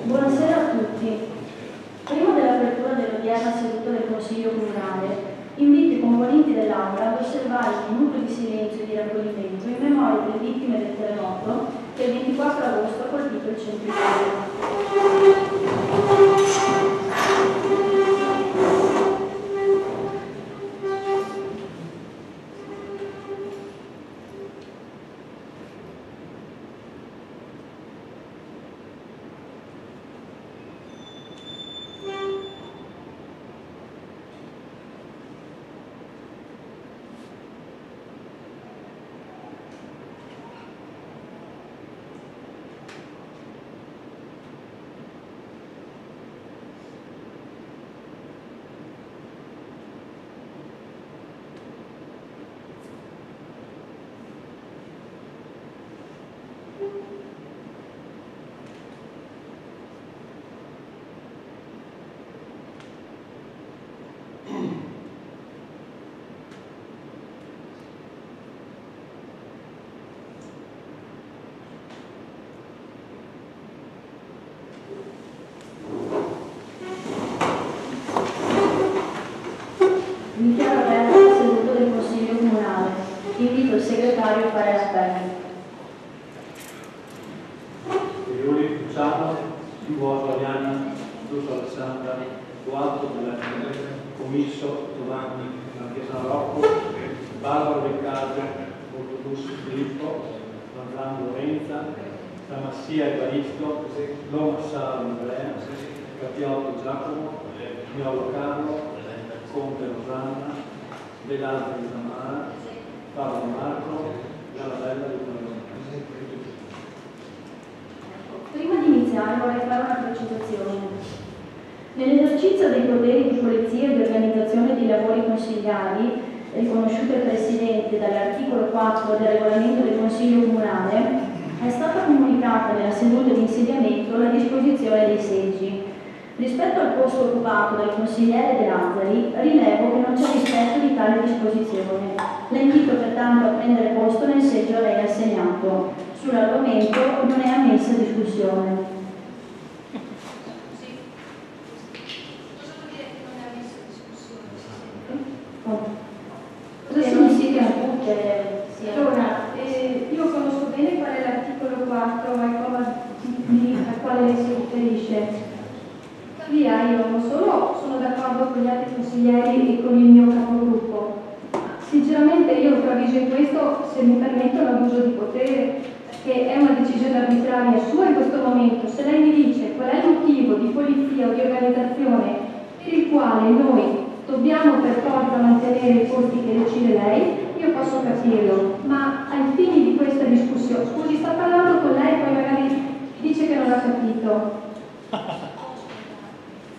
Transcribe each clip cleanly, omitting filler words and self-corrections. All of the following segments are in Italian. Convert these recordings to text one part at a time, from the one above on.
Buonasera a tutti. Prima dell'apertura dell'odierna seduta del Consiglio Comunale, invito i componenti dell'Aula ad osservare il minuto di silenzio e di raccoglimento in memoria delle vittime del terremoto che il 24 agosto ha colpito il centro Italia. Dichiaro aperta la seduta del Consiglio Comunale. Invito il segretario a fare l'appello. Iuri Luciano, Sivuoso Arianna, Giusto Alessandra, Gualto Commisso, Giovanni, Marchesano Rocco, Barbaro Riccardo, Ortodus Filippo, Manzano Lorenza, Tamassia Evaristo, Loma Sala Andrea, Cattiotto Giacomo, Miolo Carlo, Conte Rosanna, Velante di Tamara, Paolo Marco, Galavella di Torino. Prima di iniziare vorrei fare una precisazione. Nell'esercizio dei poteri di polizia e di organizzazione dei lavori consigliari, riconosciuti al Presidente dall'articolo 4 del regolamento del Consiglio Comunale, è stata comunicata nella seduta di insediamento la disposizione dei seggi. Rispetto al posto occupato dal consigliere De Lazzari, rilevo che non c'è rispetto di tale disposizione. La invito pertanto a prendere posto nel seggio a lei assegnato. Sull'argomento non è ammessa discussione. Sì. Cosa vuol dire che non è ammessa discussione? Cosa significa tutte? Allora, io conosco bene qual è l'articolo 4 al quale lei si riferisce. Tuttavia io non solo sono d'accordo con gli altri consiglieri e con il mio capogruppo, sinceramente io traviso in questo, se mi permetto, l'abuso di potere, perché è una decisione arbitraria sua in questo momento. Se lei mi dice qual è il motivo di polizia o di organizzazione per il quale noi dobbiamo per forza mantenere i posti che decide lei, io posso capirlo, ma ai fini di questa discussione, scusi, sta parlando con lei, poi magari dice che non ha capito.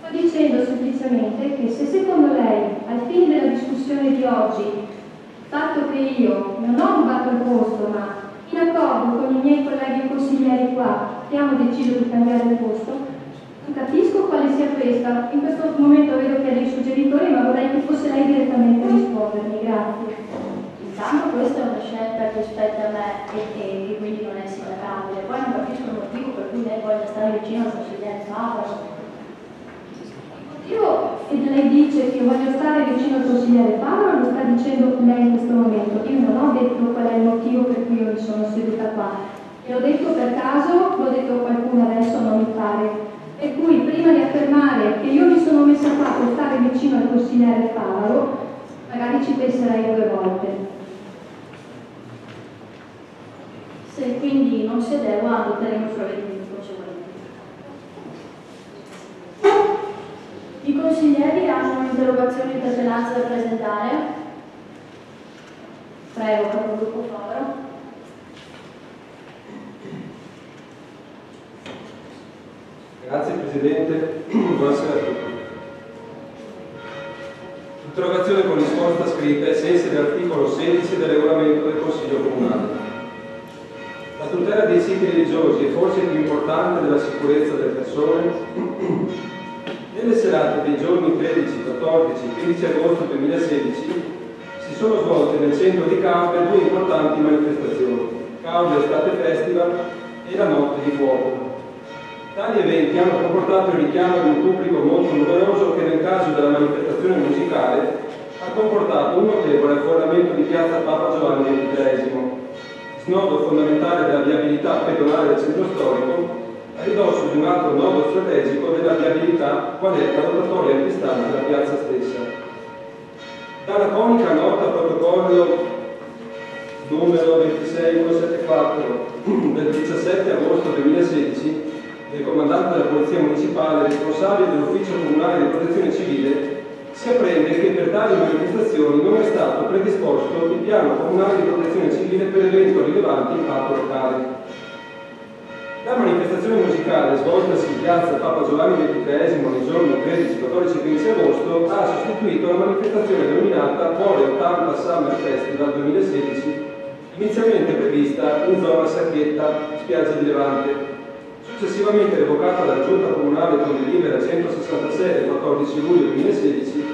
Sto dicendo semplicemente che se secondo lei, al fine della discussione di oggi, il fatto che io non ho rubato il posto, ma in accordo con i miei colleghi consiglieri qua abbiamo deciso di cambiare il posto, non capisco quale sia questa. In questo momento vedo che ha dei suggeritori, ma vorrei che fosse lei direttamente a rispondermi. Grazie. Intanto questa è una scelta che spetta a me e quindi non è sindacabile. Poi non capisco il motivo per cui lei voglia stare vicino al consigliere Favaro. E lei dice che voglio stare vicino al consigliere Favaro, lo sta dicendo lei in questo momento. Io non ho detto qual è il motivo per cui io mi sono seduta qua. L'ho detto per caso, l'ho detto a qualcuno adesso, non mi pare. Per cui prima di affermare che io mi sono messa qua per stare vicino al consigliere Favaro, magari ci penserei 2 volte. Se quindi non si adegua, adotteremo il provvedimento conseguente. I consiglieri hanno un'interrogazione o interpellanza da presentare. Prego, capogruppo Favaro. Grazie Presidente, buonasera a tutti. Interrogazione con risposta scritta ai sensi dell'articolo 16 del regolamento del Consiglio Comunale. La tutela dei siti religiosi è forse più importante della sicurezza delle persone? Nelle serate dei giorni 13, 14 e 15 agosto 2016 si sono svolte nel centro di Campe 2 importanti manifestazioni, Campe Estate Festival e la Notte di Fuoco. Tali eventi hanno comportato il richiamo di un pubblico molto numeroso che nel caso della manifestazione musicale ha comportato un notevole affollamento di piazza Papa Giovanni XXIII, snodo fondamentale della viabilità pedonale del centro storico, a ridosso di un altro nodo strategico della viabilità, qual è la rotatoria antistante della piazza stessa. Dalla conica nota protocollo numero 26174 del 17 agosto 2016 del comandante della Polizia Municipale responsabile dell'Ufficio Comunale di Protezione Civile, si apprende che per tali manifestazioni non è stato predisposto il piano comunale di protezione civile per eventi rilevanti impatto locale. La manifestazione musicale svoltasi in piazza Papa Giovanni XXIII nei giorni 13, 14 e 15 agosto ha sostituito la manifestazione denominata Cuore 80 Summer Festival 2016, inizialmente prevista in zona Sacchetta, spiaggia di Levante, successivamente revocata dalla Giunta Comunale con delibera 166 del 14 luglio 2016,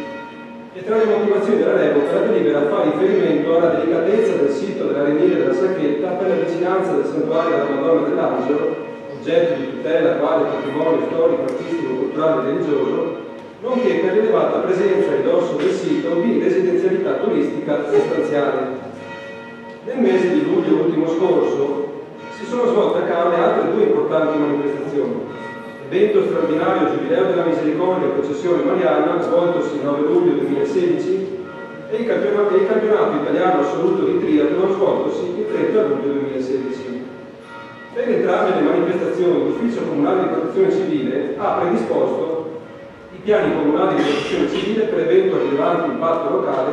e tra le motivazioni della revoca la delibera fa riferimento alla delicatezza del sito dell'arenile della Sacchetta per la vicinanza del santuario della Madonna dell'Angelo, oggetto di tutela quale patrimonio storico, artistico, culturale e religioso, nonché per l'elevata presenza a ridosso del sito di residenzialità turistica e stanziale. Nel mese di luglio ultimo scorso si sono svolte a Canne altre due importanti manifestazioni: l'evento straordinario Giubileo della Misericordia e Processione Mariana, svoltosi il 9 luglio 2016, e il campionato italiano assoluto di triathlon, svoltosi il 30 luglio 2016. Per entrambe le manifestazioni l'Ufficio Comunale di Protezione Civile ha predisposto i piani comunali di protezione civile per evento a rilevante impatto locale,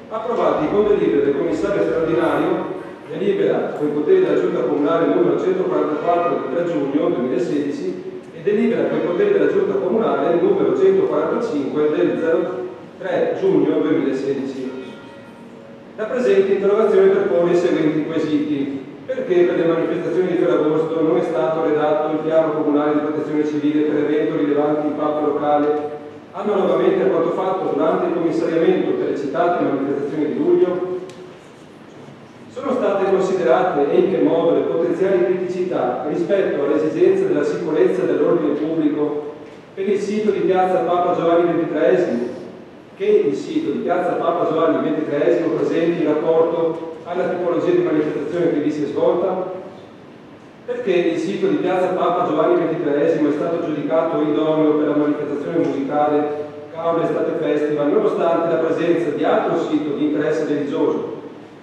approvati con delibera del commissario straordinario, delibera con i poteri della Giunta Comunale numero 144 del 3 giugno 2016 e delibera con i poteri della Giunta Comunale numero 145 del 3 giugno 2016. La presente interrogazione propone i seguenti quesiti: perché per le manifestazioni di Ferragosto non è stato redatto il piano comunale di protezione civile per evento rilevante impatto locale, analogamente a quanto fatto durante il commissariamento per le citate manifestazioni di luglio? Sono state considerate e in che modo le potenziali criticità rispetto alle esigenze della sicurezza e dell'ordine pubblico per il sito di piazza Papa Giovanni XXIII, che il sito di piazza Papa Giovanni XXIII presenti in rapporto alla tipologia di manifestazione che vi si è svolta? Perché il sito di piazza Papa Giovanni XXIII è stato giudicato idoneo per la manifestazione musicale Caule Estate Festival, nonostante la presenza di altro sito di interesse religioso,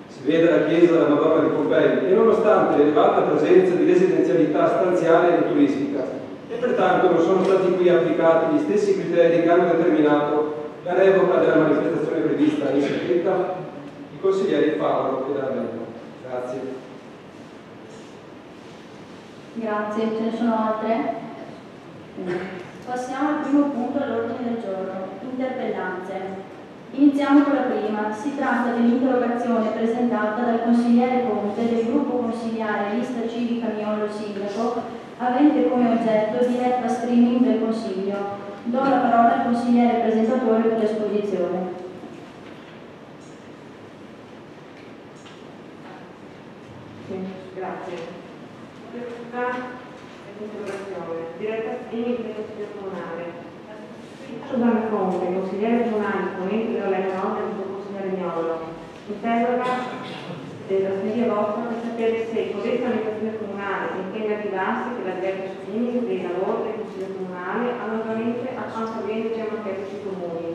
si vede la chiesa della Madonna di Pompei, e nonostante l'elevata presenza di residenzialità stanziale e turistica, e pertanto non sono stati qui applicati gli stessi criteri che hanno determinato la revoca della manifestazione prevista in Sacchetta? I consiglieri Favaro e D'Armello. Grazie. Grazie, ce ne sono altre? Passiamo al primo punto all'ordine del giorno, interpellanze. Iniziamo con la prima. Si tratta dell'interrogazione presentata dal consigliere Conte del gruppo consigliare Lista Civica Miolo Sindaco, avente come oggetto diretta streaming del Consiglio. Do la parola al consigliere presentatore per l'esposizione. Grazie. Interrogazione. Diretta streaming del Consiglio Comunale. Giovanni Conte, consigliere comunale, esponente della Lega Nord del consigliere Miolo, interroga della serie vostra per sapere se questa amministrazione comunale intende attivarsi per la diretta streaming dei lavori del Consiglio Comunale analogamente a quanto avviene già in molteplici comuni,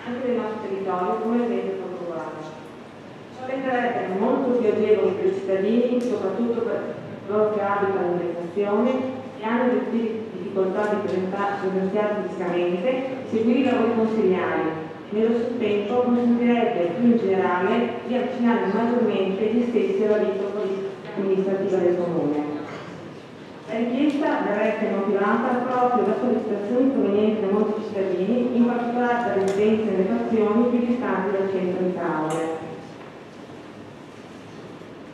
anche del nostro territorio, come l'esempio portuale. Ciò renderebbe molto più agevole per i cittadini, soprattutto per loro che abitano nelle stazioni e hanno difficoltà di presenziare fisicamente, seguire i lavori consigliari. Nello stesso tempo consentirebbe più in generale di avvicinare maggiormente gli stessi alla vita amministrativa del Comune. La richiesta verrà essere motivata proprio da sollecitazioni provenienti da molti cittadini, in particolare da residenze nelle frazioni più distanti dal centro di Caule.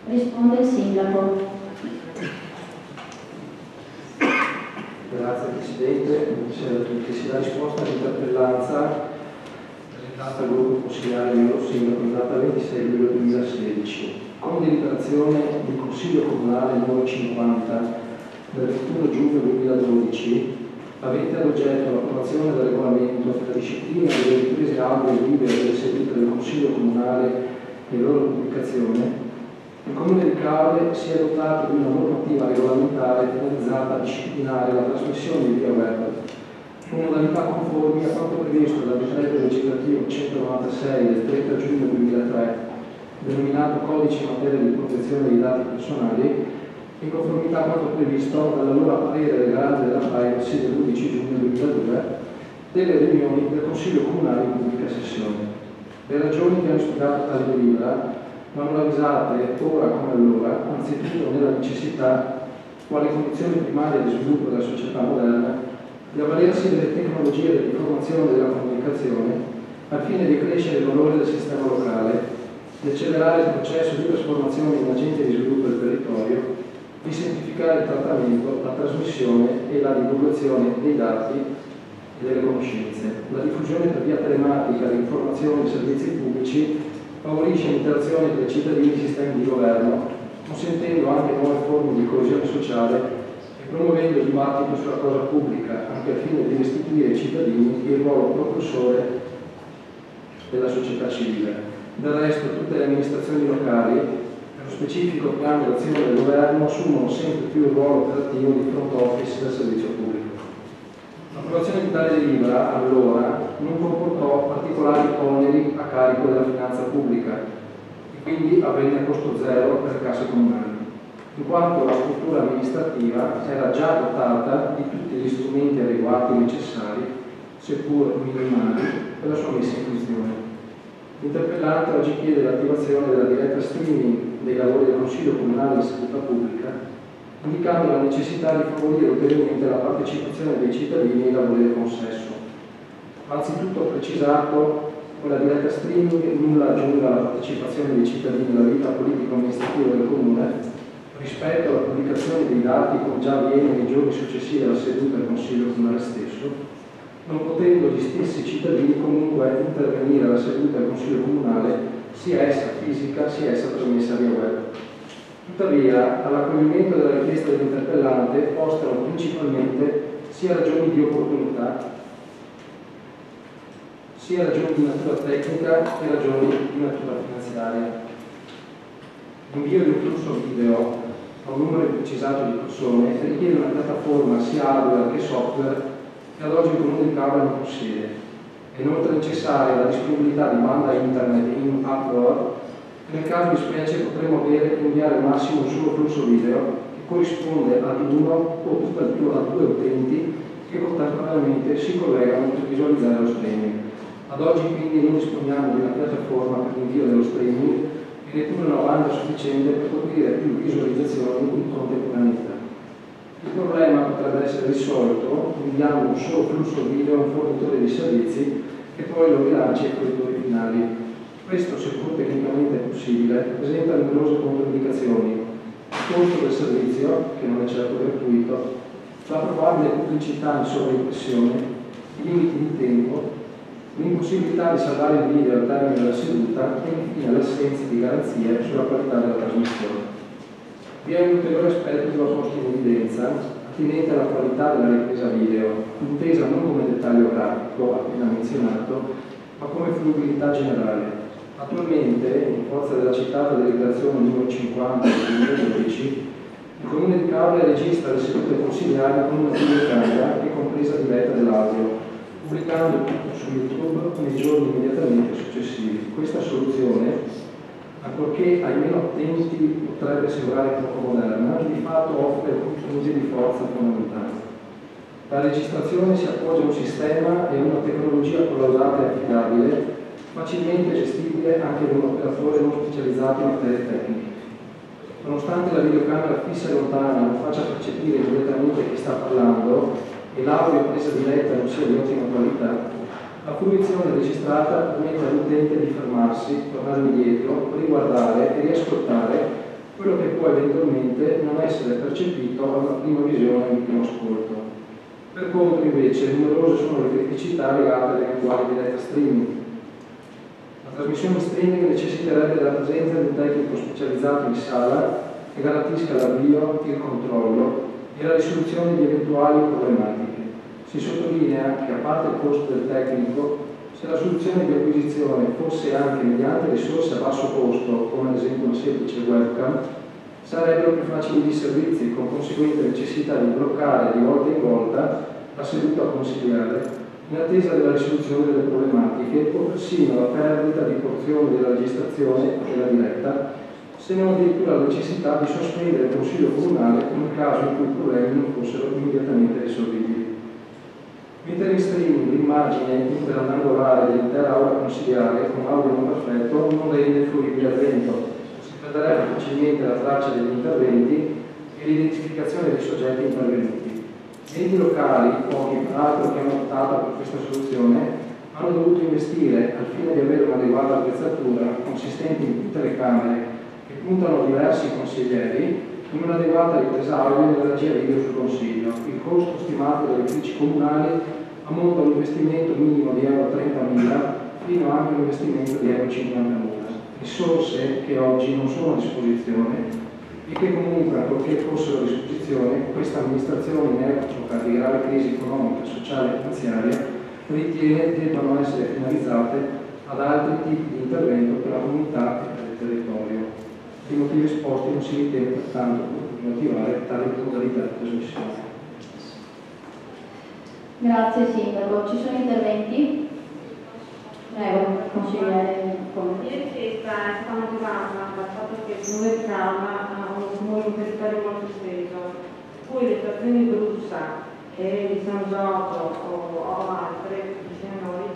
Risponde il sindaco. Grazie Presidente, buonasera a tutti. Si dà risposta all'interpellanza presentata al gruppo consigliare Miolo Sindaco in data 26 luglio 2016 con deliberazione del Consiglio Comunale numero 50 del 21 giugno 2012 12, avente ad oggetto l'approvazione del regolamento per la disciplina delle riprese audio e video delle sedute del Consiglio Comunale e loro pubblicazione, il Comune di Caorle si è dotato di una normativa regolamentare finalizzata a disciplinare la trasmissione via web con modalità conformi a quanto previsto dal decreto legislativo 196 del 30 giugno 2003, denominato Codice in materia di protezione dei dati personali, in conformità a quanto previsto dall'allora parere del Garante della Privacy dell'11 giugno 2002 delle riunioni del Consiglio Comunale in pubblica sessione. Le ragioni che hanno ispirato tale delibera vanno ravvisate ora come allora, anzitutto nella necessità, quale condizione primaria di sviluppo della società moderna, di avvalersi delle tecnologie dell'informazione e della comunicazione al fine di accrescere il valore del sistema locale, di accelerare il processo di trasformazione in agente di sviluppo del territorio, di semplificare il trattamento, la trasmissione e la divulgazione dei dati e delle conoscenze. La diffusione per via telematica di informazioni e servizi pubblici favorisce l'interazione tra i cittadini e i sistemi di governo, consentendo anche nuove forme di coesione sociale e promuovendo il dibattito sulla cosa pubblica, anche al fine di restituire ai cittadini il ruolo propulsore della società civile. Del resto, tutte le amministrazioni locali, nello specifico piano d'azione del governo, assumono sempre più il ruolo operativo di front office del servizio pubblico. L'approvazione di tale delibera, allora, non comportò particolari oneri a carico della finanza pubblica e quindi avvenne a costo zero per le casse comunali, in quanto la struttura amministrativa era già dotata di tutti gli strumenti adeguati e necessari, seppur minimali, per la sua messa in funzione. L'interpellante oggi chiede l'attivazione della diretta streaming dei lavori del Consiglio Comunale in seduta pubblica, indicando la necessità di favorire ulteriormente la partecipazione dei cittadini ai lavori del consesso. Anzitutto precisato che la diretta streaming nulla aggiunga alla partecipazione dei cittadini alla vita politico-amministrativa del Comune rispetto alla pubblicazione dei dati, come già avviene nei giorni successivi alla seduta del Consiglio Comunale stesso, non potendo gli stessi cittadini comunque intervenire alla seduta del Consiglio Comunale, sia essa fisica sia essa trasmessa via web. Tuttavia, all'accoglimento della richiesta dell'interpellante postano principalmente sia ragioni di opportunità, sia ragioni di natura tecnica che ragioni di natura finanziaria. L'invio di un flusso video a un numero imprecisato di persone richiede una piattaforma sia hardware che software che ad oggi il Comune di Caorle non possiede. È inoltre necessaria la disponibilità di banda internet in outdoor. Nel caso di specie potremo avere che inviare al massimo un solo flusso video che corrisponde ad uno o tutt'al più a due utenti che contemporaneamente si collegano per visualizzare lo streaming. Ad oggi quindi non disponiamo di una piattaforma per l'invio dello streaming e neppure una banda sufficiente per coprire più visualizzazioni in contemporaneità. Il problema potrebbe essere risolto inviando un solo flusso video a un fornitore di servizi che poi lo rilancia ai fruitori finali. Questo, seppur tecnicamente possibile, presenta numerose controindicazioni: il costo del servizio, che non è certo gratuito, la probabile pubblicità in sovraimpressione, i limiti di tempo, l'impossibilità di salvare il video al termine della seduta e infine l'assenza di garanzie sulla qualità della trasmissione. Vi è un ulteriore aspetto che va posto in evidenza, attinente alla qualità della ripresa video, intesa non come dettaglio grafico appena menzionato, ma come fruibilità generale. Attualmente, in forza della citata deliberazione numero 50 del 2012, il Comune di Caorle registra le sedute consigliari con una videocamera e compresa diretta dell'audio, pubblicando tutto su YouTube nei giorni immediatamente successivi. Questa soluzione, ancorché ai meno attenti potrebbe sembrare poco moderna, di fatto offre punti di forza fondamentali. La registrazione si appoggia a un sistema e una tecnologia collaudata e affidabile, facilmente gestibile anche da un operatore non specializzato in materie tecniche. Nonostante la videocamera fissa e lontana non faccia percepire immediatamente chi sta parlando e l'audio presa diretta non sia di ottima qualità, la fruizione registrata permette all'utente di fermarsi, tornare indietro, riguardare e riascoltare quello che può eventualmente non essere percepito alla prima visione o al primo ascolto. Per contro, invece, numerose sono le criticità legate all'eventuale diretta streaming. La trasmissione streaming necessiterebbe della presenza di un tecnico specializzato in sala che garantisca l'avvio, il controllo, e la risoluzione di eventuali problematiche. Si sottolinea che, a parte il costo del tecnico, se la soluzione di acquisizione fosse anche mediante risorse a basso costo, come ad esempio una semplice webcam, sarebbero più facili di servizi, con conseguente necessità di bloccare di volta in volta la seduta consiliare in attesa della risoluzione delle problematiche o persino la perdita di porzioni della registrazione della diretta, se non addirittura la necessità di sospendere il Consiglio Comunale nel caso in cui i problemi non fossero immediatamente risolvibili. Mettere in streaming l'immagine interangolare dell'intera aula consiliare con audio non perfetto non rende fruibile l'evento. Si perderebbe facilmente la traccia degli interventi e l'identificazione dei soggetti intervenuti. Gli enti locali, pochi peraltro che hanno optato per questa soluzione, hanno dovuto investire al fine di avere un'adeguata attrezzatura consistente in tutte le camere che puntano diversi consiglieri in un'adeguata ripresa audio nella regia video sul Consiglio. Il costo stimato dagli uffici comunali ammonta a un investimento minimo di euro 30.000 fino anche a un investimento di euro 50.000. Risorse che oggi non sono a disposizione e che comunque, ancorché fossero a disposizione, questa amministrazione in epoca di grave crisi economica, sociale e finanziaria ritiene debbano essere finalizzate ad altri tipi di intervento per la comunità e per il territorio. Per i motivi esposti non si ritiene pertanto di motivare tale modalità di trasmissione. Grazie Sindaco. Ci sono interventi? Prego, consigliere. Ieri sera è stata motivata dal fatto che il comune di Calma ha un territorio molto esteso, cui le stazioni di Bruzza e di San Giorgio o altre vicine a noi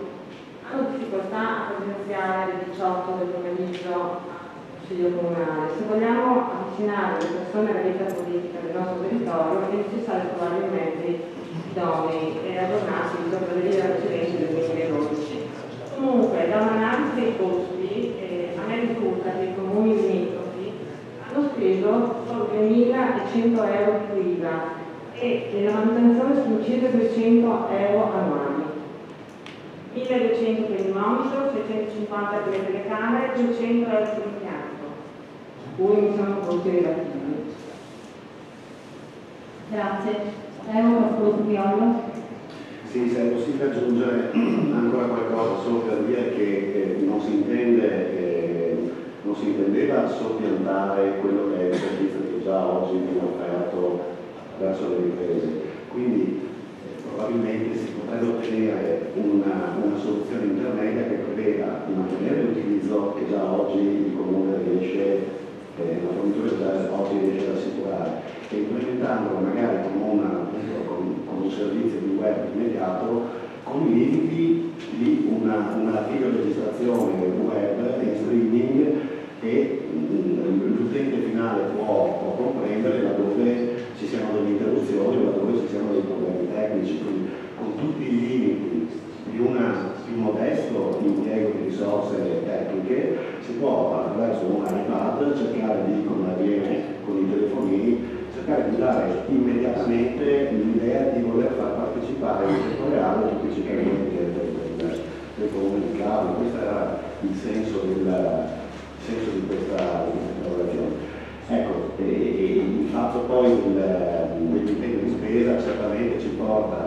hanno difficoltà a presenziare alle 18 del pomeriggio al Consiglio Comunale. Se vogliamo avvicinare le persone alla vita politica del nostro territorio è necessario trovare i mezzi idonei e aggiornarsi di sopra la precedente del 2012. Comunque, da un'analisi dei costi, a me risulta che i comuni limitrofi hanno speso solo 2.100 euro di IVA e la manutenzione sono circa 200 euro annuali. 1.200 per il monitor, 650 per le telecamere, 200 euro per l'impianto, su cui mi sono costi relativi. Grazie. Prego, Marco Viola. Sì, se è possibile aggiungere ancora qualcosa, solo per dire che non si intendeva soppiantare quello che è il servizio che già oggi viene offerto attraverso le imprese. Quindi probabilmente si potrebbe ottenere una soluzione intermedia che preveda di mantenere l'utilizzo che già oggi il Comune riesce, la fornitura già oggi riesce ad assicurare, e implementandolo magari con un servizio di web immediato con i limiti di una videoregistrazione web in streaming che l'utente finale può comprendere laddove ci siano delle interruzioni o laddove ci siano dei problemi tecnici. Quindi, con tutti i limiti di un più modesto impiego di risorse tecniche, si può attraverso un iPad cercare di, come avviene con i telefonini, cercare di dare immediatamente l'idea di voler far partecipare in tempo reale tutti i cittadini del comune di Calma. Questo era il senso di questa lavorazione. Ecco, e il fatto poi dell'impegno di spesa certamente ci porta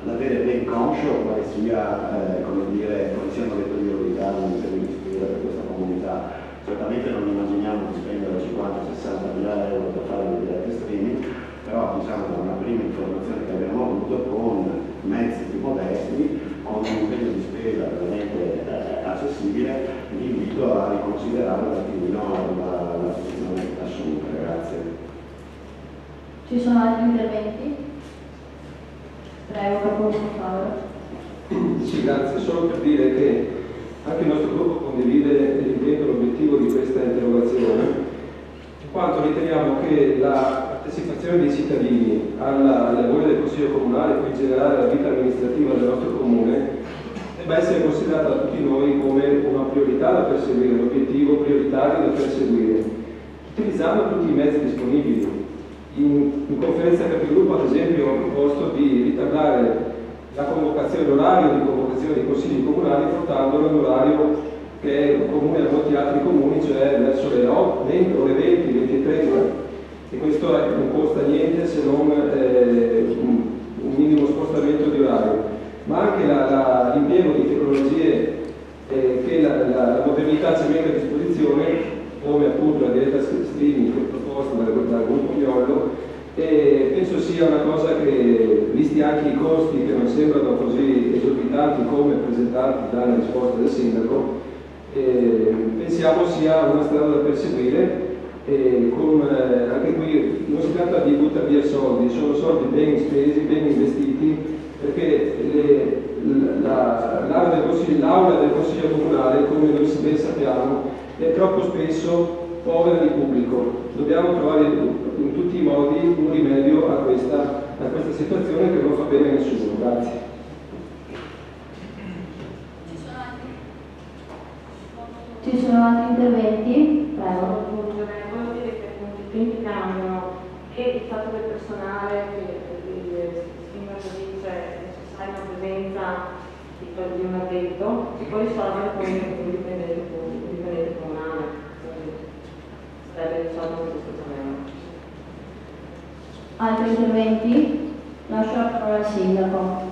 ad avere ben conscio quali siano le priorità dell'impegno di spesa per questa comunità. Certamente non immaginiamo di spendere 50-60 mila euro per fare le dirette streaming, però diciamo da una prima informazione che abbiamo avuto, con mezzi più modesti, con un impegno di spesa veramente accessibile, vi invito a riconsiderare un attimino la posizione assunta. Grazie. Ci sono altri interventi? Prego, Capoluogo Paolo. Sì, grazie. Solo per dire che anche il nostro gruppo condivide l'intento e l'obiettivo di questa interrogazione, in quanto riteniamo che la partecipazione dei cittadini ai lavori del Consiglio Comunale e poi in generale alla vita amministrativa del nostro Comune debba essere considerata da tutti noi come una priorità da perseguire, un obiettivo prioritario da perseguire, utilizzando tutti i mezzi disponibili. In conferenza capigruppo, ad esempio, ho proposto di ritardare la convocazione, l'orario di convocazione dei consigli comunali, portandolo all'orario che è comune a molti altri comuni, cioè verso le 20 o le 20, 20 e 30. e questo non costa niente se non un minimo spostamento di orario, ma anche l'impiego di tecnologie che la modernità ci mette a disposizione, come appunto la diretta streaming proposta dal gruppo Miollo, e penso sia una cosa che, visti anche i costi che non sembrano così esorbitanti come presentati dalla risposta del sindaco, pensiamo sia una strada da perseguire. Anche qui non si tratta di buttare via soldi, sono soldi ben spesi, ben investiti, perché l'aula del Consiglio Comunale, come noi ben sappiamo, è troppo spesso povera di pubblico. Dobbiamo trovare in tutti i modi un rimedio a questa situazione che non fa bene a nessuno. Grazie. Ci sono altri interventi? Prego. Voglio dire che i tempi cambiano e il fatto del personale che il sindaco dice è necessaria una presenza di un addetto si può risolvere con il dipendente comunale. Sarebbe risolto questo problema. Altri interventi? Lascio la parola al sindaco.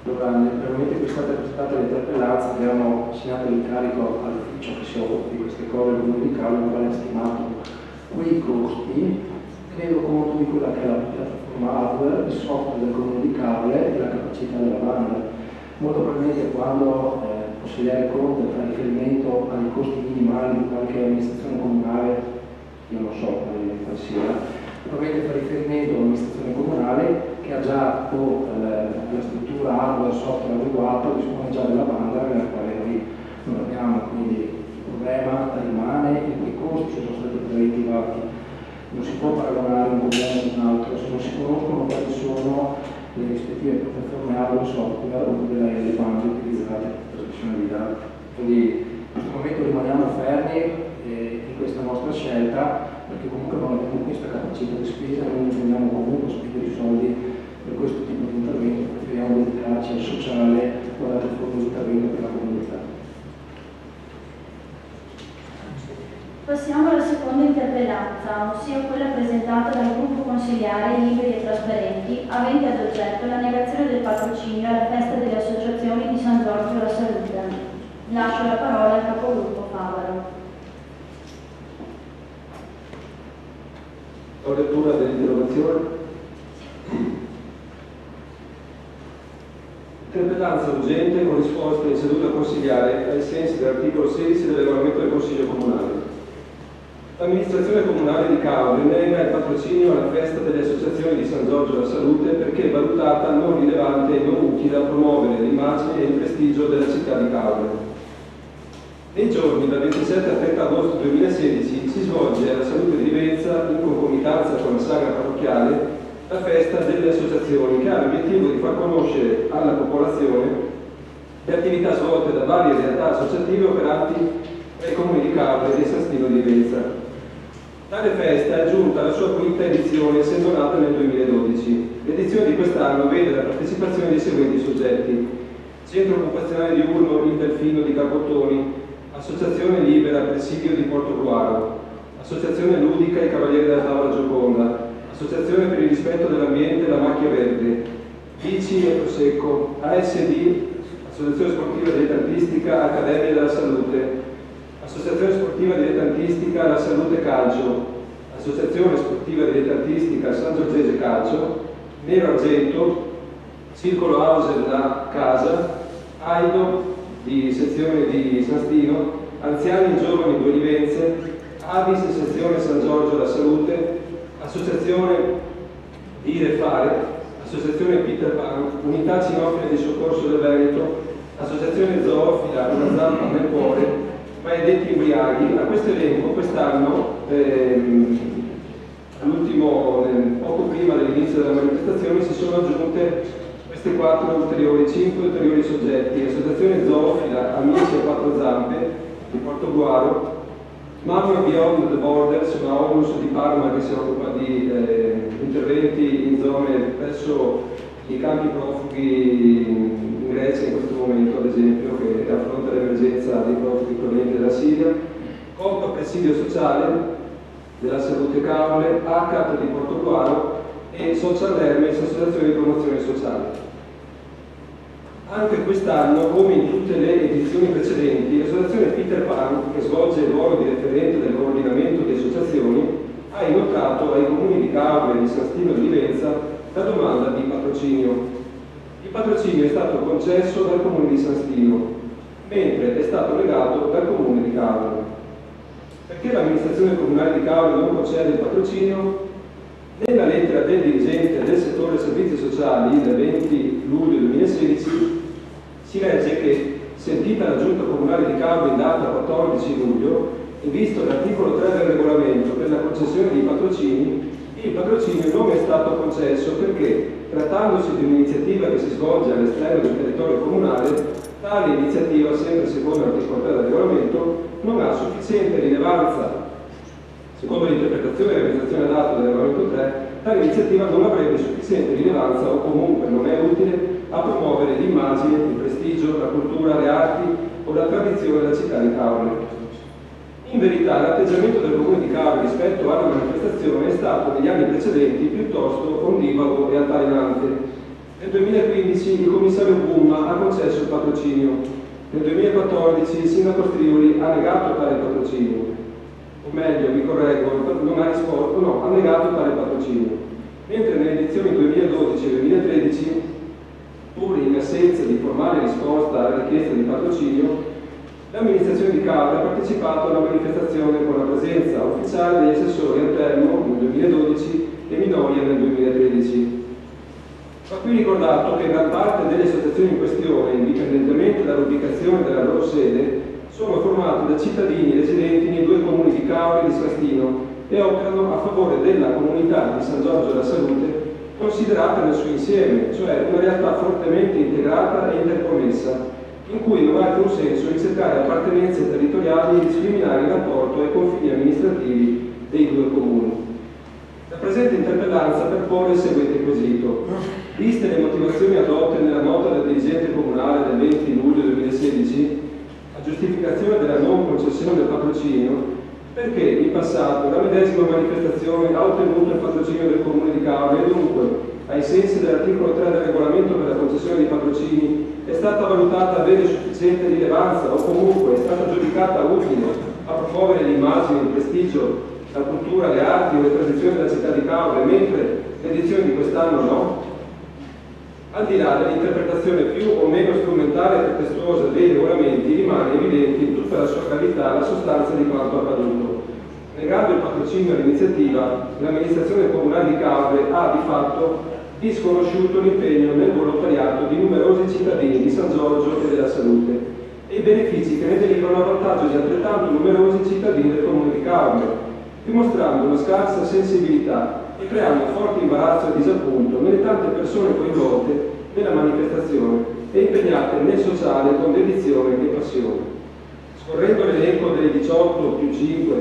Allora, nel momento in cui è stata presentata l'interpellanza abbiamo assegnato l'incarico all'ufficio che si occupa di queste cose, il Comune di Calvo, il quale ha stimato quei costi, tenuto conto di quella che è la piattaforma hardware, il software del Comune di Calvo e la capacità della banda. Molto probabilmente quando il consigliere Conte fa riferimento ai costi minimali di qualche amministrazione comunale, io non so quale sia, probabilmente fa riferimento all'amministrazione comunale che ha già la struttura hardware software adeguato, dispone già della banda nella quale noi non abbiamo, quindi il problema rimane e quei costi sono stati preventivati. Non si può paragonare un problema ad un altro se non si conoscono quali sono le rispettive piattaforme hardware software oppure le bande utilizzate per la trasmissione di dati. Quindi in questo momento rimaniamo fermi in questa nostra scelta, perché comunque non abbiamo questa capacità di spesa, noi intendiamo comunque spendere i soldi per questo tipo di intervento, preferiamo dedicarci al sociale o ad altre forme di intervento per la comunità. Passiamo alla seconda interpellanza, ossia quella presentata dal gruppo consigliare Liberi e Trasparenti, avente ad oggetto la negazione del patrocinio alla festa delle associazioni di San Giorgio alla Salute. Lascio la parola al capogruppo Favaro. Ho lettura dell'interrogazione. Interpellanza urgente con risposta in seduta consigliare ai sensi dell'articolo 16 del regolamento del Consiglio Comunale. L'amministrazione comunale di Cavri nega il patrocinio alla festa delle associazioni di San Giorgio alla Salute perché è valutata non rilevante e non utile a promuovere l'immagine e il prestigio della città di Cavri. Nei giorni dal 27 al 30 agosto 2016 si svolge alla Salute di Rivenza, in concomitanza con la sagra parrocchiale, la festa delle associazioni, che ha l'obiettivo di far conoscere alla popolazione le attività svolte da varie realtà associative operanti nei comuni di Cavri e di San Stino di Rivenza. Tale festa è giunta alla sua quinta edizione, essendo nata nel 2012. L'edizione di quest'anno vede la partecipazione dei seguenti soggetti: Centro Occupazionale Diurno Il Delfino di Capottoni, Associazione Libera Presidio di Portogruaro, Associazione Ludica I Cavalieri della Tavola Gioconda, Associazione per il rispetto dell'ambiente La Macchia Verde, Bici e Prosecco, ASD, Associazione Sportiva Dilettantistica Accademia della Salute, Associazione Sportiva Dilettantistica La Salute Calcio, Associazione Sportiva Dilettantistica San Giorgese Calcio, Nero Argento, Circolo House La Casa, AIDO di sezione di San Stino, Anziani e Giovani Due Livenze, Avis sezione San Giorgio La Salute, Associazione Dire Fare, Associazione Peter Pan, Unità Cinofila di Soccorso del Veneto, Associazione Zoofila Una Zampa nel Cuore, Maledetti Imbriaghi. A questo elenco quest'anno, poco prima dell'inizio della manifestazione, si sono aggiunte queste 5 ulteriori soggetti: Associazione Zoofila Amici a Quattro Zampe di Portogruaro, Mamma Beyond the Borders, una ONLUS di Parma che si occupa di interventi in zone presso i campi profughi in Grecia in questo momento, ad esempio, che affronta l'emergenza dei profughi provenienti dalla Siria, Compa Presidio Sociale, della Salute Caule, ACAT di Portogruaro e Social Hermes, Associazione di Promozione Sociale. Anche quest'anno, come in tutte le edizioni precedenti, l'associazione Peter Pan, che svolge il ruolo di referente del coordinamento di associazioni, ha inoltrato ai comuni di Caule, di San Stino e di Livenza la domanda di patrocinio. Il patrocinio è stato concesso dal comune di San Stino, mentre è stato negato dal comune di Caule. Perché l'amministrazione comunale di Caule non concede il patrocinio? Nella lettera del dirigente del settore servizi sociali del 20 luglio 2016 si legge che, sentita la Giunta Comunale di Caule in data 14 luglio, e visto l'articolo 3 del regolamento per la concessione di patrocini, il patrocinio non è stato concesso perché, trattandosi di un'iniziativa che si svolge all'esterno del territorio comunale, tale iniziativa, sempre secondo l'articolo 3 del regolamento, non ha sufficiente rilevanza. Secondo l'interpretazione e realizzazione data del regolamento 3, tale iniziativa non avrebbe sufficiente rilevanza o comunque non è utile a promuovere l'immagine, il prestigio, la cultura, le arti o la tradizione della città di Caule. In verità l'atteggiamento del comune di Caule rispetto alla manifestazione è stato negli anni precedenti piuttosto ondivago e altalenante. Nel 2015 il commissario Bumma ha concesso il patrocinio, nel 2014 il sindaco Strioli ha negato tale patrocinio, o meglio, mi correggo, non ha risposto, no, ha negato tale patrocinio, mentre nelle edizioni 2012 e 2013, pur in assenza di formale risposta alla richiesta di patrocinio, l'amministrazione di Caule ha partecipato alla manifestazione con la presenza ufficiale degli assessori Antelmo nel 2012 e Minoia nel 2013. Va qui ricordato che gran parte delle associazioni in questione, indipendentemente dall'ubicazione della loro sede, sono formate da cittadini residenti nei due comuni di Caule e di San Stino e operano a favore della comunità di San Giorgio della Salute, considerata nel suo insieme, cioè una realtà fortemente integrata e interconnessa, in cui non ha alcun senso ricercare appartenenze territoriali e discriminare in rapporto ai confini amministrativi dei due comuni. La presente interpellanza perpone il seguente quesito. Viste le motivazioni adotte nella nota del dirigente comunale del 20 luglio 2016, a giustificazione della non concessione del patrocinio, perché in passato la medesima manifestazione ha ottenuto il patrocinio del comune di Caule e dunque, ai sensi dell'articolo 3 del regolamento per la concessione dei patrocini, è stata valutata avere sufficiente rilevanza o comunque è stata giudicata utile a promuovere l'immagine, il prestigio, la cultura, le arti o le tradizioni della città di Caule, mentre l'edizione di quest'anno no? Al di là dell'interpretazione più o meno strumentale e pretestuosa dei regolamenti, rimane evidente in tutta la sua gravità la sostanza di quanto accaduto. Negando il patrocinio all'iniziativa, l'amministrazione comunale di Caule ha di fatto disconosciuto l'impegno nel volontariato di numerosi cittadini di San Giorgio e della Salute e i benefici che ne derivano a vantaggio di altrettanto numerosi cittadini del comune di Caule, dimostrando una scarsa sensibilità e creando forte imbarazzo e disappunto nelle tante persone coinvolte nella manifestazione e impegnate nel sociale con dedizione e passione. Scorrendo l'elenco delle 18 più 5,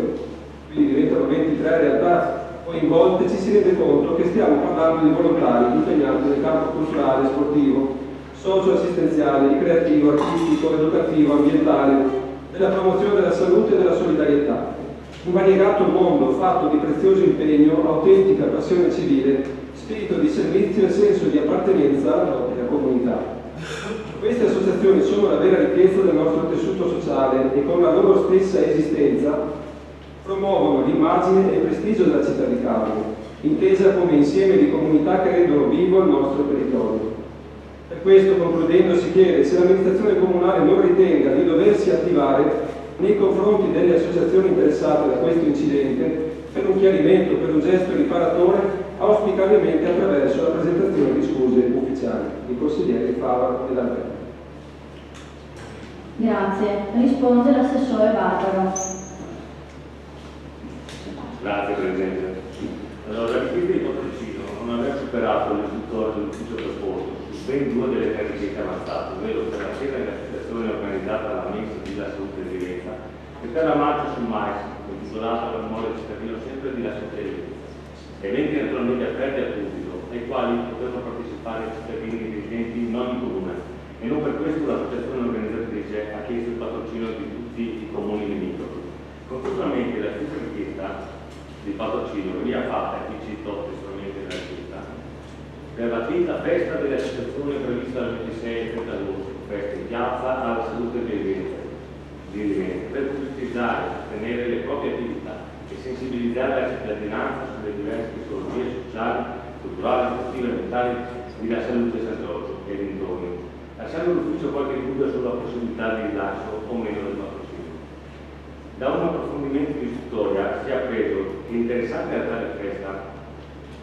quindi diventano 23 realtà coinvolte, ci si rende conto che stiamo parlando di volontari impegnati nel campo culturale, sportivo, socio-assistenziale, ricreativo, artistico, educativo, ambientale, della promozione della salute e della solidarietà. Un variegato mondo fatto di prezioso impegno, autentica passione civile, spirito di servizio e senso di appartenenza alla propria comunità. Queste associazioni sono la vera ricchezza del nostro tessuto sociale e con la loro stessa esistenza promuovono l'immagine e il prestigio della città di Caule, intesa come insieme di comunità che rendono vivo il nostro territorio. Per questo, concludendo, si chiede se l'amministrazione comunale non ritenga di doversi attivare nei confronti delle associazioni interessate da questo incidente per un chiarimento, per un gesto riparatore, auspicabilmente attraverso la presentazione di scuse ufficiali. I consiglieri Fava e D'Alberto. Grazie. Risponde l'assessore Barbaro. Grazie Presidente. Allora, la richiesta di patrocinio non aveva superato l'istruttoria dell'ufficio trasporto su ben due delle tre richieste avanzate, ovvero per la cena e l'associazione organizzata dalla Ministra della Salute di Livenza e per la marcia sul mais, intitolata alla memoria del cittadino sempre di La Salute di Livenza. Eventi naturalmente aperti al pubblico, ai quali potevano partecipare i cittadini residenti in ogni comune, e non per questo l'associazione organizzatrice ha chiesto il patrocinio di tutti i comuni limitrofi. Contestualmente la stessa richiesta di patrocinio veniva fatta, e qui cito testualmente nella città, per la quinta festa delle associazioni prevista dal 26 e 30 agosto, festa in piazza alla salute di Livenza, per pubblicizzare, sostenere le proprie attività e sensibilizzare la cittadinanza sulle diverse tipologie sociali, culturali, sportive e mentali della salute di San Giorgio e dintorni, lasciando l'ufficio qualche dubbio sulla possibilità di rilascio o meno del patrocinio. Da un approfondimento di istruttoria si è appreso che interessati a tale festa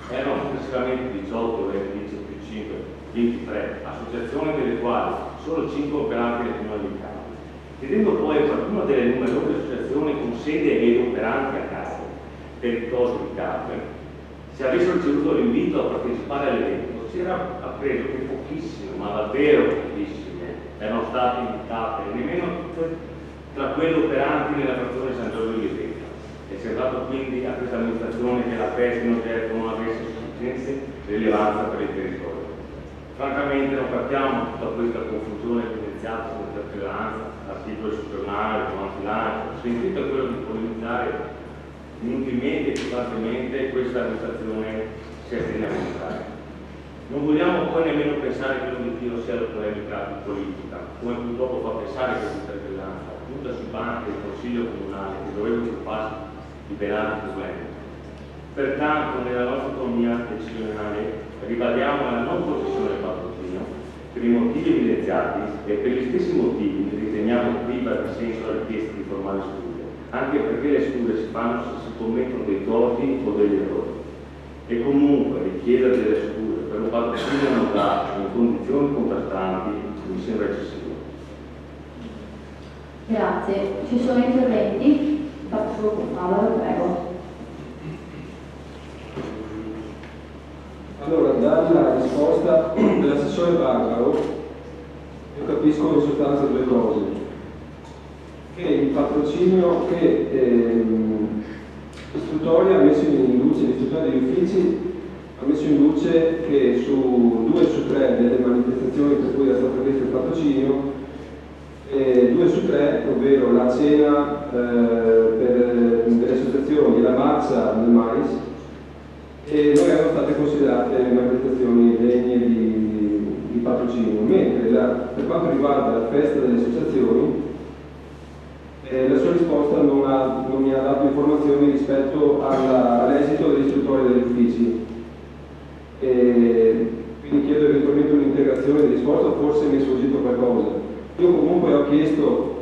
erano complessivamente 18, 20 più 5, 23 associazioni, delle quali solo 5 operanti nel comune di Capri. Chiedendo poi a qualcuna delle numerose associazioni con sede ed operanti a Capri, territorio di Capri, se avessero ricevuto l'invito a partecipare all'evento, si era appreso che pochissime, ma davvero pochissime, erano state invitate, nemmeno tutte tra quelle operanti nella frazione San Giorgio di Livenza. È sembrato quindi a questa amministrazione che la festa in oggetto non avesse sufficiente rilevanza per il territorio. Francamente non capiamo tutta questa confusione evidenziata sull'interpellanza, l'articolo istituzionale, il consilare, sentito quello di polemizzare inutilmente e costantemente questa amministrazione si attende a mostrare. Non vogliamo poi nemmeno pensare che l'obiettivo sia la polemica politica, come purtroppo fa pensare questa interpellanza, giunta sui banchi del Consiglio Comunale che doveva occuparsi di penali problemi. Pertanto nella nostra autonomia decisionale ribadiamo la non concessione del patrocinio per i motivi evidenziati e per gli stessi motivi che riteniamo priva di senso la richiesta di formali scuse, anche perché le scuse si fanno se si commettono dei torti o degli errori. E comunque richiedere delle scuse per un patrocinio non dato in condizioni contrastanti mi sembra eccessivo. Grazie. Ci sono interventi? Allora, prego. Allora, dalla risposta dell'assessore Barbaro, io capisco in sostanza due cose. Che il patrocinio che l'istruttoria ha messo in luce, l'istruttoria degli uffici ha messo in luce che su 2 su 3 delle manifestazioni per cui era stato chiesto il patrocinio, 2 su 3, ovvero la cena per delle associazioni e la marcia del mais, e non erano state considerate le manifestazioni degne di patrocinio, mentre per quanto riguarda la festa delle associazioni la sua risposta non mi ha dato informazioni rispetto all'esito dell'istruttoria degli uffici, quindi chiedo eventualmente un'integrazione di risposta, o forse mi è sfuggito qualcosa. Io comunque ho chiesto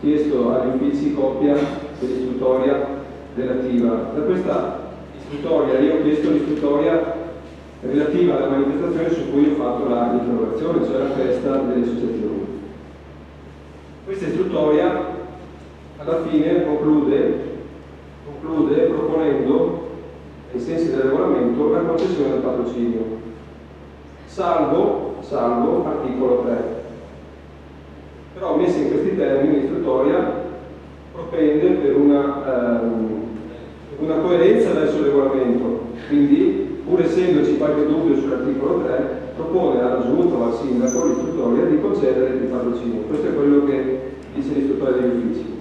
agli uffici copia dell'istruttoria relativa. Da questa istruttoria io ho chiesto l'istruttoria relativa alla manifestazione su cui ho fatto l'interrogazione, cioè la festa delle associazioni. Questa istruttoria alla fine conclude proponendo, ai sensi del regolamento, la concessione del patrocinio, salvo articolo 3. Però messa in questi termini l'istruttoria propende per una coerenza verso il regolamento, quindi pur essendoci qualche dubbio sull'articolo 3 propone alla giunta o al sindaco l'istruttoria di concedere il patrocinio. Questo è quello che dice l'istruttoria degli uffici.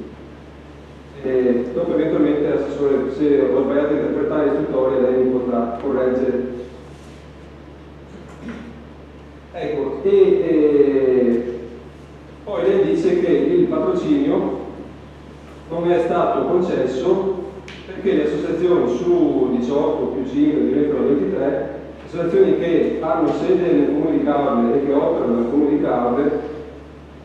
E dopo eventualmente l'assessore, se ho sbagliato a interpretare l'istruttoria, lei mi potrà correggere. Ecco, poi lei dice che il patrocinio non è stato concesso perché le associazioni su 18 più 5 diventano 23, associazioni che hanno sede nel comune di Caorle e che operano nel comune di Caorle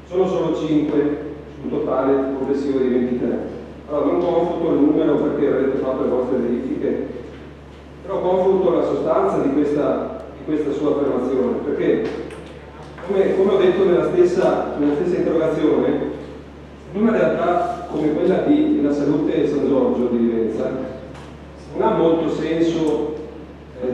sono solo 5 su un totale complessivo di 23. Allora non confuto il numero perché avete fatto le vostre verifiche, però confuto la sostanza di questa sua affermazione, perché come ho detto nella stessa interrogazione, in una realtà come quella della salute San Giorgio di Livenza non ha molto senso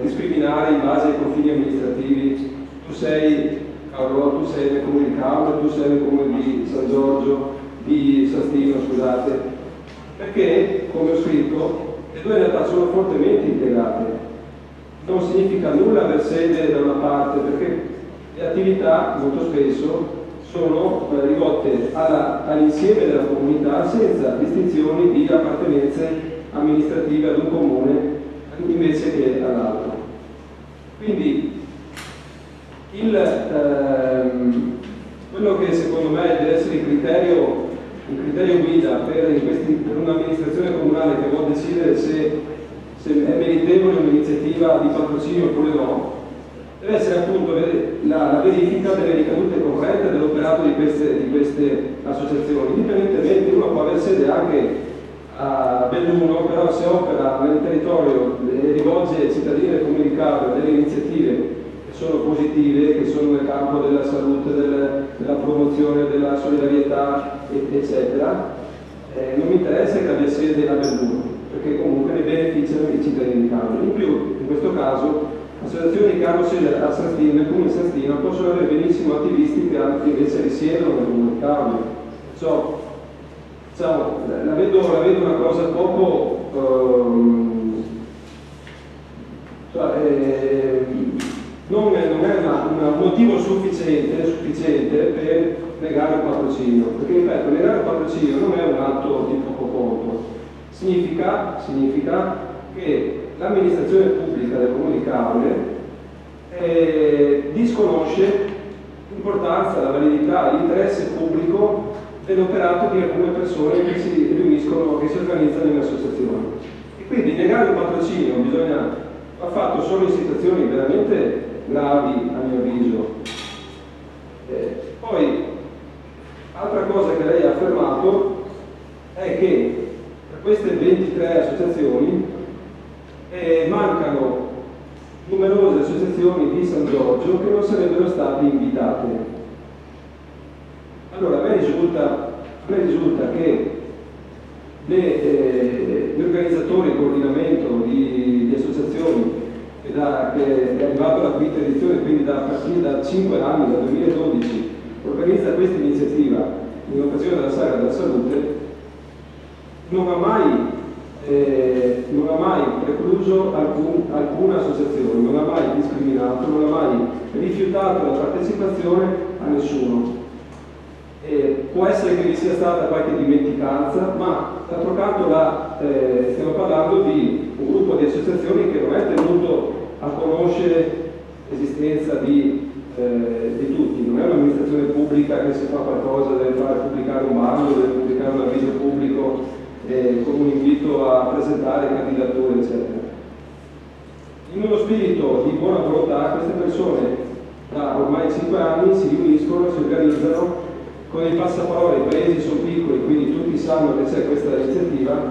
discriminare in base ai confini amministrativi. Tu sei Caorlo, tu sei nel comune di Caorlo, tu sei nel comune di San Giorgio, di San Stino, scusate, perché, come ho scritto, le due realtà sono fortemente integrate. Non significa nulla aver sede da una parte, perché le attività molto spesso sono rivolte all'insieme della comunità senza distinzioni di appartenenze amministrative ad un comune invece che all'altro. Quindi quello che secondo me deve essere il criterio guida per un'amministrazione comunale che vuole decidere se è meritevole un'iniziativa di patrocinio oppure no, deve essere appunto la verifica delle ricadute concrete dell'operato di queste associazioni. Indipendentemente, uno può avere sede anche a Belluno, però se opera nel territorio e rivolge ai cittadini del Comune di Capua delle iniziative che sono positive, che sono nel campo della salute, della promozione, della solidarietà, eccetera, non mi interessa che abbia sede a Belluno, perché comunque ne beneficiano i cittadini di Capua. In più, in questo caso, associazioni che hanno sede a Sastina, nel Comune di Sastina, possono avere benissimo attivisti che invece risiedono nel Comune di Capua. La vedo una cosa poco non è un motivo sufficiente per negare il patrocinio, perché ripeto, negare il patrocinio non è un atto di poco conto, significa che l'amministrazione pubblica del Comune di Caule disconosce l'importanza, la validità, l'interesse pubblico dell'operato di alcune persone che si riuniscono, che si organizzano in associazioni. E quindi negare un patrocinio va fatto solo in situazioni veramente gravi, a mio avviso. Poi, altra cosa che lei ha affermato è che per queste 23 associazioni mancano numerose associazioni di San Giorgio che non sarebbero state invitate. Allora, a me risulta che gli organizzatori, il coordinamento di associazioni che è arrivato alla quinta edizione, quindi a partire da 5 anni, dal 2012, organizza questa iniziativa in occasione della Sagra della Salute, non ha mai precluso alcuna associazione, non ha mai discriminato, non ha mai rifiutato la partecipazione a nessuno. Può essere che vi sia stata qualche dimenticanza, ma d'altro canto stiamo parlando di un gruppo di associazioni che non è tenuto a conoscere l'esistenza di tutti, non è un'amministrazione pubblica che se fa qualcosa deve fare pubblicare un bando, deve pubblicare un avviso pubblico con un invito a presentare candidature, eccetera. In uno spirito di buona volontà queste persone da ormai 5 anni si riuniscono, si organizzano. Con il passaparola i paesi sono piccoli, quindi tutti sanno che c'è questa iniziativa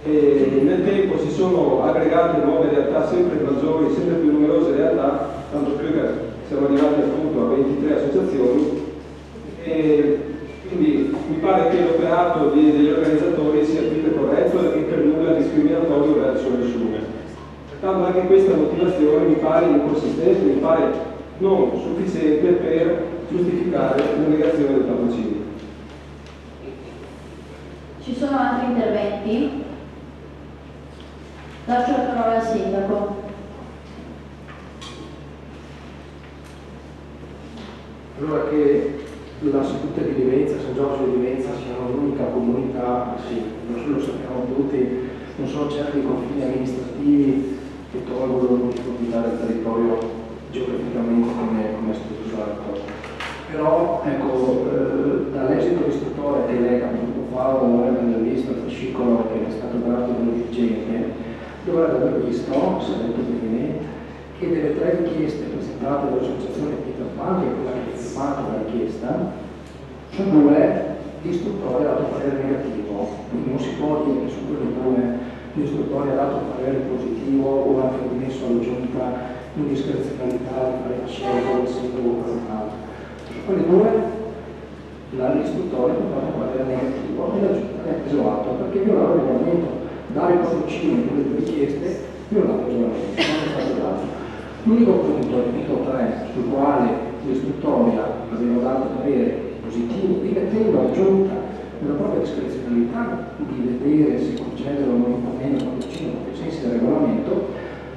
e nel tempo si sono aggregate nuove realtà sempre maggiori, sempre più numerose realtà, tanto più che siamo arrivati appunto a 23 associazioni e quindi mi pare che l'operato degli organizzatori sia più che corretto e per nulla discriminatorio verso nessuno. Pertanto anche questa motivazione mi pare inconsistente, mi pare non sufficiente per giustificare la negazione del patrocinio. Ci sono altri interventi? Lascio la parola al Sindaco. Allora, che la Salutte di Livenza, San Giorgio di Livenza siano l'unica comunità, sì, lo sappiamo tutti, non sono certi i confini amministrativi che tolgono l'uniformità del territorio geograficamente come è strutturata la cosa. Però, ecco, dall'esito istruttore che lei appunto fa avrebbe visto il fascicolo che è stato dato dallo dirigente, dovrebbe aver visto, se ha detto bene, che delle 3 richieste presentate dall'associazione Peter Pan, che è quella che ha firmato la richiesta, su 2 l'istruttore ha dato parere negativo, quindi non si può dire che su quelle 2 l'istruttore ha dato parere positivo o ha permesso alla giunta indiscrezionalità di fare la scelta del sindaco locale. Su quelle 2 l'istruttore ha dato parere negativo e la giunta ne ha preso atto perché violava il regolamento. Dare patrocinio in quelle 2 richieste violava il regolamento, non è stato dato. L'unico punto, il punto 3, sul quale l'istruttoria aveva dato parere positivo, rimettendo alla giunta nella propria discrezionalità di vedere se concedere o non meno patrocinio ai sensi del regolamento,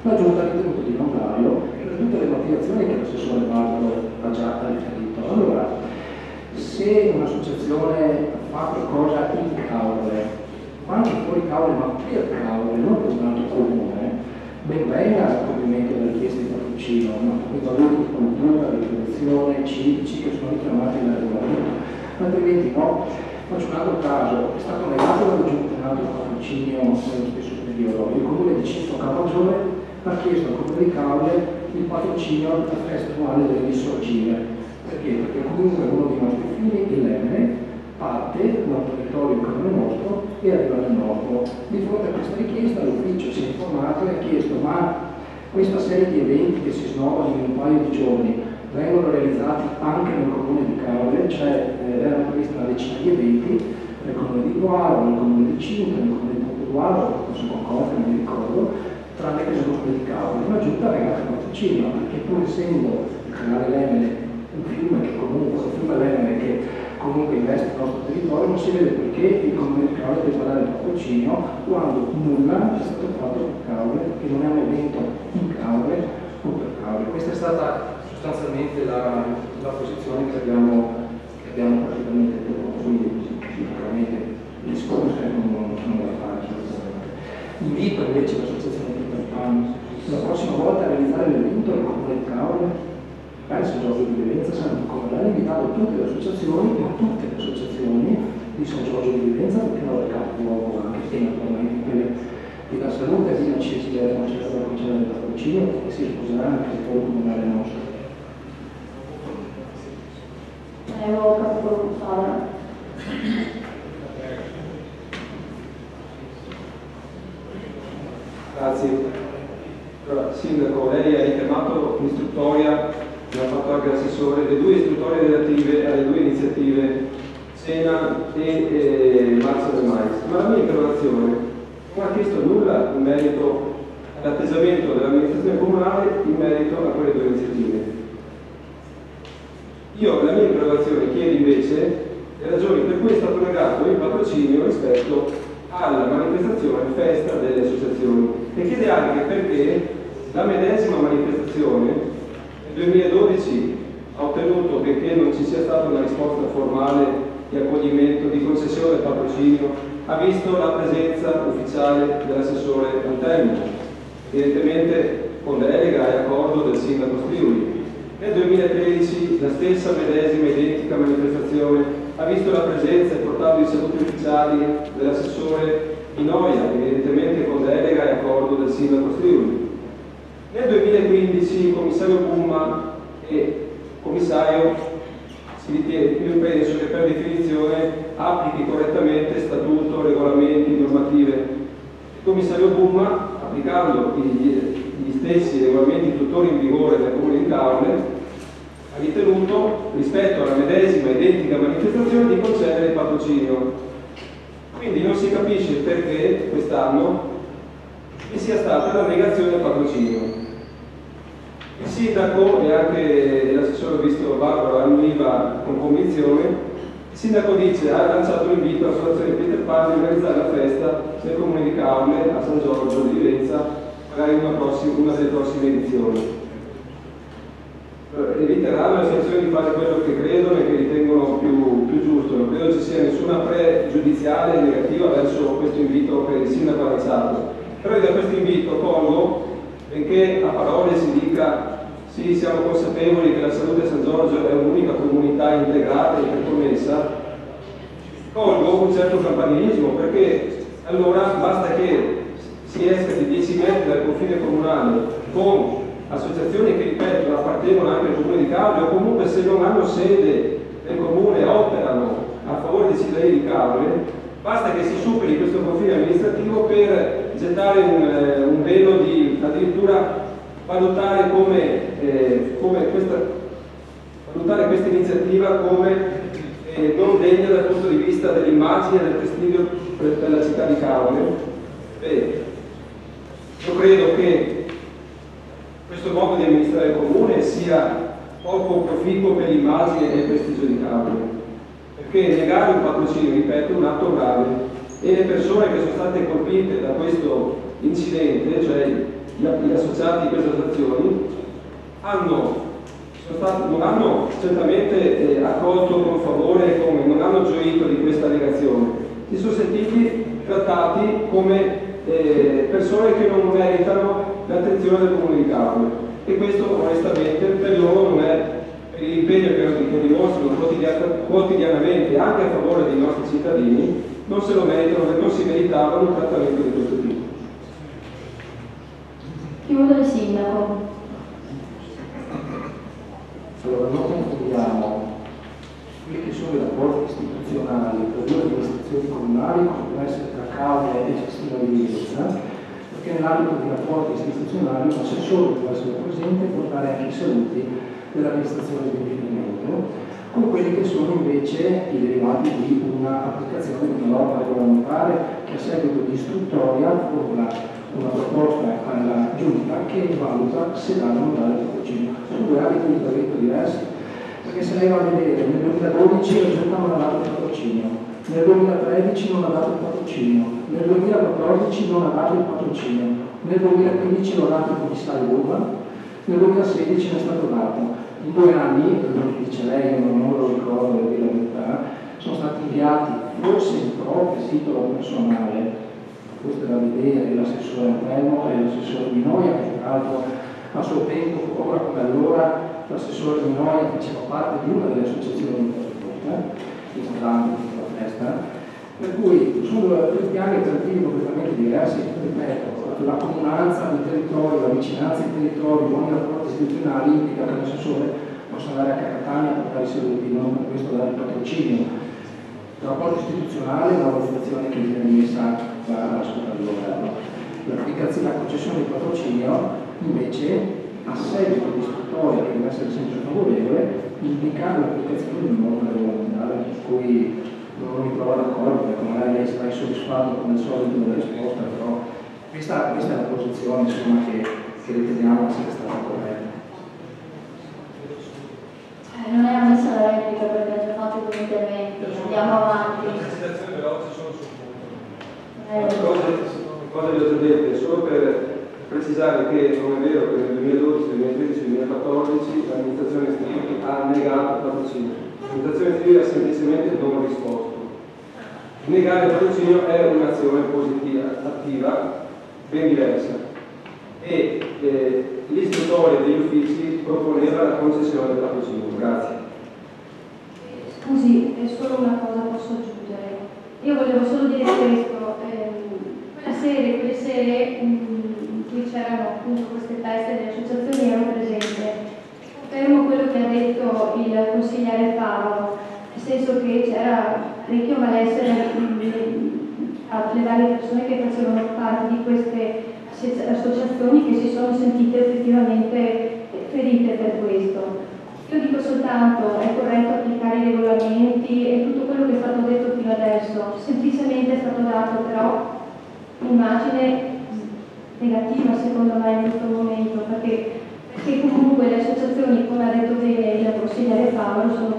la giunta ha ritenuto di non darlo per tutte le motivazioni che l'assessore Bardo ha già riferito. Allora, se un'associazione fa qualcosa in Caule, ma anche fuori Caule, ma per Caule, i valori di cultura, di tradizione, civici che sono richiamati nel regolamento, altrimenti no. Faccio un altro caso, è stato negato dalla Giunta in alto il patrocinio nello stesso periodo. Il comune di Cinto Camaggiore ha chiesto al comune di Caule il patrocinio alla festa annuale delle risorgive. Perché? Perché comunque uno dei nostri figli, il Lemene, parte da un territorio che non è nostro e arriva nel nostro. Di fronte a questa richiesta l'ufficio si è informato e ha chiesto: ma questa serie di eventi che si snodano in un paio di giorni vengono realizzati anche nel comune di Caule? Cioè erano previsti una decina di eventi nel comune di Guaro, nel comune di Cinto, nel comune di Ponteguaro, forse qualcosa, non mi ricordo, tranne che nel comune di Caule. La Giunta ha regalato il patrocinio, perché pur essendo il canale Lemene un fiume che comunque, il fiume Lemene che comunque investe il nostro territorio, non si vede perché il comune di Caule deve dare il patrocinio quando nulla è stato fatto per Caule, che non è un evento in Caule o per Caule. Questa è stata sostanzialmente la posizione che abbiamo praticamente detto, quindi sicuramente il discorso non da fare assolutamente. Invito invece l'associazione di Campano la prossima volta a realizzare l'evento del comune di Caule per San Giorgio di Vivenza. Sanno come l'hanno invitato tutte le associazioni, ma tutte le associazioni di San Giorgio di Vivenza, perché non è capoluogo anche e naturalmente quelle di La Salute, di la CSL, non c'è stato il consiglio del patrocinio, che si sposeranno anche il foro comunale nostro. Avevo capito Sara. Grazie. Allora, Sindaco, lei ha richiamato l'istruttoria che ha fatto anche l'assessore, le due istruttorie relative alle due iniziative Sena e Marzo del Mais. Ma la mia interrogazione non ha chiesto nulla in merito all'atteggiamento dell'amministrazione comunale in merito a quelle due iniziative. La mia interrogazione chiede invece le ragioni per cui è stato negato il patrocinio rispetto alla manifestazione festa delle associazioni, e chiede anche perché la medesima manifestazione nel 2012 ha ottenuto, benché non ci sia stata una risposta formale di accoglimento, di concessione del patrocinio, ha visto la presenza ufficiale dell'assessore Antelmo, evidentemente con delega e accordo del sindaco Striuli. Nel 2013 la stessa medesima identica manifestazione ha visto la presenza e portato i saluti ufficiali dell'assessore Minoia, evidentemente con delega e accordo del sindaco Striuli. Nel 2015 il commissario Pumma e commissario io penso che per definizione applichi correttamente statuto, regolamenti, normative. Il commissario Pumma, applicando gli stessi regolamenti tuttora in vigore nel comune di Caule, ha ritenuto, rispetto alla medesima identica manifestazione, di concedere il patrocinio. Quindi non si capisce perché quest'anno vi sia stata la negazione del patrocinio. Il sindaco e anche l'assessore, ho visto Barbara, annuiva con convinzione. Il sindaco dice, ha lanciato l'invito all'associazione Peter Pan di organizzare la festa nel comune di Caule a San Giorgio di Vivenza, magari una delle prossime edizioni. Eviteranno le associazioni di fare quello che credono e che ritengono più giusto. Non credo ci sia nessuna pregiudiziale negativa verso questo invito che il sindaco ha lanciato. Però da questo invito colgo, benché a parole si dica sì, siamo consapevoli che la Salute San Giorgio è un'unica comunità integrata e interconnessa, colgo un certo campanilismo, perché allora basta che si esca di 10 metri dal confine comunale con associazioni che, ripeto, appartengono anche al comune di Caule, o comunque se non hanno sede nel comune operano a favore dei cittadini di Caule, basta che si superi questo confine amministrativo per gettare un velo di addirittura valutare questa iniziativa come non degna dal punto di vista dell'immagine e del prestigio per la città di Caule. Io credo che questo modo di amministrare il comune sia poco proficuo per l'immagine e il prestigio di Caule, perché negare un patrocinio, ripeto, è un atto grave, e le persone che sono state colpite da questo incidente, cioè gli associati di queste associazioni, non hanno certamente accolto con favore, non hanno gioito di questa negazione, si sono sentiti trattati come persone che non meritano l'attenzione del comune di Caule, e questo onestamente non se lo meritano e non si meritavano un trattamento di questo tipo. Chiudo il sindaco. Allora, non confondiamo quelli che sono i rapporti istituzionali tra due amministrazioni comunali, come può essere tra Caudia e Sestino di Vivezza, perché nell'ambito dei rapporti istituzionali un assessore può essere presente e portare anche i saluti dell'amministrazione di riferimento, con quelli che sono invece i derivati di un'applicazione di una norma regolamentare che a seguito di istruttoria formula una proposta alla giunta che valuta se dare o non dare il patrocinio. Sono due ambiti di intervento diversi, perché se lei va a vedere nel 2012 la giunta non ha dato il patrocinio, nel 2013 non ha dato il patrocinio, nel 2014 non ha dato il patrocinio, nel 2015 lo ha dato il commissario Urban, nel 2016 ne è stato dato. In 2 anni, come dice lei, non me lo ricordo, devo dire la verità, sono stati inviati forse in proprio titolo personale, questa era l'idea dell'assessore Antelmo e l'assessore Minoia, che tra l'altro a suo tempo, ora come allora, l'assessore Minoia faceva parte di una delle associazioni di intervento, importanti di quella festa, per cui sono due piani operativi completamente diversi, ripeto, la comunanza del territorio, la vicinanza ai territori, i buoni rapporti istituzionali implica che l'assessore possa andare a Catania a portare i saluti, non per questo dare il patrocinio. Il rapporto istituzionale è una valutazione che viene messa alla scuola del governo. L'applicazione, la concessione di patrocinio invece a seguito di istruttoria che deve essere sempre favorevole implica l'applicazione di un norma regolamentare, per cui non mi trovo d'accordo, perché magari lei sarà insoddisfatto come al solito della risposta, però questa è la posizione insomma, che riteniamo sia stata corretta. Non è ammessa la replica perché ha già fatto 2 interventi, andiamo avanti. Cosa vi ho già detto, solo per precisare che non è vero che nel 2012, 2013 e 2014 l'amministrazione Strilli ha negato il patrocinio. L'amministrazione Strilli ha semplicemente non risposto. Negare il patrocinio è un'azione positiva, attiva, ben diversa. E l'istruttoria degli uffici proponeva la concessione del patrocinio. Grazie. Scusi, è solo una cosa posso aggiungere. Io volevo solo dire questo. Quelle sere in cui c'erano appunto queste feste delle associazioni ero presente. Confermo quello che ha detto il consigliere Faro, nel senso che c'era parecchio malessere alle varie persone che facevano parte di queste associazioni che si sono sentite effettivamente ferite per questo. Io dico soltanto è corretto applicare i regolamenti e tutto quello che è stato detto fino adesso, semplicemente è stato dato però un'immagine negativa secondo me in questo momento, perché comunque le associazioni, come ha detto bene il consigliere Paolo, sono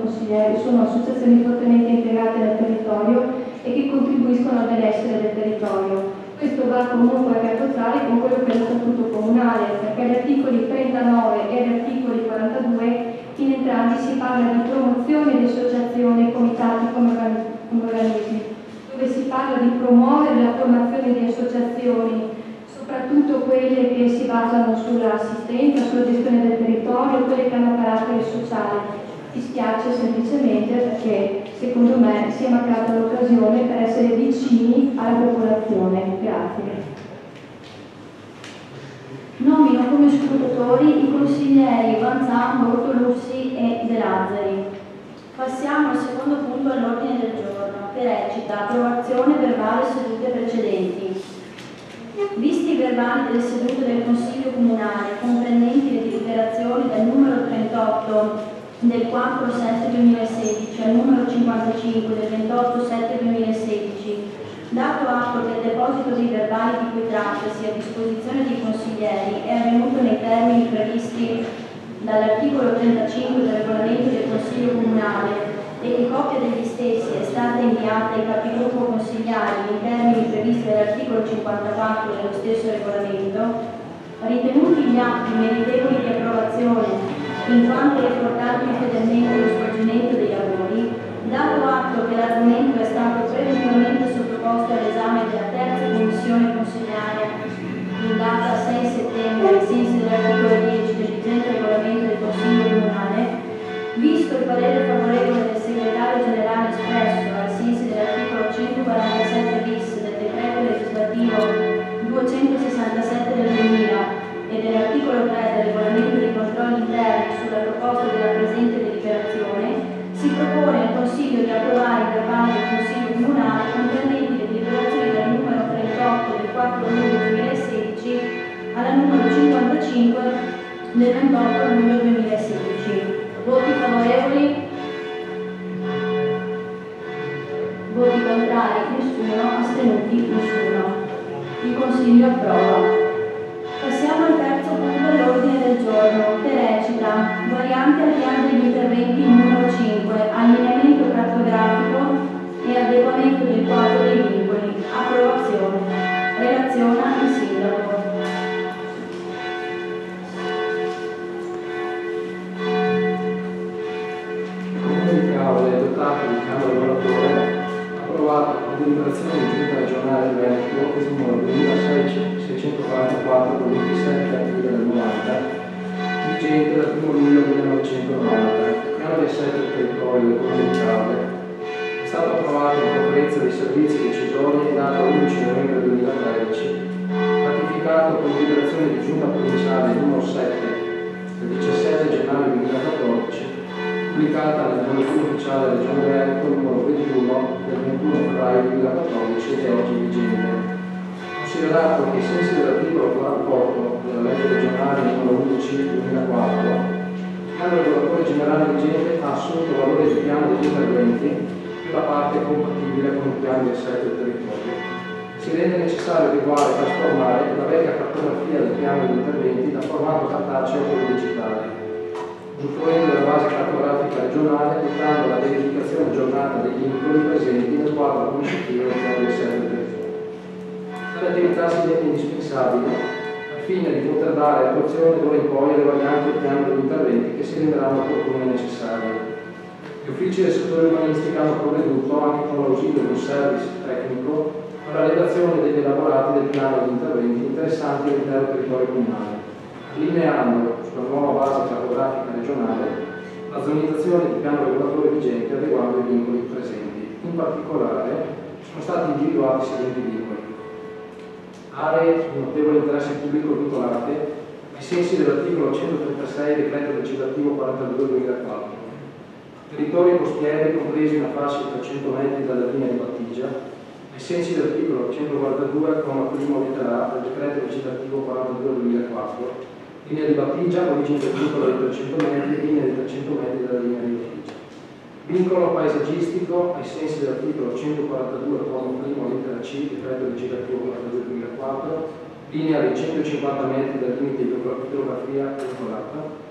associazioni fortemente integrate nel territorio e che contribuiscono al benessere del territorio. Questo va comunque a cardotare con quello che è lo statuto comunale, perché gli articoli 39 e gli articoli 42 in entrambi si parla di promozione di associazioni e comitati come organismi, dove si parla di promuovere la formazione di associazioni, soprattutto quelle che si basano sull'assistenza, sulla gestione del territorio, quelle che hanno carattere sociale. Mi spiace semplicemente perché secondo me si è mancata l'occasione per essere vicini alla popolazione. Grazie. Nomino come scrutatori i consiglieri Vanzan, Bortolussi e De Lazzari. Passiamo al secondo punto all'ordine del giorno, che recita approvazione verbale sedute precedenti. Visti i verbali delle sedute del Consiglio Comunale comprendenti le deliberazioni dal numero 38 del 4/7/2016 al numero 55 del 28/7/2016, dato atto che il deposito dei verbali di cui trattasi a disposizione dei consiglieri è avvenuto nei termini previsti dall'articolo 35 del regolamento del Consiglio Comunale e che copia degli stessi è stata inviata ai capigruppo consigliari nei termini previsti dall'articolo 54 dello stesso regolamento, ritenuti gli atti meritevoli di approvazione in quanto riportati fedelmente allo svolgimento dei lavori, dato atto che l'argomento è stato preventivamente sottoposto all'esame della terza commissione consiliare in data 6 settembre ai sensi dell'articolo 10 del vigente regolamento del Consiglio Comunale, visto il parere favorevole del segretario generale espresso ai sensi dell'articolo 146 Consiglio Comunale concernenti le deliberazioni dal numero 38 del 4 luglio 2016 alla numero 55 del 28 luglio 2016. Voti favorevoli? Voti contrari? Nessuno. Astenuti? Nessuno. Il Consiglio approva. Passiamo al terzo punto dell'ordine del giorno, che recita: variante al piano degli interventi numero 5, allineamento cartografico e adeguamento del quadro dei vincoli. Approvazione. Relaziona il Sindaco. Il Comune di Caole, dotato di piano regolatore, ha approvato con deliberazione di Giunta regionale del Veneto il numero 2644 del 27 aprile del 90, vigente dal 1 luglio 1990, il piano di assetto del territorio del Comune di Caole è stato approvato in conferenza dei servizi decisoria in data 11 novembre 2013, ratificato con deliberazione di Giunta provinciale numero 7 del 17 gennaio 2014, pubblicata nel Bollettino Ufficiale della Regione Veneto numero 21 del 21 febbraio 2014 ed è oggi vigente. Considerato che ai sensi dell'articolo 48 della legge regionale numero 11/2004, il piano regolatore generale vigente ha assunto valore di piano degli interventi per la parte compatibile con il piano di assetto del territorio. Si rende necessario adeguare e trasformare la vecchia cartografia del piano degli interventi da formato cartaceo a quello digitale, usufruendo della base cartografica regionale, dotando la verificazione aggiornata dei vincoli presenti nel quadro conoscitivo del piano di assetto del territorio. Tale attività si rende indispensabile al fine di poter dare attuazione d'ora in poi alle varianti del piano degli interventi che si renderanno opportune e necessarie. Gli uffici del settore umanistico hanno provveduto, anche con l'ausilio di un service tecnico, alla redazione degli elaborati del piano degli interventi interessanti l'intero territorio comunale, allineando sulla nuova base cartografica regionale la zonizzazione del piano regolatore vigente adeguando i vincoli presenti. In particolare sono stati individuati i seguenti vincoli: aree di notevole interesse pubblico vincolate ai sensi dell'articolo 136 decreto legislativo 42/2004, territori costieri compresi una fascia di 300 metri dalla linea di battigia, ai sensi dell'articolo 142, comma primo lettera A del decreto legislativo 42/2004, linea di battigia, origine del vincolo di 300 metri, linea di 300 metri dalla linea di battigia. Vincolo paesaggistico, ai sensi dell'articolo 142, comma primo lettera C, decreto legislativo 42/2004, linea di 150 metri dal limite di idrografia vincolata.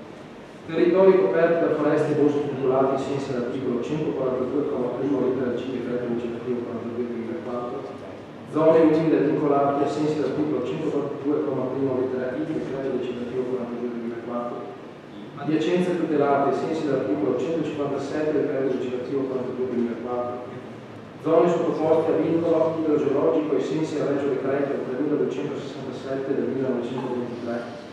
Territori coperti da foreste e boschi vincolati ai sensi dell'articolo 142, comma primo lettera C, decreto legislativo 42/2004. Zone umide vincolate ai sensi dell'articolo 142, comma primo lettera I, decreto legislativo 42/2004. Adiacenze tutelate ai sensi dell'articolo 157 del decreto legislativo 42/2004, zone sottoposte a vincolo idrogeologico ai sensi del Regio Decreto 3267 del 1923,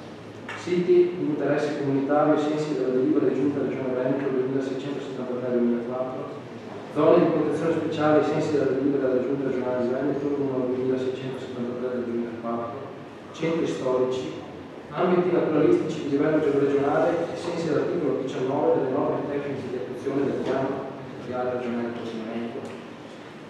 siti di interesse comunitario ai sensi della delibera di Giunta Regione Veneto 2673/2004, zone di protezione speciale ai sensi della delibera della Giunta Regionale di Veneto numero 2673 del 2004, centri storici, ambiti naturalistici di livello regionale ai sensi dell'articolo 19 delle norme tecniche di attuazione del piano territoriale regionale di coordinamento,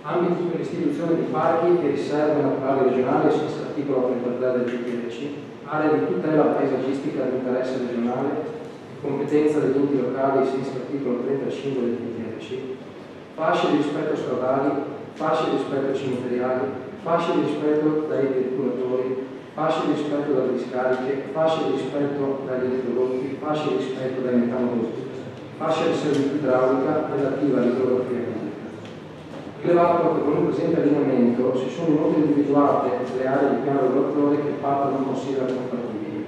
ambiti per l'istituzione di parchi e riserve naturali regionali ai sensi dell'articolo 33 del GPRC, aree di tutela paesaggistica di interesse regionale, di competenza degli enti locali ai sensi dell'articolo 35 del GPRC, fasce di rispetto stradali, fasce di rispetto cimiteriali, fasce di rispetto dai veicolatori, fasce di rispetto dalle discariche, fasce di rispetto dagli elettrodotti, fasce di rispetto dai metanodotti, fascia di servizio idraulica relativa all'idrografia pubblica. Rilevato che con il presente allineamento si sono inoltre individuate le aree di piano regolatore che il patto non considera compatibili.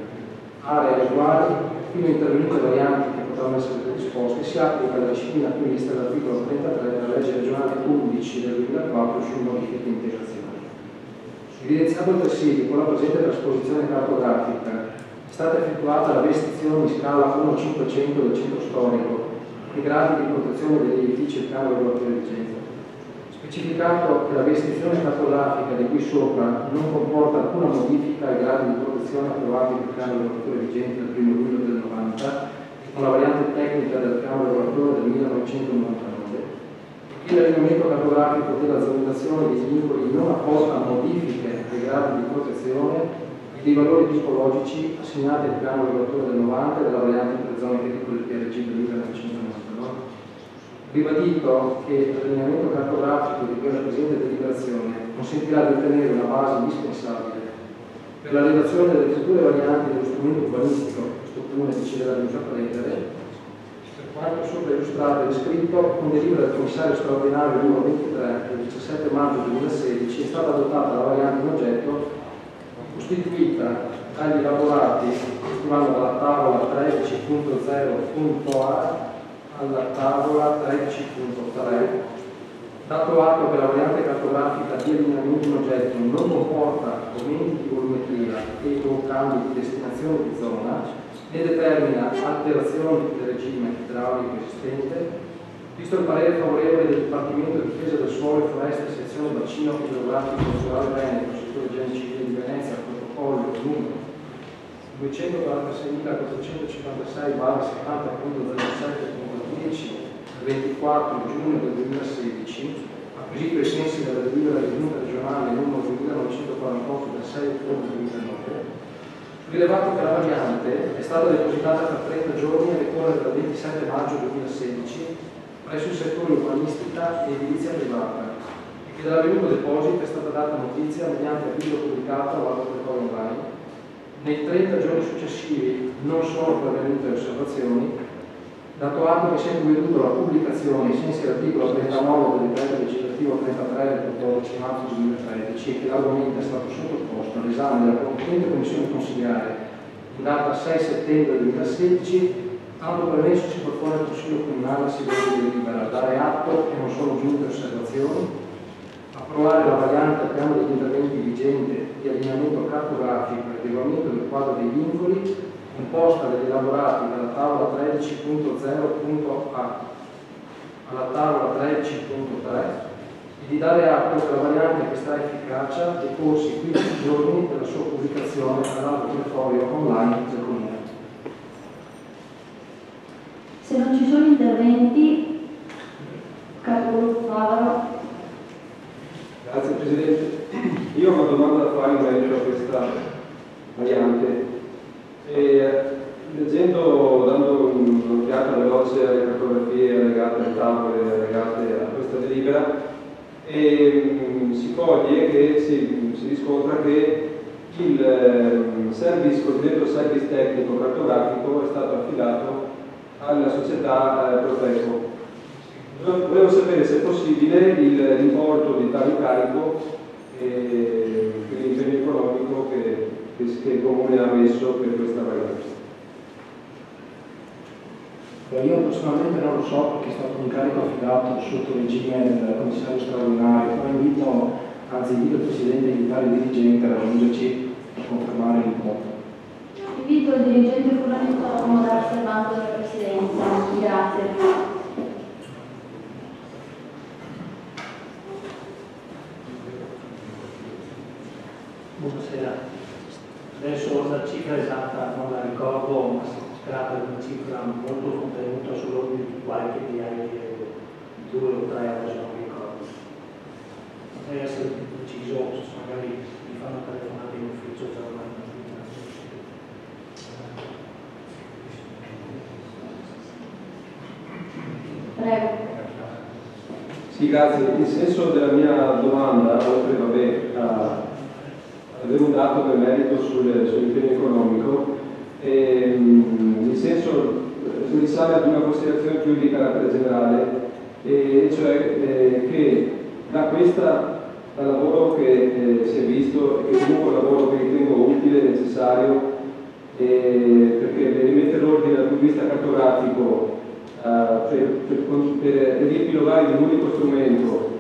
Aree alle quali, fino a intervenute varianti che potranno essere predisposte, si applica la disciplina prevista dall'articolo 33 della legge regionale 11 del 2004 su modifiche e integrazioni. Evidenziato altresì che con la presente trasposizione cartografica è stata effettuata la vestizione in scala 1-500 del centro storico ai gradi di protezione degli edifici e piano regolatore vigente. Specificato che la vestizione cartografica di cui sopra non comporta alcuna modifica ai gradi di protezione approvati dal piano regolatore vigente dal 1 luglio del 90 e con la variante tecnica del piano regolatore del 1999, Il l'allineamento cartografico della zonizzazione dei vincoli non apporta modifiche ai gradi di protezione dei valori tipologici assegnati al piano regolatore del 90 e della variante per le zone agricole del PRG 1999. Ribadito che l'allineamento cartografico di quella presente deliberazione consentirà di ottenere una base indispensabile per la redazione delle future varianti dello strumento urbanistico che questo comune deciderà di intraprendere, per quanto sopra illustrato e descritto, con delibera del commissario straordinario numero 23 del 17 maggio 2016 è stata adottata la variante in oggetto, costituita dagli elaborati che vanno dalla tavola 13.0.a alla tavola 13.3. Dato atto che la variante cartografica di allineamento in oggetto non comporta aumenti di volumetria e o cambi di destinazione di zona, né determina alterazioni del regime idraulico esistente, visto il parere favorevole del Dipartimento di Difesa del Suolo e Foreste, sezione bacino idrografico naturale Veneto, settore genio civile di Venezia, protocollo numero 246/70.07.10 24 giugno del 2016, acquisito ai sensi della delibera di giunta regionale numero 2948 del 6 ottobre 2009, rilevato che la variante è stata depositata per 30 giorni a decorrere dal 27 maggio 2016 presso il settore urbanistica e edilizia privata e che dell'avvenuto deposito è stata data notizia mediante avviso pubblicato all'atto territorio online. Nei 30 giorni successivi non sono pervenute osservazioni, dato atto che si è provveduto alla pubblicazione ai sensi dell'articolo 39 del decreto legislativo 33 del 14 marzo 2013 e che l'argomento è stato sottoposto all'esame della competente commissione consigliare in data 6 settembre 2016, tanto premesso si propone al Consiglio Comunale seguente delibera dare atto che non sono giunte osservazioni, approvare la variante al piano degli interventi vigente di allineamento cartografico e adeguamento del quadro dei vincoli composta dagli elaborati dalla tavola 13.0.a alla tavola 13.3 e di dare atto che la variante che sta efficacia decorsi 15 giorni dalla sua pubblicazione all'albo territorio online del Comune. Se non ci sono interventi, Capogruppo Favaro. Grazie Presidente. Io ho una domanda da fare in merito a questa variante. Leggendo, dando un'occhiata veloce alle cartografie allegate alle tavole allegate a questa delibera, si coglie che si riscontra che il cosiddetto service tecnico cartografico è stato affidato alla società Proteco. Volevo sapere se è possibile l'importo di tale carico e l'impegno economico che il Comune ha messo per questa variante. Io personalmente non lo so perché è stato un incarico affidato sotto regime del commissario straordinario, però invito il Presidente e invitare il dirigente a raggiungerci per confermare l'importo. Invito il dirigente Furanetto a accomodarsi al banco della Presidenza. Grazie. Buonasera. Adesso la cifra esatta non la ricordo, ma si tratta di una cifra molto contenuta sull'ordine di qualche migliaia di euro, 2 o 3 adesso non ricordo. Potrei essere più preciso, magari mi fanno telefonare in ufficio già domani mattina. Prego. Sì, grazie. Il senso della mia domanda, oltre a avere un dato del merito sull'impegno economico, il senso risale ad una considerazione più di carattere generale, e cioè che dal lavoro che si è visto, e che comunque è un lavoro che ritengo utile e necessario, perché rimettere l'ordine dal punto di vista cartografico per riepilogare in un unico strumento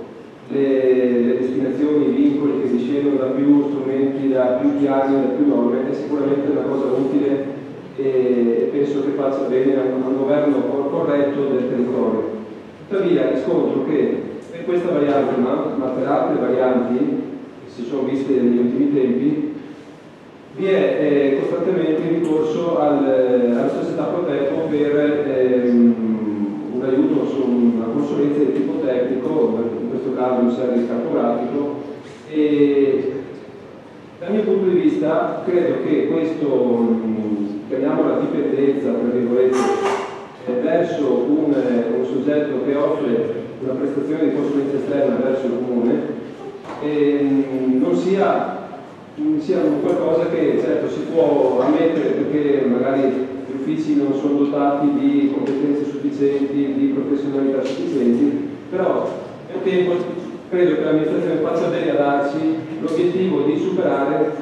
le destinazioni, i vincoli che discendono da più strumenti, da più piani, da più norme, è sicuramente una cosa utile e penso che faccia bene a un governo corretto del territorio. Tuttavia riscontro che per questa variante, ma per altre varianti che si sono viste negli ultimi tempi, vi è costantemente il ricorso alla società Proteco per un aiuto su una consulenza di tipo tecnico personale un service capografico, e dal mio punto di vista credo che questo, chiamiamola dipendenza, tra virgolette, verso un soggetto che offre una prestazione di consulenza esterna verso il comune, non sia qualcosa che certo si può ammettere perché magari gli uffici non sono dotati di competenze sufficienti, di professionalità sufficienti, però nel tempo credo che l'amministrazione faccia bene a darci l'obiettivo di superare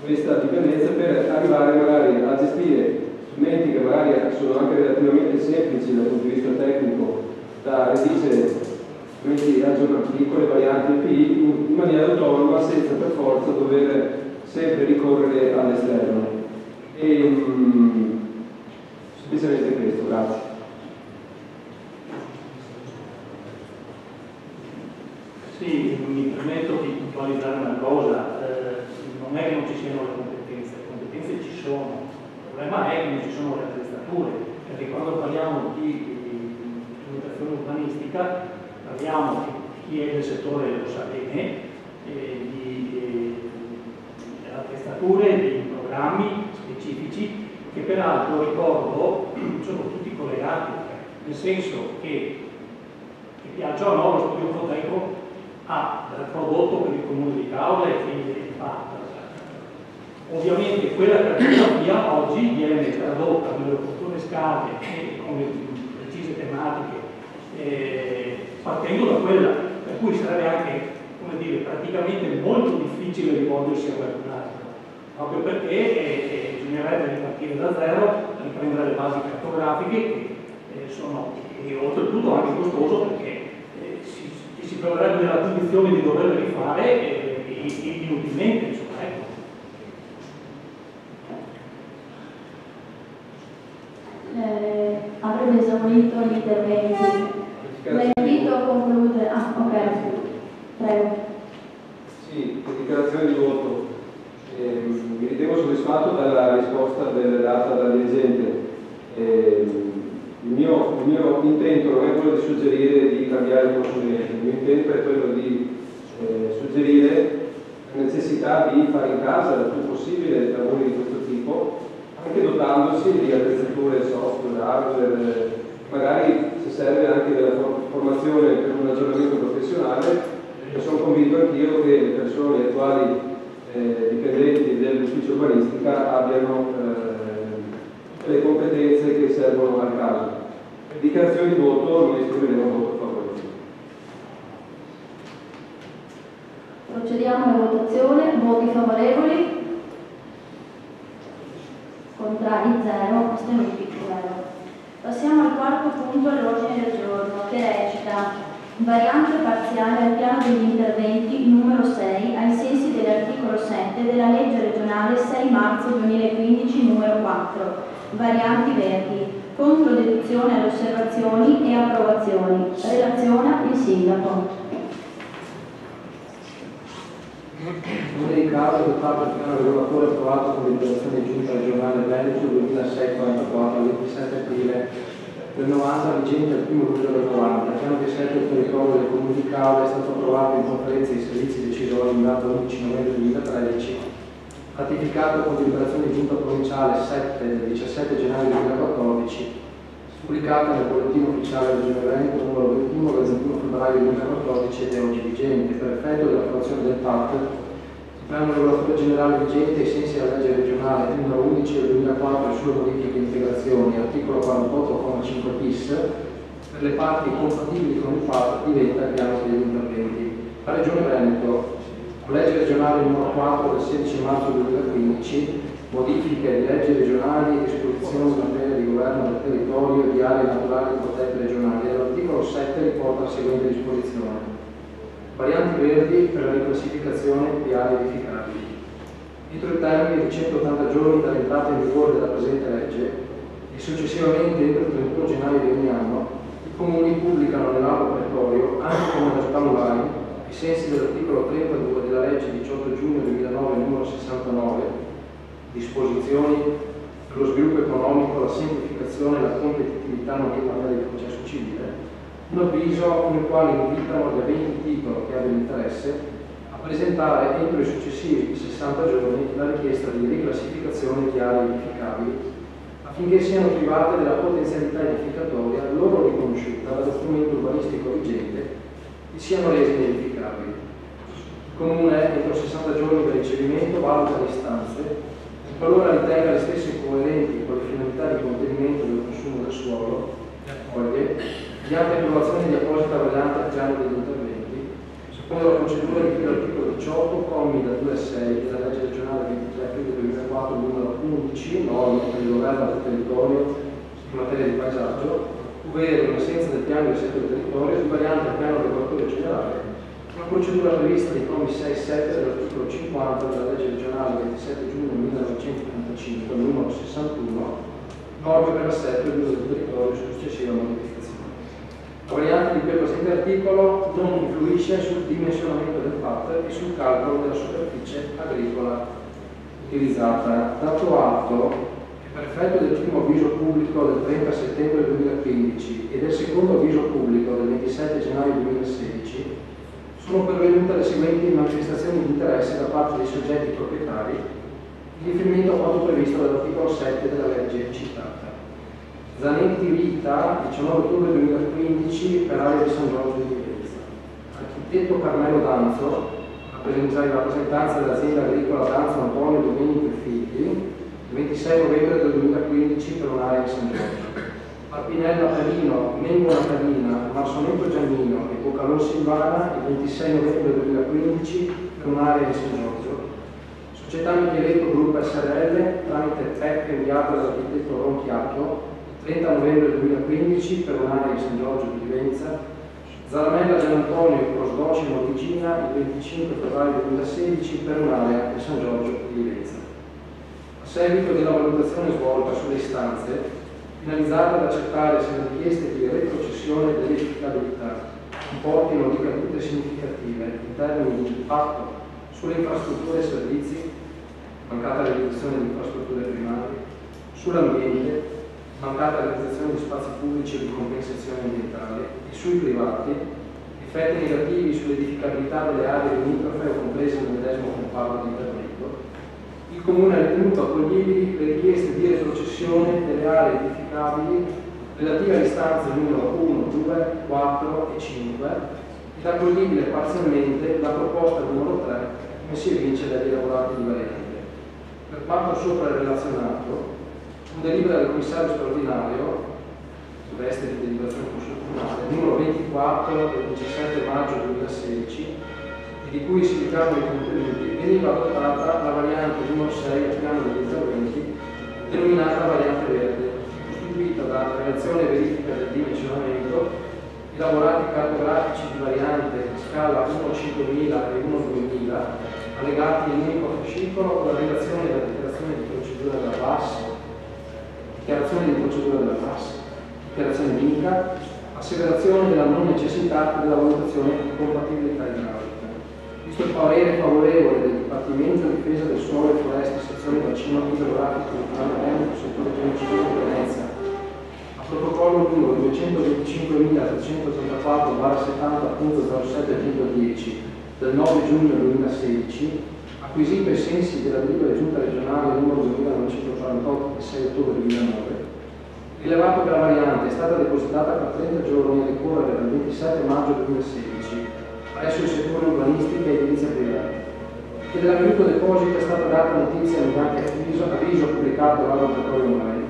questa dipendenza per arrivare magari a gestire strumenti che magari sono anche relativamente semplici dal punto di vista tecnico da redigere, strumenti aggiornati, piccole varianti API in maniera autonoma senza per forza dover sempre ricorrere all'esterno. E semplicemente questo, grazie. Sì, mi permetto di puntualizzare una cosa, non è che non ci siano le competenze ci sono, il problema è che non ci sono le attrezzature, perché quando parliamo di strumentazione urbanistica parliamo di chi è del settore lo sa bene, di attrezzature, di programmi specifici che peraltro ricordo sono tutti collegati, nel senso che piaccia o no lo studio fotovoltaico ha prodotto per il comune di Caula e quindi di fatto. Ovviamente quella cartografia oggi viene tradotta nelle opportune scale e con le precise tematiche partendo da quella, per cui sarebbe anche, come dire, praticamente molto difficile rivolgersi a qualcun altro, proprio perché bisognerebbe ripartire da zero, riprendere le basi cartografiche che sono oltretutto anche costoso perché si troverebbe nella condizione di doverle rifare inutilmente, insomma, ecco. Avrebbe esaurito gli interventi. La invito a concludere. Ah, ok, prego. Sì, dichiarazione di voto. Mi ritengo soddisfatto dalla risposta data dal dirigente. Il mio intento non è quello di suggerire di cambiare il consulente, il mio intento è quello di suggerire la necessità di fare in casa il più possibile lavori di questo tipo, anche dotandosi di attrezzature software, hardware, magari se serve anche della formazione per un aggiornamento professionale, e sono convinto anch'io che le persone attuali dipendenti dell'ufficio urbanistica abbiano le competenze che servono al caso. Per dichiarazione di voto noi esprimeremo un voto favorevole. Procediamo alla votazione. Voti favorevoli? Contrari 0, astenuti 0. Passiamo al quarto punto all'ordine del giorno, che recita variante parziale al piano degli interventi numero 6 ai sensi dell'articolo 7 della legge regionale 6 marzo 2015 numero 4, varianti verdi, contro deduzione alle osservazioni e approvazioni. Relaziona il sindaco. Non è il caso adottato il piano regolatore approvato con deliberazione di giunta regionale Veneto 2644 al 27 aprile del 90, vigente al 1 luglio del 90. Il piano di assetto del territorio del comune di Caula è stato approvato in conferenza di servizi decisoria in data 11 novembre 2013, ratificato con deliberazione di giunta provinciale 7 del 17 gennaio 2014, pubblicata nel bollettino ufficiale del Regione Veneto numero 21 del 21 febbraio 2014 ed è oggi vigente. Per effetto dell'approvazione del PAT, il piano regolatore generale vigente ai sensi della legge regionale numero 11 del 2004 sulle modifiche e integrazioni, articolo 48,5 bis, per le parti compatibili con il PAT diventa il piano degli interventi. La Regione Veneto, con legge regionale numero 4 del 16 marzo 2015, modifiche di leggi regionali e disposizioni in materia di governo del territorio e di aree naturali protette regionali. L'articolo 7 riporta la seguente disposizione. Varianti verdi per la riclassificazione di aree edificabili. Entro il termine di 180 giorni dall'entrata in vigore della presente legge e successivamente entro il 31 gennaio di ogni anno, i comuni pubblicano nell'albo pretorio, anche come modalità online, ai sensi dell'articolo 32 della legge 18 giugno 2009 numero 69, disposizioni per lo sviluppo economico, la semplificazione e la competitività nonché in materia di processo civile, un avviso con il quale invitano gli aventi titolo che abbiano interesse a presentare entro i successivi 60 giorni la richiesta di riclassificazione di aree edificabili affinché siano private della potenzialità edificatoria loro riconosciuta dallo strumento urbanistico vigente e siano rese inedificabili. Il Comune, entro 60 giorni del ricevimento, valuta le istanze e qualora ritenga le stesse coerenti con le finalità di contenimento del consumo del suolo, le accoglie, mediante approvazione di apposita variante al piano degli interventi, secondo la procedura di cui all'articolo 18, commi da 2 a 6 della legge regionale 23 aprile 2004 numero 11, norme per il governo del territorio in materia di paesaggio, ovvero in assenza del piano di assetto del territorio, di variante al piano regolatore generale, una procedura prevista nei commi 6 e 7 dell'articolo 50 della legge regionale 27 giugno 1985, numero 61, norme per l'assetto e l'uso del territorio su successiva modificazione. La variante di quel presente articolo non influisce sul dimensionamento del PAT e sul calcolo della superficie agricola utilizzata. Dato atto che per effetto del primo avviso pubblico del 30 settembre 2015 e del secondo avviso pubblico del 27 gennaio 2016 sono pervenute le seguenti manifestazioni di interesse da parte dei soggetti proprietari in riferimento a quanto previsto dall'articolo 7 della legge citata. Zanetti Rita, 19 ottobre 2015, per area di San Giorgio di Vicenza. Architetto Carmelo Danzo, in rappresentanza dell'azienda agricola Danzo Antonio Domenico e Figli, 26 novembre del 2015 per un'area di San Giorgio. Arpinello Natalino, Mengo Natalina, Marsonetto Giannino e Bocalò Silvana, il 26 novembre 2015 per un'area di San Giorgio. Società Micheletto Gruppo SRL, tramite PEC inviato dall'architetto Ronchiato, 30 novembre 2015 per un'area di San Giorgio di Vicenza. Zaramella Gianantonio e Prosdocimo Tigina, il 25 febbraio 2016 per un'area di San Giorgio di Vicenza. A seguito della valutazione svolta sulle istanze, finalizzata ad accertare se le richieste di retrocessione dell'edificabilità comportino ricadute significative in termini di impatto sulle infrastrutture e servizi, mancata realizzazione di infrastrutture primarie, sull'ambiente, mancata realizzazione di spazi pubblici e di compensazione ambientale e sui privati, effetti negativi sull'edificabilità delle aree limitrofe o comprese nel medesimo comparto di intervento, il Comune ha ritenuto accoglibili le richieste di retrocessione delle aree edificabili relative alle istanze numero 1, 2, 4 e 5 ed accoglibile parzialmente la proposta numero 3 come si evince dagli elaborati di variante. Per quanto sopra relazionato, un delibera del commissario straordinario, veste di deliberazione costituzionale, numero 24 del 17 maggio 2016, e di cui si ricavano i contenuti, veniva adottata la variante numero 6 al piano degli interventi, denominata variante verde, costituita da relazione e verifica del dimensionamento, elaborati cartografici di variante scala 1-5000 e 1-2000, allegati in unico fascicolo con la relazione e la dichiarazione di procedura della VAS, dichiarazione di procedura della VAS, dichiarazione d'INCA, asseverazione della non necessità della valutazione di compatibilità idraulica. Visto il parere favorevole del Dipartimento di Difesa del Suolo e Foreste, sezione bacino idrografico del Parlamento, settore genetico di competenza, a protocollo numero 225.384/70.07.10 del 9 giugno 2016, acquisito ai sensi della delibera giunta regionale numero 2948 del 6 ottobre 2009, rilevato che la variante è stata depositata per 30 giorni a decorrere dal 27 maggio 2016 presso il settore urbanistica e edilizia privata, che dell'avvenuto deposito è stata data notizia mediante avviso pubblicato all'auditorio online.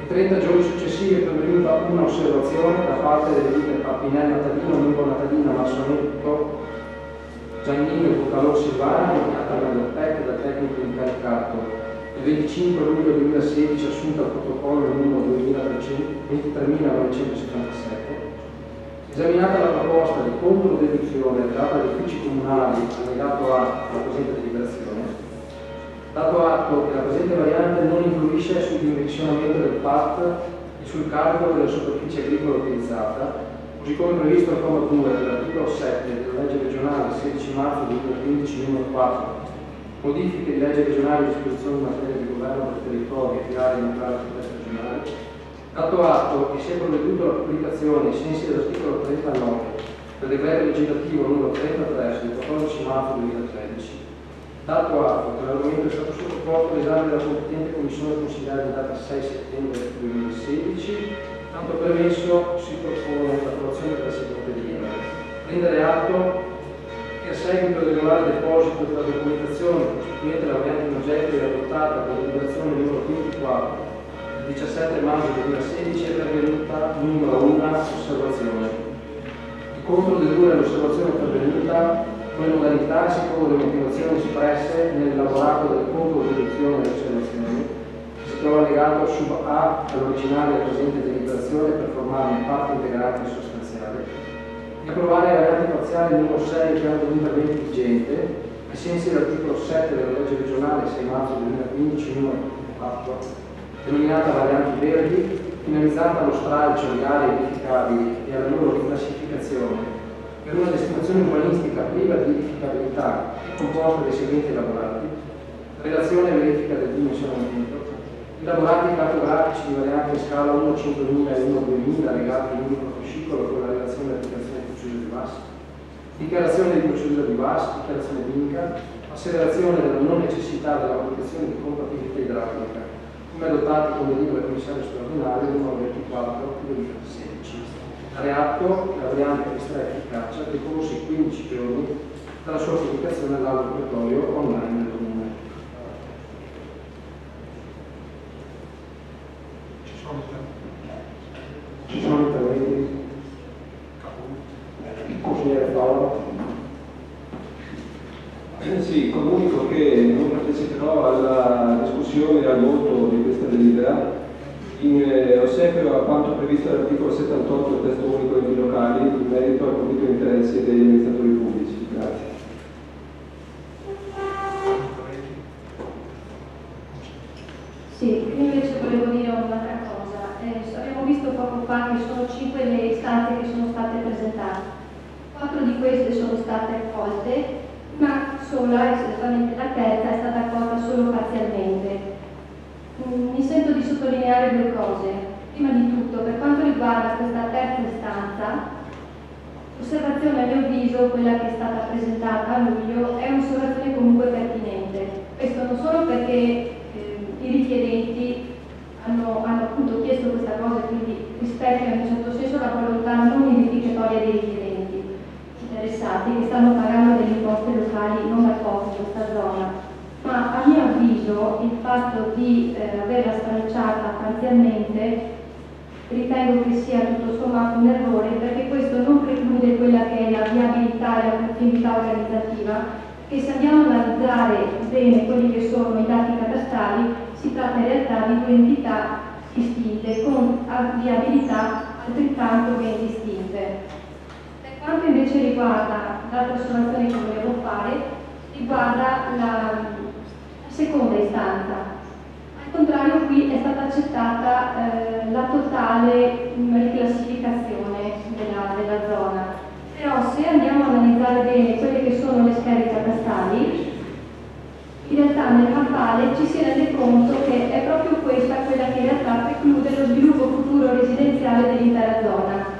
In 30 giorni successivi è pervenuta una osservazione da parte delle ditte Pappinello Natalino, Mingo Natalina, Marsonetto Giannino e Bocalò Silvana, inviata dal PEC e dal tecnico incaricato il 25 luglio 2016, assunta al protocollo numero 23.977. Esaminata la proposta di controdeduzione data dagli uffici comunali allegato A alla presente deliberazione, dato atto che la presente variante non influisce sul dimensionamento del PAT e sul calcolo della superficie agricola utilizzata, così come previsto al comma 2 dell'articolo 7 della legge regionale 16 marzo 2015 numero 4, modifiche di legge regionale di disposizioni in materia di governo del territorio e di aree neutrali del regionale, Dato atto che si è provveduto alla pubblicazione ai sensi dell'articolo 39 del decreto legislativo numero 33 del 14 marzo 2013, dato atto che l'argomento è stato sottoposto all'esame della competente commissione consiliare in data 6 settembre 2016, tanto premesso si propone l'approvazione della seguente delibera. Prendere atto che a seguito del regolare deposito della documentazione costituente la variante in oggetto e adottata con deliberazione numero 24 del 17 maggio 2016 è pervenuta una osservazione. Di contro dedurre l'osservazione pervenuta come modalità si pongono le motivazioni espresse nell'elaborato del conto di deduzione delle osservazioni, che si trova legato sub A all'originale presente deliberazione per formarne parte integrante e sostanziale, di approvare la variante parziale numero 6 del piano di interventi vigente, ai sensi dell'articolo 7 della legge regionale 6 marzo 2015 numero 4, denominata varianti verdi, finalizzata allo stralcio di aree edificabili e alla loro riclassificazione per una destinazione urbanistica priva di edificabilità e composta dei seguenti elaborati: relazione e verifica del dimensionamento, elaborati cartografici di varianti in scala 1.5000 e 1.2000 legati in un fascicolo con la relazione di applicazione di procedura di VAS, dichiarazione di procedura di VAS, dichiarazione vinca, asseverazione della non necessità della valutazione di compatibilità idraulica, come adottati con delibera del commissario straordinario numero 24 del 2016. Tale atto che la variante estrà efficacia decorsi 15 giorni dalla sua pubblicazione all'albo pretorio online del Comune. Ci sono interventi? Consigliere Paolo? Sì, comunico che non parteciperò alla discussione e al voto di questa delibera in ossequio a quanto previsto dall'articolo 78 del testo unico degli locali in merito al conflitto di interessi degli amministratori pubblici. Grazie. Sì, io invece volevo dire un'altra cosa. Abbiamo visto poco fa che sono 5 le istanze che sono state presentate. 4 di queste sono state accolte, ma sola, esattamente la terza, è stata accolta solo parzialmente. Mi sento di sottolineare due cose. Prima di tutto, per quanto riguarda questa terza istanza, l'osservazione a mio avviso, quella che è stata presentata a luglio, è un'osservazione comunque pertinente. Questo non solo perché i richiedenti hanno appunto chiesto questa cosa e quindi rispecchiano in un certo senso la volontà non identificatoria dei richiedenti interessati che stanno pagando delle imposte locali non da poco in questa zona. Ma a mio avviso il fatto di averla stralciata parzialmente ritengo che sia tutto sommato un errore, perché questo non preclude quella che è la viabilità e la continuità organizzativa, che se andiamo ad analizzare bene quelli che sono i dati catastali si tratta in realtà di due entità distinte con viabilità altrettanto ben distinte. Per quanto invece riguarda l'altra osservazione che volevo fare, riguarda la seconda istanza. Al contrario, qui è stata accettata la totale riclassificazione della zona. Però se andiamo a analizzare bene quelle che sono le schede catastali, in realtà nel mappale ci si rende conto che è proprio questa quella che in realtà preclude lo sviluppo futuro residenziale dell'intera zona.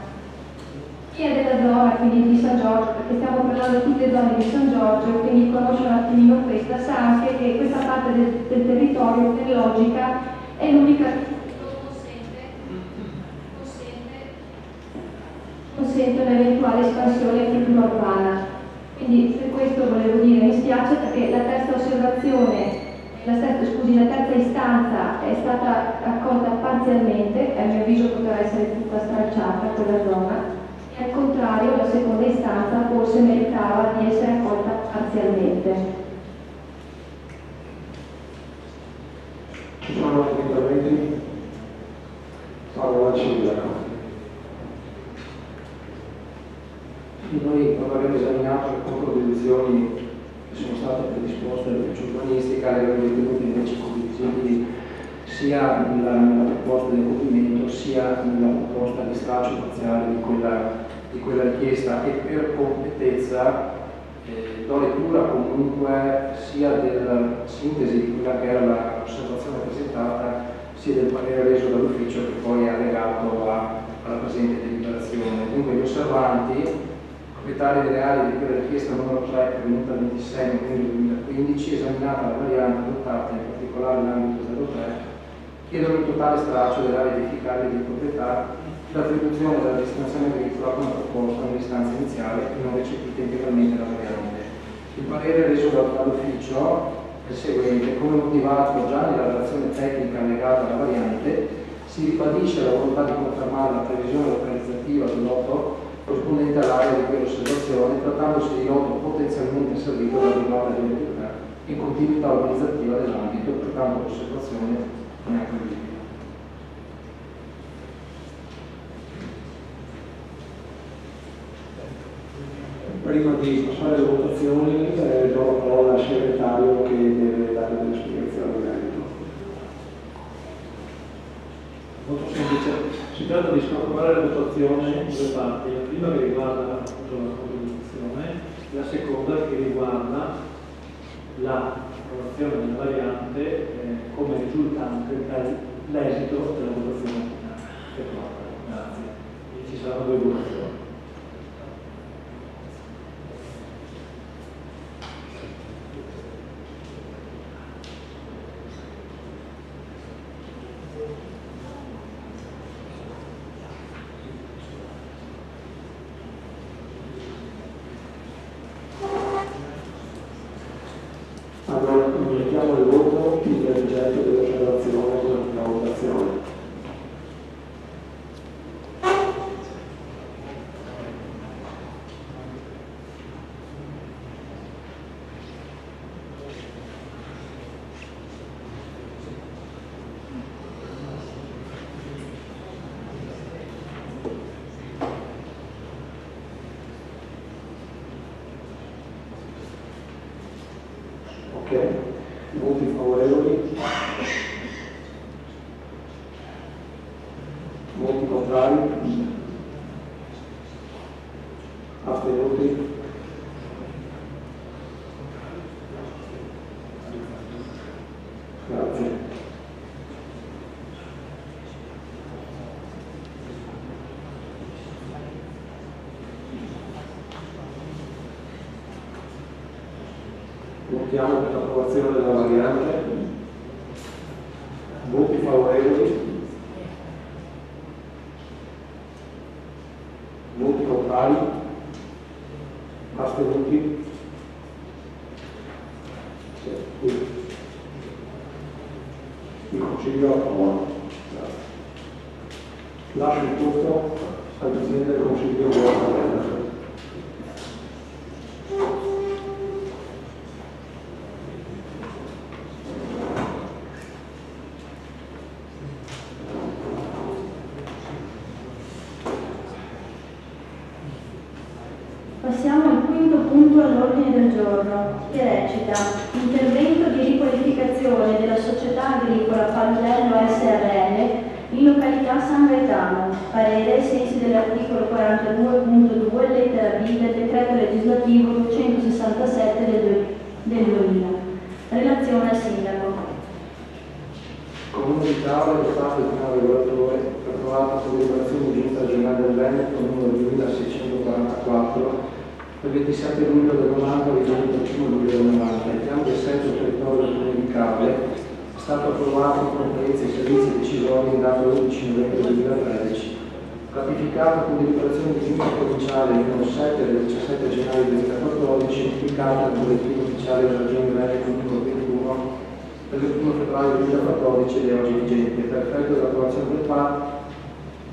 Chi è della zona, quindi di San Giorgio, perché stiamo parlando di tutte zone di San Giorgio, quindi conosce un attimino questa, sa anche che questa parte del territorio per logica è l'unica che consente un'eventuale espansione futura urbana. Quindi per questo volevo dire, mi spiace perché la terza osservazione, la terza istanza è stata accolta parzialmente, a mio avviso poteva essere tutta stralciata quella zona, e al contrario la seconda istanza forse meritava di essere accolta parzialmente. Ci sono altri interventi? Paolo Ciglia. Noi non abbiamo esaminato le controdeduzioni che sono state predisposte dall'ufficio urbanistica, le abbiamo ritenute invece condivisibili sia nella proposta di compimento sia nella proposta di stralcio parziale di quella richiesta, e per completezza do lettura comunque sia della sintesi di quella che era l'osservazione presentata sia del parere reso dall'ufficio che poi è allegato alla presente deliberazione. Dunque gli osservanti, proprietari delle aree di cui la richiesta numero 3 pervenuta il 26 novembre 2015, esaminata la variante adottata in particolare l'ambito 03, chiedono il totale stralcio dell'area edificabile di proprietà, l'attribuzione della destinazione agricola come proposta nell'istanza iniziale e non recepita integralmente la variante. Il parere reso dall'ufficio è il seguente: come motivato già nella relazione tecnica allegata alla variante, si ribadisce la volontà di confermare la previsione localizzativa del loto corrispondente all'area di quell'osservazione, trattandosi di loto potenzialmente servito dalla giornata di attività in continuità organizzativa dell'ambito, pertanto l'osservazione non è ammissibile. Prima di passare alle votazioni do la parola al segretario che deve dare delle spiegazioni in merito. Molto semplice, si tratta di scorporare la votazione in due parti, la prima che riguarda la comunicazione, la seconda che riguarda l'approvazione della variante come risultante dall'esito della votazione finale. Grazie. Ci saranno due votazioni. Allora, mettiamo al voto il rigetto dell'osservazione durante la votazione. Ok, voti favorevoli, voti contrari, astenuti, grazie. Votiamo per l'approvazione della variante. Voti favorevoli. Voti contrari. Astenuti. Il Consiglio approva. Lascio il posto al Presidente del Consiglio Guarda. Passiamo al quinto punto all'ordine del giorno, che recita: intervento di riqualificazione della società agricola Paludello SRL in località San Gaetano. Parere ai sensi dell'articolo 42.2 lettera B del decreto legislativo 267 del 2000. Relazione al sindaco. Comune di Tavola è dotato di un regolatore approvato con deliberazione di Giunta regionale del Veneto numero 2644 del 27 luglio del 90 rivenuto il 1 luglio del 90. Il piano di assetto territorio del Comune di Cavole è stato approvato con conferenza di servizi decisori in data 11 novembre 2013, ratificato con deliberazione di Giunta provinciale numero 7 del 17 gennaio 2014, notificata nel bollettino ufficiale della Regione Veneto numero 21 del 21 febbraio 2014 ed è oggi vigente. Per effetto dell'approvazione del piano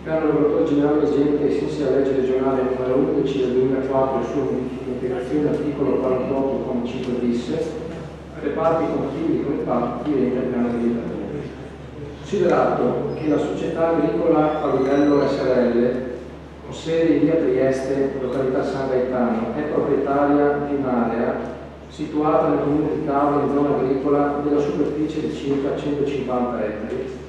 regolatore generale vigente ai sensi della legge regionale numero 11 del 2004 e sua modifica integrazione articolo 48,5 bis per le parti compatibili con le parti diventa il piano abilitatore. Considerato che la società agricola Paludello SRL, con sede in via Trieste, località San Gaetano, è proprietaria di un'area situata nel comune di Cavolo in zona agricola della superficie di circa 150 ettari.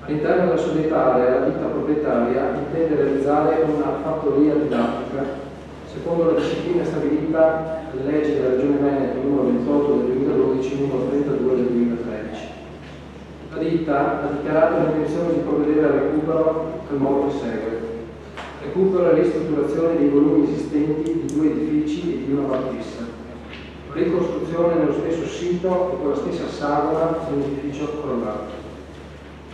All'interno della suddetta area la ditta proprietaria intende realizzare una fattoria didattica secondo la disciplina stabilita dalle leggi della Regione Veneto numero 28 del 2012 numero 32 del 2013. La ditta ha dichiarato l'intenzione di provvedere al recupero nel modo che segue. Recupero e ristrutturazione dei volumi esistenti di 2 edifici e di una battista. Ricostruzione nello stesso sito e con la stessa sagola di un edificio crollato.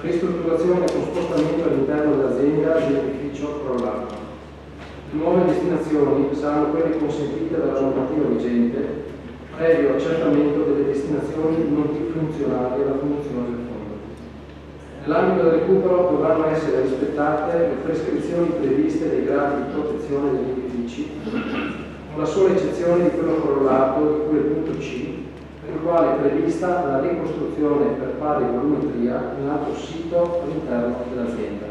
Ristrutturazione con spostamento all'interno dell'azienda dell'edificio crollato. Le nuove destinazioni saranno quelle consentite dalla normativa vigente, previo accertamento delle destinazioni non più funzionali alla funzione del fondo. Nell'ambito del recupero dovranno essere rispettate le prescrizioni previste dai gradi di protezione degli edifici, con la sola eccezione di quello crollato di cui è il punto C, per il quale è prevista la ricostruzione per pari volumetria in un altro sito all'interno dell'azienda.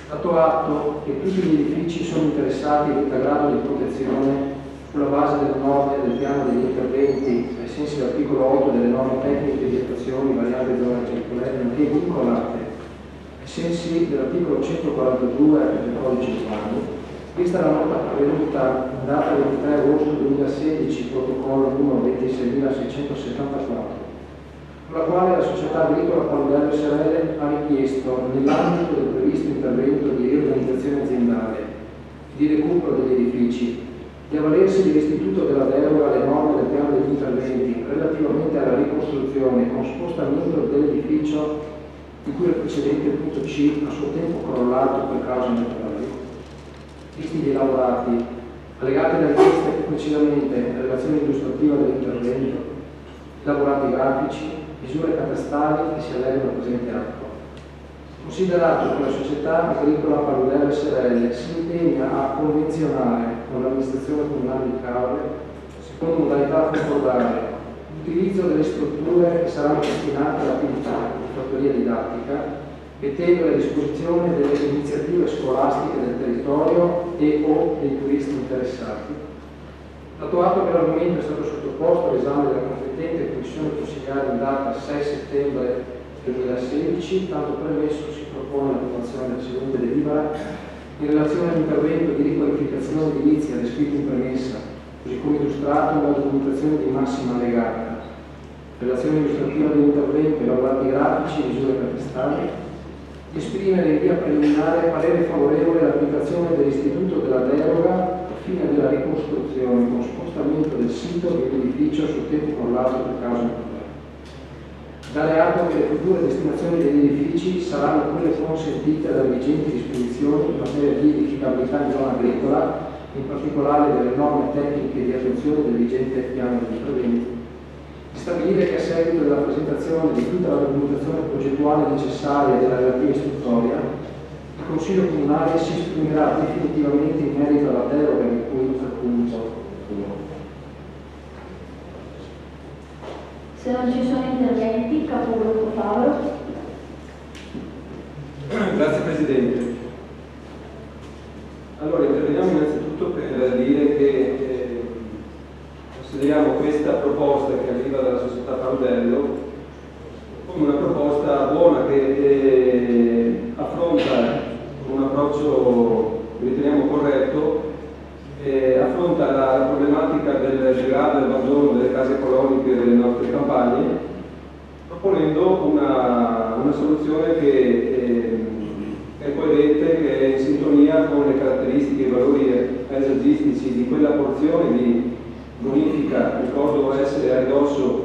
Dato atto che tutti gli edifici sono interessati a grado di protezione sulla base delle norme del piano degli interventi ai sensi dell'articolo 8 delle norme tecniche di attuazione variabili zone agricole, nonché vincolate ai sensi dell'articolo 142 del codice urbano, vista la nota pervenuta in data 23 agosto 2016, protocollo numero 26674, con la quale la società agricola Paludello SRL ha richiesto, nell'ambito del previsto intervento di riorganizzazione aziendale e di recupero degli edifici, di avvalersi dell'istituto della deroga alle norme del piano degli interventi relativamente alla ricostruzione con spostamento dell'edificio di cui il precedente punto C a suo tempo crollato per cause naturali, visti gli elaborati, allegati alla richiesta più precisamente la relazione illustrativa dell'intervento, elaborati grafici, misure catastali che si allegano al presente atto. Considerato che la società agricola Paludello SRL si impegna a convenzionare con l'amministrazione comunale di Caore, secondo modalità da concordare, l'utilizzo delle strutture che saranno destinate all'attività di fattoria didattica, mettendo a disposizione delle iniziative scolastiche del territorio e o dei turisti interessati. Dato atto che l'argomento è stato sottoposto all'esame della competente commissione consigliare in data 6 settembre 2016, tanto premesso si propone l'approvazione della seguente delibera in relazione all'intervento di riqualificazione edilizia descritto in premessa, così come illustrato nella documentazione di massima allegata, relazione illustrativa dell'intervento, elaborati grafici e misure catastali, di esprimere in via preliminare parere favorevole all'applicazione dell'istituto della deroga al fine della ricostruzione con spostamento del sito di un edificio sul tempo crollato per causa naturale. Dare atto che le future destinazioni degli edifici saranno quelle consentite dalle vigenti disposizioni in materia di edificabilità in zona agricola, in particolare delle norme tecniche di attuazione del vigente piano di interventi. Stabilire che a seguito della presentazione di tutta la documentazione progettuale necessaria della relativa istruttoria, il Consiglio Comunale si esprimerà definitivamente in merito alla deroga di cui al punto 1. Se non ci sono interventi, capogruppo Fabro. Grazie Presidente. Allora, interveniamo innanzitutto per dire che consideriamo questa proposta che arriva dalla società Paludello come una proposta buona che affronta con un approccio che riteniamo corretto, affronta la problematica del degrado e abbandono delle case ecologiche delle nostre campagne, proponendo una soluzione che è coerente, che è in sintonia con le caratteristiche e i valori paesaggistici di quella porzione di bonifica, ricordo essere a ridosso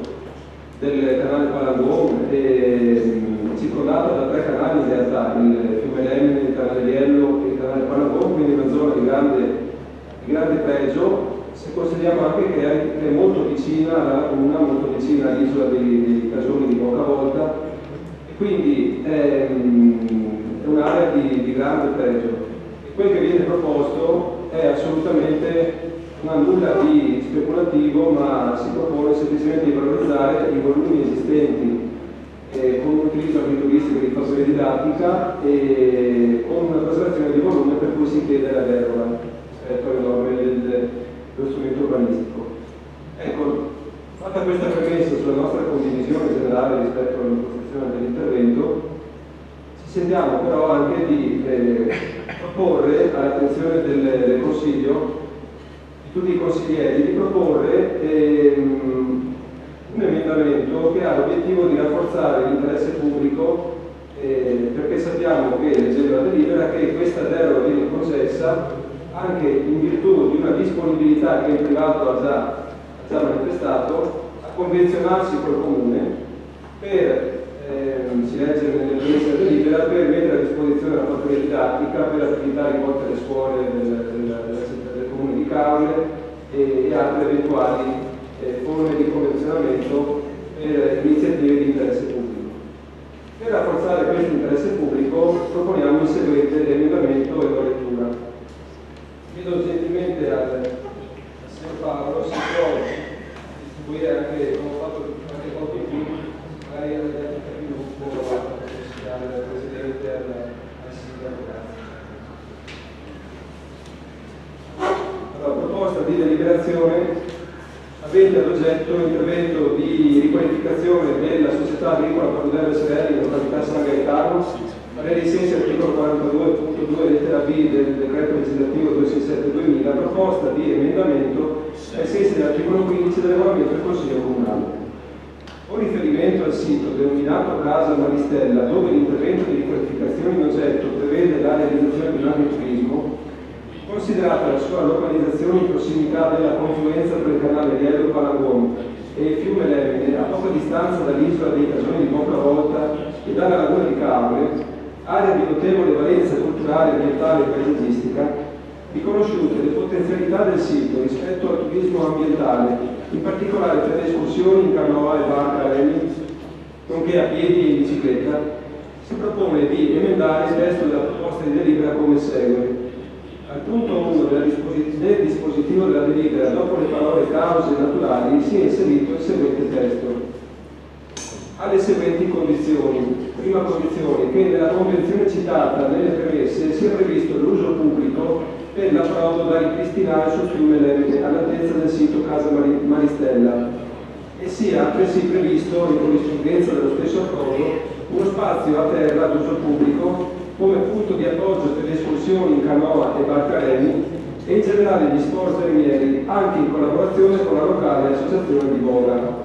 del canale Palangone, circondato da 3 canali in realtà, il fiume Lemine, il canale Biello e il canale Palangone, quindi una zona di grande pregio, se consideriamo anche che è molto vicina alla laguna, molto vicina all'isola dei Casoni di Poca Volta, e quindi è un'area di grande pregio. E quel che viene proposto è assolutamente non ha nulla di speculativo, ma si propone semplicemente di valorizzare i volumi esistenti con un utilizzo agroturistico di fattoria didattica e con una preservazione di volume per cui si chiede la deroga rispetto alle norme dello strumento urbanistico. Ecco, fatta questa premessa sulla nostra condivisione generale rispetto all'impostazione dell'intervento, ci sentiamo però anche di proporre all'attenzione del Consiglio, di tutti i consiglieri, di proporre un emendamento emendamento che ha l'obiettivo di rafforzare l'interesse pubblico, perché sappiamo che, leggendo la delibera, che questa deroga viene concessa anche in virtù di una disponibilità che il privato ha già manifestato a convenzionarsi col comune per, si legge nelle premesse della delibera, per mettere a disposizione la fattoria didattica per attività rivolte alle scuole del comune di Caule e altre eventuali forme di convenzionamento per iniziative di interesse pubblico. Per rafforzare questo interesse pubblico proponiamo il seguente emendamento e lo lettura. Chiedo gentilmente al signor Paolo se può distribuire anche, come ho fatto anche poco in più, magari agli altri capigruppo, al Presidente e al Sindaco. Allora, proposta di deliberazione avente ad oggetto l'intervento di riqualificazione della società agricola Paludello SRL in località San Gaetano, parere ai sensi dell'articolo 42.2 lettera B del decreto legislativo 267/2000, proposta di emendamento ai sensi dell'articolo 15 del regolamento del Consiglio Comunale. Con riferimento al sito denominato Casa Maristella, dove l'intervento di riqualificazione in oggetto prevede la realizzazione di un agriturismo, considerata la sua localizzazione in prossimità della confluenza tra il canale Riello Palangon e il fiume Lemine, a poca distanza dall'isola dei Casoni di Bocavolta e dalla laguna di Caule, area di notevole valenza culturale, ambientale e paesaggistica, riconosciute le potenzialità del sito rispetto al turismo ambientale, in particolare per le escursioni in canoa e barca a remi, nonché a piedi e in bicicletta, si propone di emendare il testo della proposta di delibera come segue. Al punto 1 del dispositivo della delibera, dopo le parole cause naturali, si è inserito il seguente testo. Alle seguenti condizioni. Prima condizione, che nella convenzione citata nelle premesse sia previsto l'uso pubblico per l'approdo da ripristinare sul fiume Lemine all'altezza del sito Casa Maristella e sia altresì previsto, in corrispondenza dello stesso approdo, uno spazio a terra d'uso pubblico come punto di appoggio per le escursioni in canoa e barca remi e in generale gli sport remieri, anche in collaborazione con la locale associazione di Boga.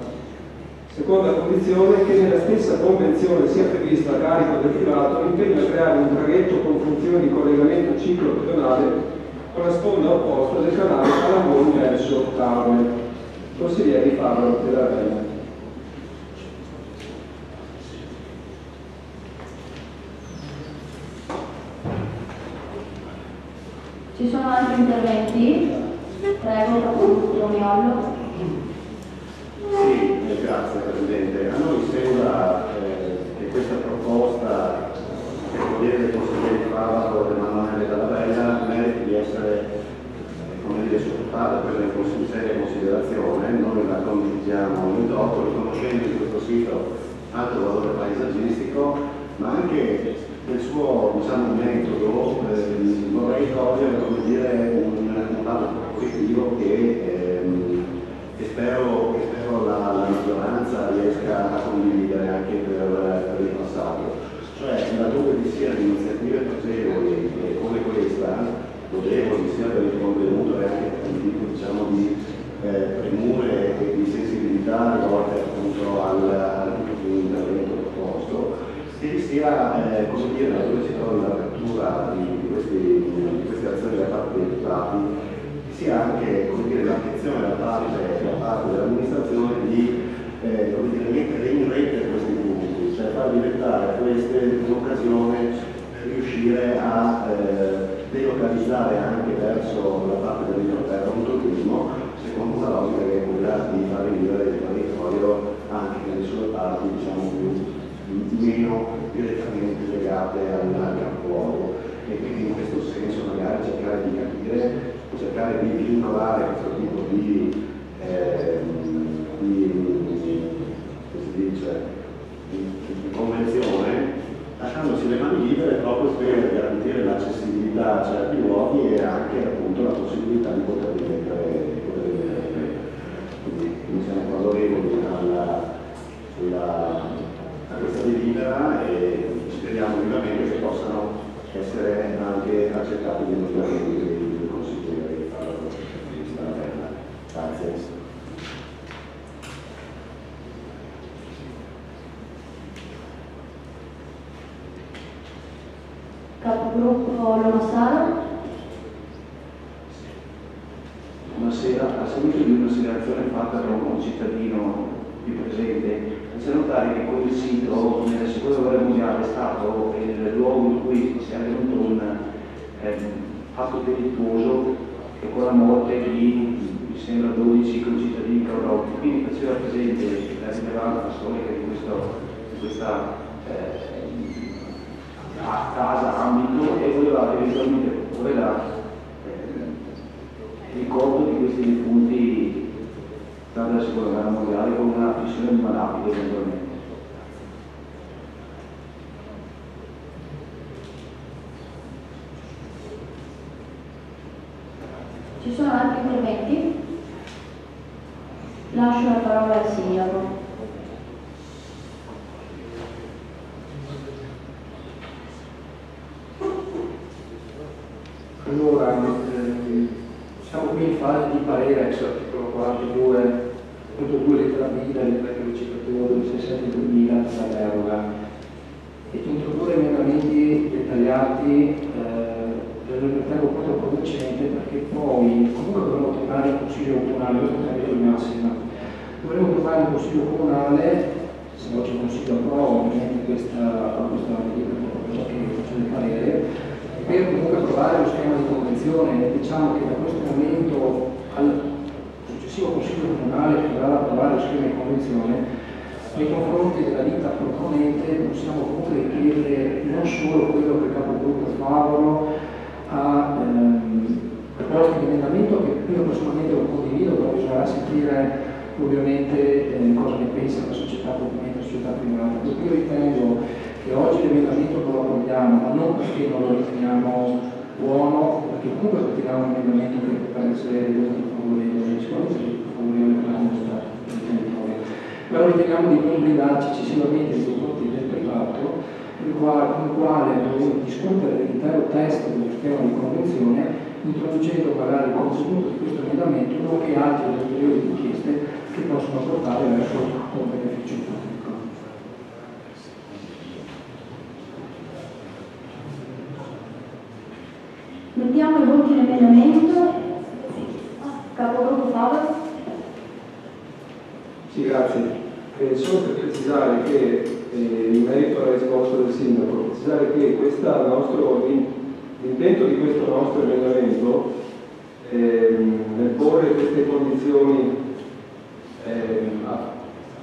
Seconda condizione, che nella stessa convenzione sia previsto a carico del privato l'impegno a creare un traghetto con funzione di collegamento ciclopedonale con la sponda opposta del canale Palangon verso Caule. Consiglieri Fabio della Bella. Ci sono altri interventi? Prego, Romiollo. Sì, grazie Presidente. A noi sembra che questa proposta che proviene dai consiglieri Favato e Emanuele Dalla Bella meriti di essere sfruttata, presa in seria considerazione. Noi la condividiamo in toto, riconoscendo in questo sito alto valore paesaggistico, ma anche del suo metodo. Vorrei cogliere un lato positivo che spero la maggioranza riesca a condividere anche per il passato. Cioè, laddove vi siano iniziative pregevoli come questa, lodevoli sia per il contenuto e anche per il tipo di premure e di sensibilità rivolte appunto al tipo di intervento proposto, che vi sia, laddove si trovi l'apertura di queste azioni da parte dei deputati, sia anche l'attenzione da parte dell'amministrazione di mettere in rete questi punti, cioè far diventare queste un'occasione per riuscire a delocalizzare anche verso la parte dell'entroterra un turismo secondo una logica che è quella di far vivere il territorio anche nelle sue parti meno direttamente legate al capoluogo, e quindi in questo senso magari cercare di capire, cercare di vincolare questo tipo di convenzione, lasciandosi le mani libere proprio per garantire l'accessibilità a certi luoghi e anche appunto la possibilità di poter rimettere. Quindi siamo favorevoli a questa delibera e speriamo vivamente che possano essere anche accettati gli emendamenti dei consiglieri. Grazie. Paolo Massaro. Buonasera, a seguito di una segnalazione fatta da un cittadino qui presente, c'è notare che quel sito nella seconda guerra mondiale è stato il luogo in cui si è avvenuto un fatto delittuoso e con la morte di, mi sembra, 12 concittadini caudati. Quindi faceva presente la rilevanza storica di questa casa, ambito, e voleva eventualmente proporre il ricordo di questi defunti dalla seconda guerra mondiale con una missione di malapide eventualmente. Ci sono altri interventi? Lascio la parola al sindaco. Allora, siamo qui in fase di parere sull'articolo 42.2 lettera B del decreto legislativo 267/2000 della deroga e introdurre emendamenti dettagliati lo ritengo proprio producente, perché poi comunque dovremo tornare in consiglio comunale, questo è il massimo. Dovremo tornare in consiglio comunale, se oggi il consiglio approva ovviamente questa modifica che faccio del parere, per comunque approvare lo schema di convenzione. Diciamo che da questo momento al successivo consiglio comunale che dovrà approvare lo schema di convenzione, nei confronti della ditta proponente possiamo comunque richiedere non solo quello che il capogruppo Favaro ha proposto in emendamento, che io personalmente lo condivido, però bisognerà sentire ovviamente cosa ne pensa la società proponente, la società privata. Perché io ritengo che oggi l'emendamento non lo approviamo, ma non perché non lo riteniamo buono, perché comunque riteniamo un emendamento che potrebbe essere molto favorevole, sicuramente favorevole per la comunità, però riteniamo di non blindarci eccessivamente nei confronti del privato, con il quale dovremo discutere l'intero testo dello schema di convenzione, introducendo magari il contenuto di questo emendamento, nonché altre ulteriori richieste che possono portare verso un beneficio pubblico. Mettiamo in voto l'emendamento. Capogruppo Favaro. Sì, grazie. Solo per precisare che in merito alla risposta del sindaco, precisare che l'intento di questo nostro emendamento nel porre queste condizioni,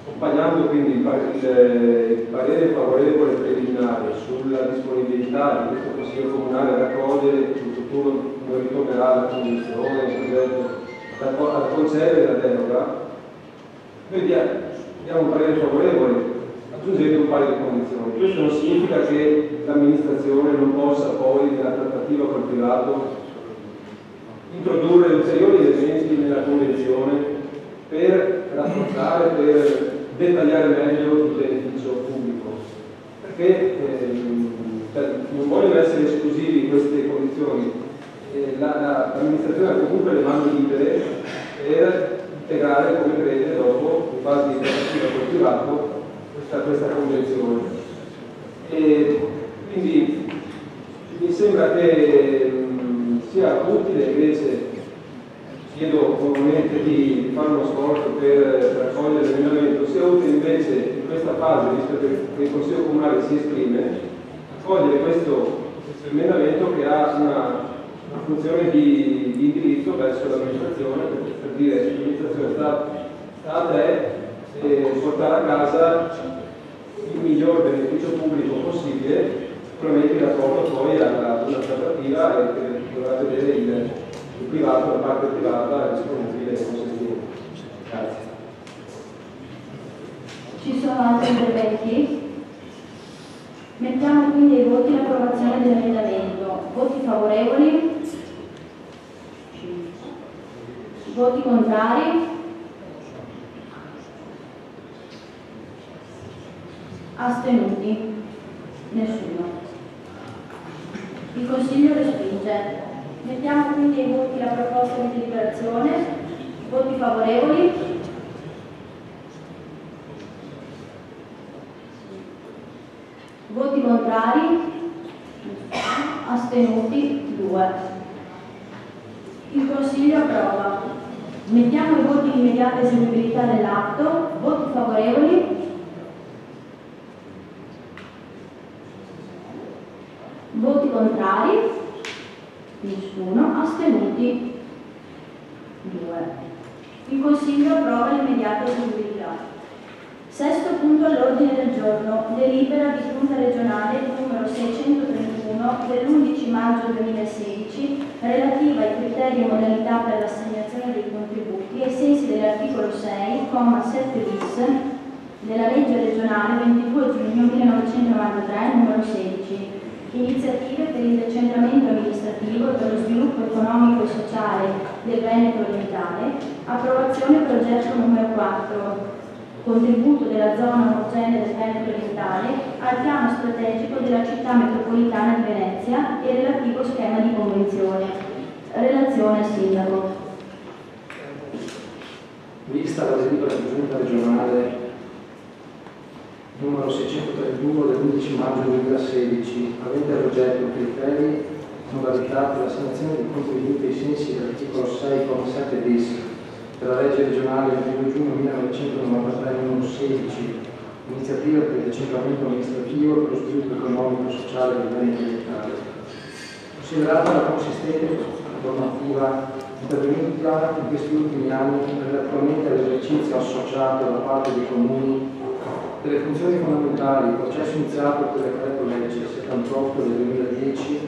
accompagnando quindi il parere favorevole preliminare sulla disponibilità di questo Consiglio Comunale a raccogliere in futuro, come ritornerà la condizione, il progetto, a concedere la deroga, noi diamo un parere favorevole aggiungendo un paio di condizioni. Questo non significa che l'amministrazione non possa poi nella trattativa col privato introdurre ulteriori elementi nella convenzione per rafforzare, per dettagliare meglio il beneficio pubblico, perché non vogliono essere esclusivi queste condizioni. L'amministrazione ha comunque le mani libere per integrare come crede dopo, in fase di trattativa col privato, questa convenzione. E quindi mi sembra che sia utile, invece chiedo comunemente di fare uno sforzo per raccogliere l'emendamento, sia utile invece in questa fase, visto che il Consiglio Comunale si esprime, accogliere questo emendamento che ha una funzione di indirizzo verso l'amministrazione, per dire l'amministrazione sta a te portare a casa il miglior beneficio pubblico possibile, sicuramente in rapporto poi alla trattativa e che dovrà vedere il privato, la parte privata disponibile e consentire. Grazie. Ci sono altri interventi? Mettiamo quindi ai voti l'approvazione dell'emendamento. Voti favorevoli? Voti contrari? Astenuti? Nessuno. Il Consiglio respinge. Mettiamo quindi ai voti la proposta di deliberazione. Voti favorevoli? Voti contrari? Astenuti? astenuti 2. Il Consiglio approva. Mettiamo i voti di immediata eseguibilità dell'atto. Voti favorevoli? Voti contrari? Nessuno. Astenuti 2. Il Consiglio approva l'immediata eseguibilità. Sesto punto all'ordine del giorno, delibera di Giunta regionale numero 631 dell'11 maggio 2016 relativa ai criteri e modalità per l'assegnazione dei contributi ai sensi dell'articolo 6, comma 7 bis della legge regionale 22 giugno 1993 numero 16. Iniziative per il decentramento amministrativo e per lo sviluppo economico e sociale del Veneto orientale, approvazione progetto numero 4. Contributo della zona omogenea del Veneto orientale al piano strategico della città metropolitana di Venezia e relativo schema di convenzione. Relazione al Sindaco. Vista la delibera di Giunta regionale numero 631 dell'11 maggio 2016, avente ad oggetto criteri e modalità per l'assegnazione di contributi ai sensi dell'articolo 6,7 bis della legge regionale 22 giugno 1993 numero 16, iniziativa per il decentramento amministrativo e per lo sviluppo economico e sociale del Veneto orientale. Considerata la consistente normativa intervenuta in questi ultimi anni relativamente all'esercizio associato da parte dei comuni delle funzioni fondamentali, il processo iniziato per il decreto legge 78 del 2010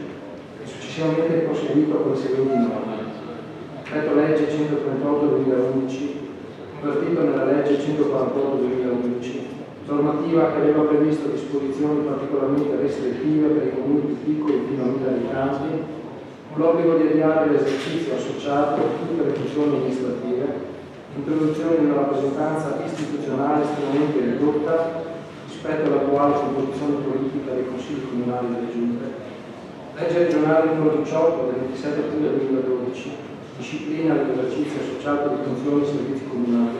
e successivamente proseguito con le seguenti norme. Decreto legge 138 del 2011, convertito nella legge 148 del 2011, normativa che aveva previsto disposizioni particolarmente restrittive per i comuni più piccoli fino a 1000 abitanti, con l'obbligo di avviare l'esercizio associato a tutte le funzioni amministrative, introduzione di una rappresentanza istituzionale estremamente ridotta rispetto all'attuale composizione politica dei consigli comunali delle giunte. Legge regionale numero 18 del 27 aprile 2012 disciplina dell'esercizio associato di funzioni e servizi comunali,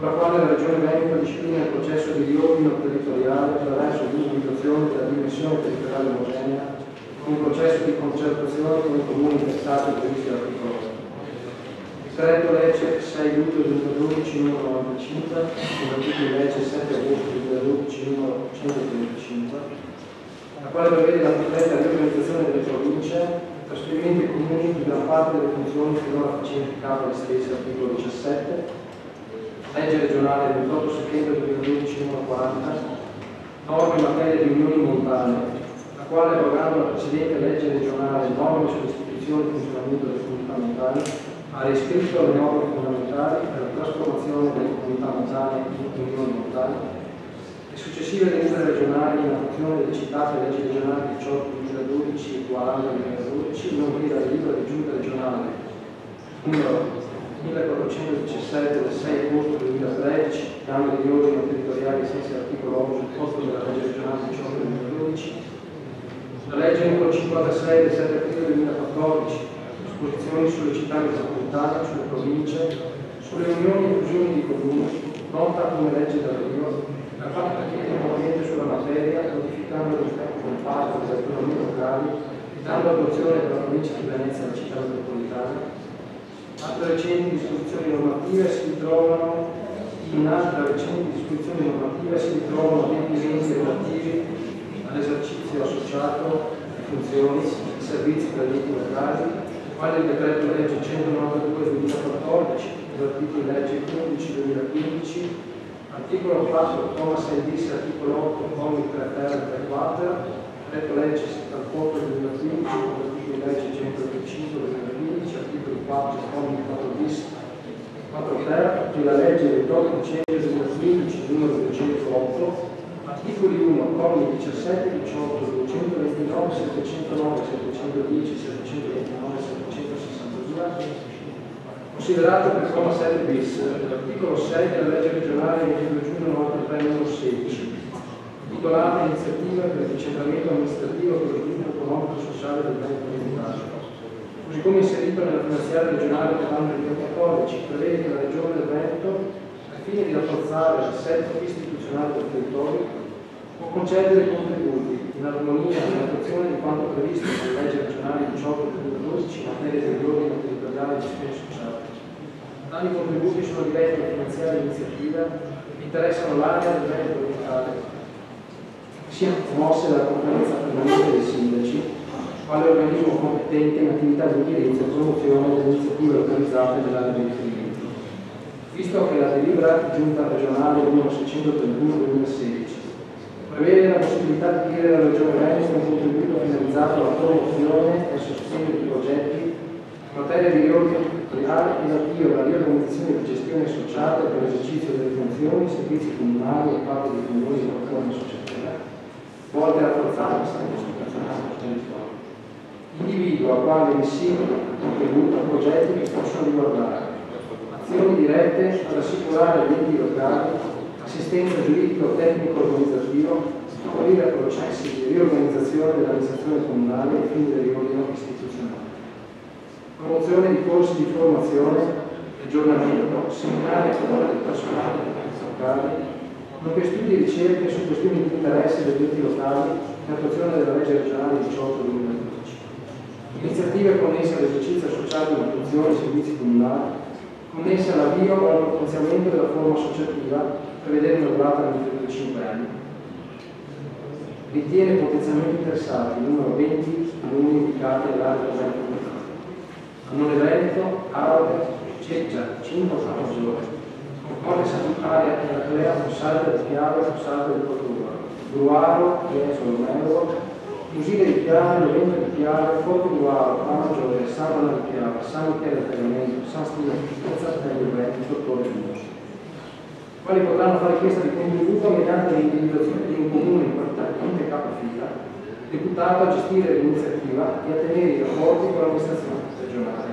con la quale la Regione Veneto disciplina il processo di riordino territoriale attraverso l'individuazione della dimensione territoriale omogenea con un processo di concertazione con i comuni interessati previsti dall'articolo 8. Decreto legge 6 luglio 2012 numero 95, convertito in legge 7 agosto 2012 numero 135, la quale prevede la completa riorganizzazione delle province, trasferimento ai comuni di gran parte delle funzioni finora facenti capo alle stesse, articolo 17, legge regionale 28 settembre 2012 numero 40, norme in materia di unioni montane, la quale, abrogando la precedente legge regionale norme sull'istituzione e funzionamento delle comunità montane, ha riscritto le norme fondamentali per la trasformazione delle comunità montane in unioni montane. Le successive delibere regionali in attuazione delle citate leggi regionali 18 2012 e 40 2012, nonché la delibera di giunta regionale numero 1417 del 6 agosto 2013, piano di riordino territoriale ai sensi dell'articolo 8 della legge regionale 18 2012, la legge numero 56 del 7 aprile 2014, disposizioni sulle città metropolitane, sulle province, sulle unioni e fusioni di comuni, nota come legge d'arrivo, ha fatto partire nuovamente sulla materia, modificando l'effetto del patto delle autonomie locali e dando attuazione alla provincia di Venezia alla città metropolitana. Altre recenti disposizioni normative si ritrovano adempimenti relativi all'esercizio associato di funzioni e servizi per gli enti locali, quale il decreto legge 192 2014, convertito in legge 15 2015, articolo 4, comma 6 bis, articolo 8, commi 3 ter e 3 quater, decreto legge 78 2015, convertito in legge 125 2015, articolo 4, commi 4 bis, 4 ter, e la legge 28 dicembre 2015, numero 208, articoli 1, commi 17, 18, 229, 709, 710, 729, 762, considerato per il comma 7 bis dell'articolo 6 della legge regionale 22 giugno 93 numero 16, titolata Iniziativa per il decentramento amministrativo per lo sviluppo economico e sociale del Veneto orientale. Così come inserito nella finanziaria regionale per l'anno 2014, prevede che la Regione del Veneto, al fine di rafforzare l'assetto istituzionale del territorio, può concedere contributi in armonia e in attuazione di quanto previsto nella legge regionale 18 del 2012 in materia di riordino territoriale e gestione sociale. Tali contributi sono diretti a finanziare iniziative che interessano l'area del Veneto orientale, siano promosse dalla conferenza permanente dei sindaci, quale organismo competente in attività di indirizzo e promozione delle iniziative localizzate nell'area di riferimento. Visto che la delibera giunta regionale numero 631/2016 prevede la possibilità di chiedere alla Regione Veneto un contributo finalizzato alla promozione e al sostegno di progetti in materia di riordino territoriale e l'avvio alla riorganizzazione di gestione associata per l'esercizio delle funzioni, servizi comunali e parte di comuni di formazione associativa, volte a rafforzare la sanità istituzionale del territorio. Individua quali residui contributo a progetti che possono riguardare azioni dirette ad assicurare agli enti locali assistenza giuridico-tecnico-organizzativo, favorire processi di riorganizzazione dell'amministrazione comunale ai fini del riordino istituzionale, promozione di corsi di formazione, aggiornamento, seminari a favore del personale degli enti locali, nonché studi e ricerche su questioni di interesse degli enti locali in attuazione della legge regionale 18/2012. Iniziative connesse all'esercizio associato di funzioni e servizi comunali, connesse all'avvio o al potenziamento della forma associativa, prevedendo una durata di 5 anni. Ritiene potenzialmente interessati il numero 20 comuni indicati all'area del Veneto orientale. Annone Veneto, Arode, Ceggia, Cinque, Maggiore, Concordia Salutaria, Eraclea, Fossata del Piave, Fossata del Portugal, Gruaro, Reso, Romero, Musile di Piave, Lovento di Piave, Forte Gruaro, Maggiore, San Vanno di Piave, San Michele del Tagliamento, San Stino di Piazza, Taglio Veneto, Torre di Mostra, quali potranno fare richiesta di contributo mediante l'individuazione di un comune importante capofila, deputato a gestire l'iniziativa e a tenere i rapporti con l'amministrazione regionale.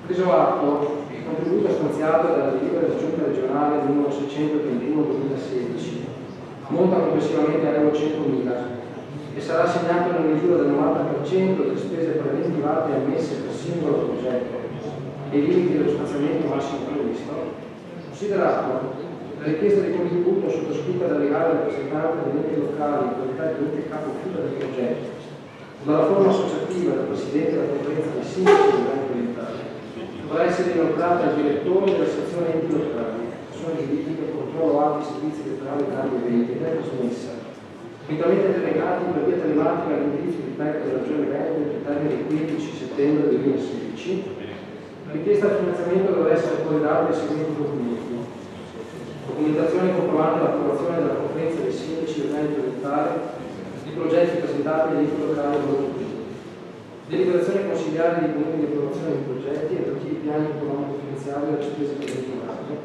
Preso atto, il contributo stanziato dalla delibera della Giunta regionale numero 631/2016 ammonta complessivamente a euro 100.000 e sarà assegnato nella misura del 90% delle spese preventivate ammesse per singolo progetto e i limiti dello stanziamento massimo previsto. Considerato la richiesta di contributo sottoscritta da legale rappresentante degli enti locali in qualità di ente capofila del progetto, dalla forma associativa del Presidente della Conferenza dei Sindaci del Veneto orientale, dovrà essere inoltrata al direttore della sezione enti locali, persone giuridiche, controllo atti, servizi elettorali, grandi eventi, ed è trasmessa, unitamente delegati per via telematica all'indirizzo di PEC della Regione Veneto nel termine del 15 settembre 2016. La richiesta di finanziamento dovrà essere corredata ai seguenti documenti: documentazione comprovante l'approvazione della conferenza dei sindaci del Veneto orientale di progetti presentati agli enti locali e loro deliberazione consigliare dei comuni di approvazione di progetti e relativi piani economico-finanziari delle spese preventivate,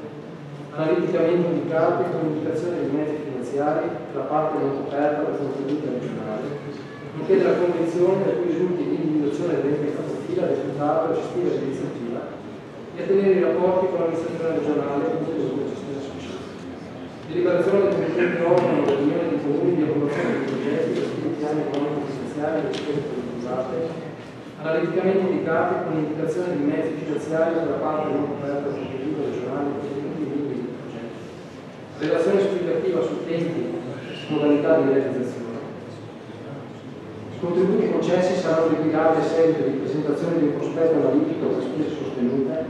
analiticamente indicate con indicazione dei mezzi finanziari della parte non coperta dal contributo regionale, nonché della convenzione da cui risulti l'individuazione dell'ente capofila deputato a gestire l'iniziativa e a tenere i rapporti con l'amministrazione regionale e con la gestione sociale. Deliberazione del competente organo dell'Unione dei Comuni di approvazione dei progetti relativi piani economico-finanziari delle spese preventivate, analiticamente indicate con indicazione di mezzi finanziari della parte non coperta dal contributo regionale e con i limiti del progetto. Relazione esplicativa su tempi e modalità di realizzazione. I contributi concessi saranno liquidati a seguito di presentazione di un prospetto analitico per spese sostenute,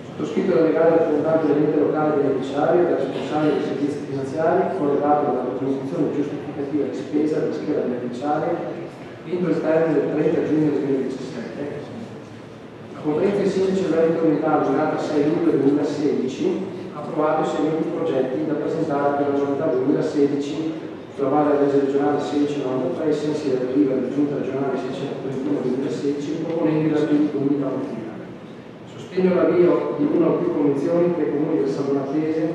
sottoscritto dal legale rappresentante dell'ente locale beneficiario e del responsabile dei servizi finanziari, corredato dalla documentazione giustificativa di spesa della scheda beneficiaria entro il termine del 30 giugno 2017. La conferenza dei sindaci del Veneto orientale, giornata 6 luglio 2016, ha approvato i seguenti progetti da presentare per la giornata 2016 sulla base della legge regionale 1693 ai sensi della delibera della Giunta regionale 631/2016, proponendo i relativi comuni capofila. Sostegno all'avvio di una o più convenzioni tra i comuni del San Donatese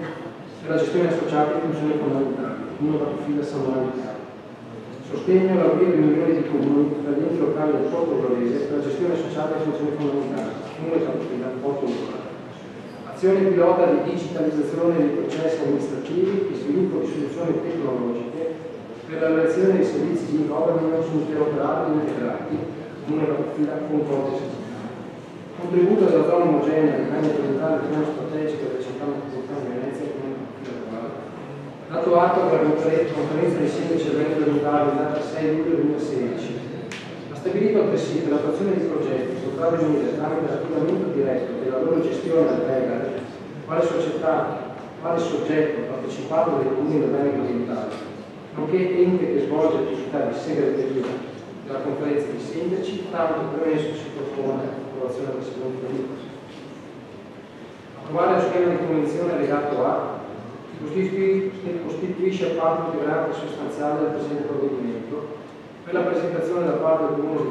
per la gestione associata e funzioni fondamentali, uno capofila San Donatese. Sostegno all'avvio di milioni di comuni tra gli enti locali del Porto Glorese per la gestione associata e funzioni fondamentali, uno capofila Porto Glorese. Azione pilota di digitalizzazione dei processi amministrativi e sviluppo di soluzioni tecnologiche per la realizzazione dei servizi di governance interoperabili e integrati, una capofila Concordia Salutaria. Contributo della zona omogenea del Veneto orientale del piano strategico della città metropolitana di Venezia, una capofila rurale. Dato atto della conferenza dei sindaci del Veneto Lombardo in data 6 luglio 2016, ha stabilito altresì che l'attuazione di progetti potrà avvenire tramite l'affidamento diretto della loro gestione al Vegar, quale società, quale soggetto partecipato dei comuni del Veneto Orientale, nonché ente che svolge attività di segreteria della conferenza dei sindaci, tanto premesso si propone l'approvazione del seguente delitto. Approvare lo schema di convenzione allegato A costituisce parte integrante sostanziale del presente provvedimento per la presentazione da parte del comune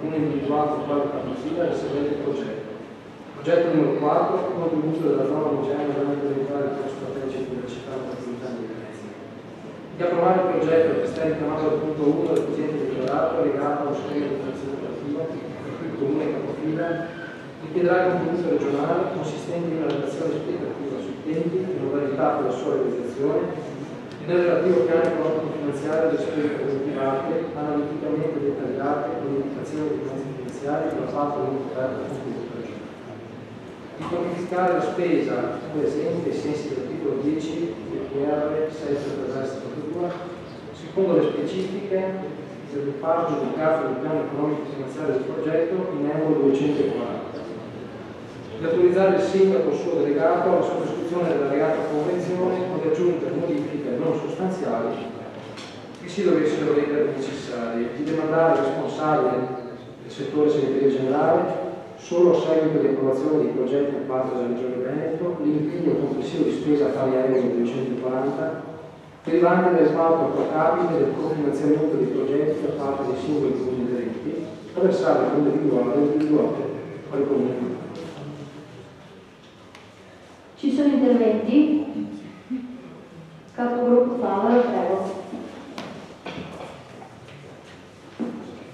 individuato quale capofila del seguente progetto. Progetto numero 4, contributo della zona omogenea dell'ambientale del strategico della città metropolitana di Venezia. Di approvare il progetto che sta richiamato al punto 1 del presente dichiarato legato allo schema di finanziazione operativa per cui il comune capofila richiederà il contributo regionale consistente in una relazione esplicativa sui tempi e modalità per la sua realizzazione e nel relativo piano economico-finanziario delle spese preventivate analiticamente dettagliate con indicazioni di mezzi finanziari da parte dell'autorità del contributo regionale. Di quantificare la spesa presente ai sensi dell'articolo 10 del PR 6 secondo le specifiche del riparto indicato nel piano economico-finanziario del progetto in euro 240. Di autorizzare il sindaco il suo delegato alla sottoscrizione dell'allegata convenzione o di aggiungere modifiche non sostanziali che si dovessero rendere necessarie, di demandare al responsabile del settore segreteria generale, solo a seguito di approvazione di progetti da parte della Regione Veneto, l'impegno complessivo di spesa pari a euro 240, derivante del riparto pro capite del cofinanziamento dei progetti da parte dei singoli comuni aderenti, per versare il fondo individuale al comune. Ci sono interventi? Capogruppo Favaro, prego.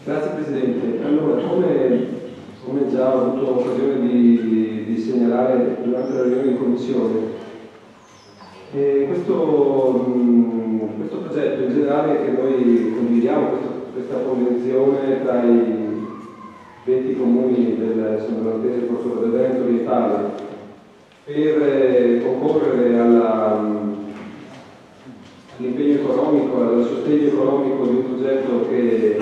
Grazie Presidente. Allora, come già ho avuto occasione di segnalare durante la riunione di commissione, questo progetto in generale che noi condividiamo, questa convenzione tra i 20 comuni del San Bernardese e Porto del Veneto Orientale per concorrere all'impegno economico, al sostegno economico di un progetto che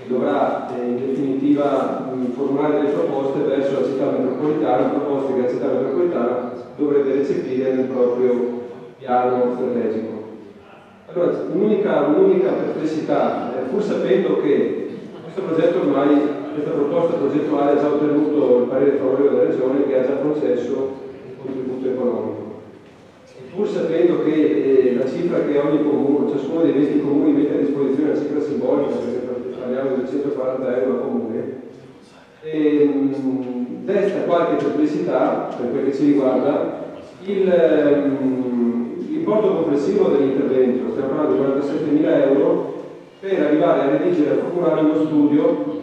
dovrà in definitiva formulare delle proposte verso la città metropolitana, proposte che la città metropolitana dovrebbe recepire nel proprio piano strategico. Allora, un'unica perplessità, pur sapendo che questo progetto ormai, questa proposta progettuale ha già ottenuto il parere favorevole della Regione che ha già concesso un contributo economico. Pur sapendo che la cifra che ogni comune, ciascuno dei 20 comuni mette a disposizione, è una cifra simbolica, perché parliamo di 240 euro a comune, desta qualche perplessità per quel che ci riguarda l'importo complessivo dell'intervento. Stiamo parlando di 47.000 euro per arrivare a redigere e a formulare uno studio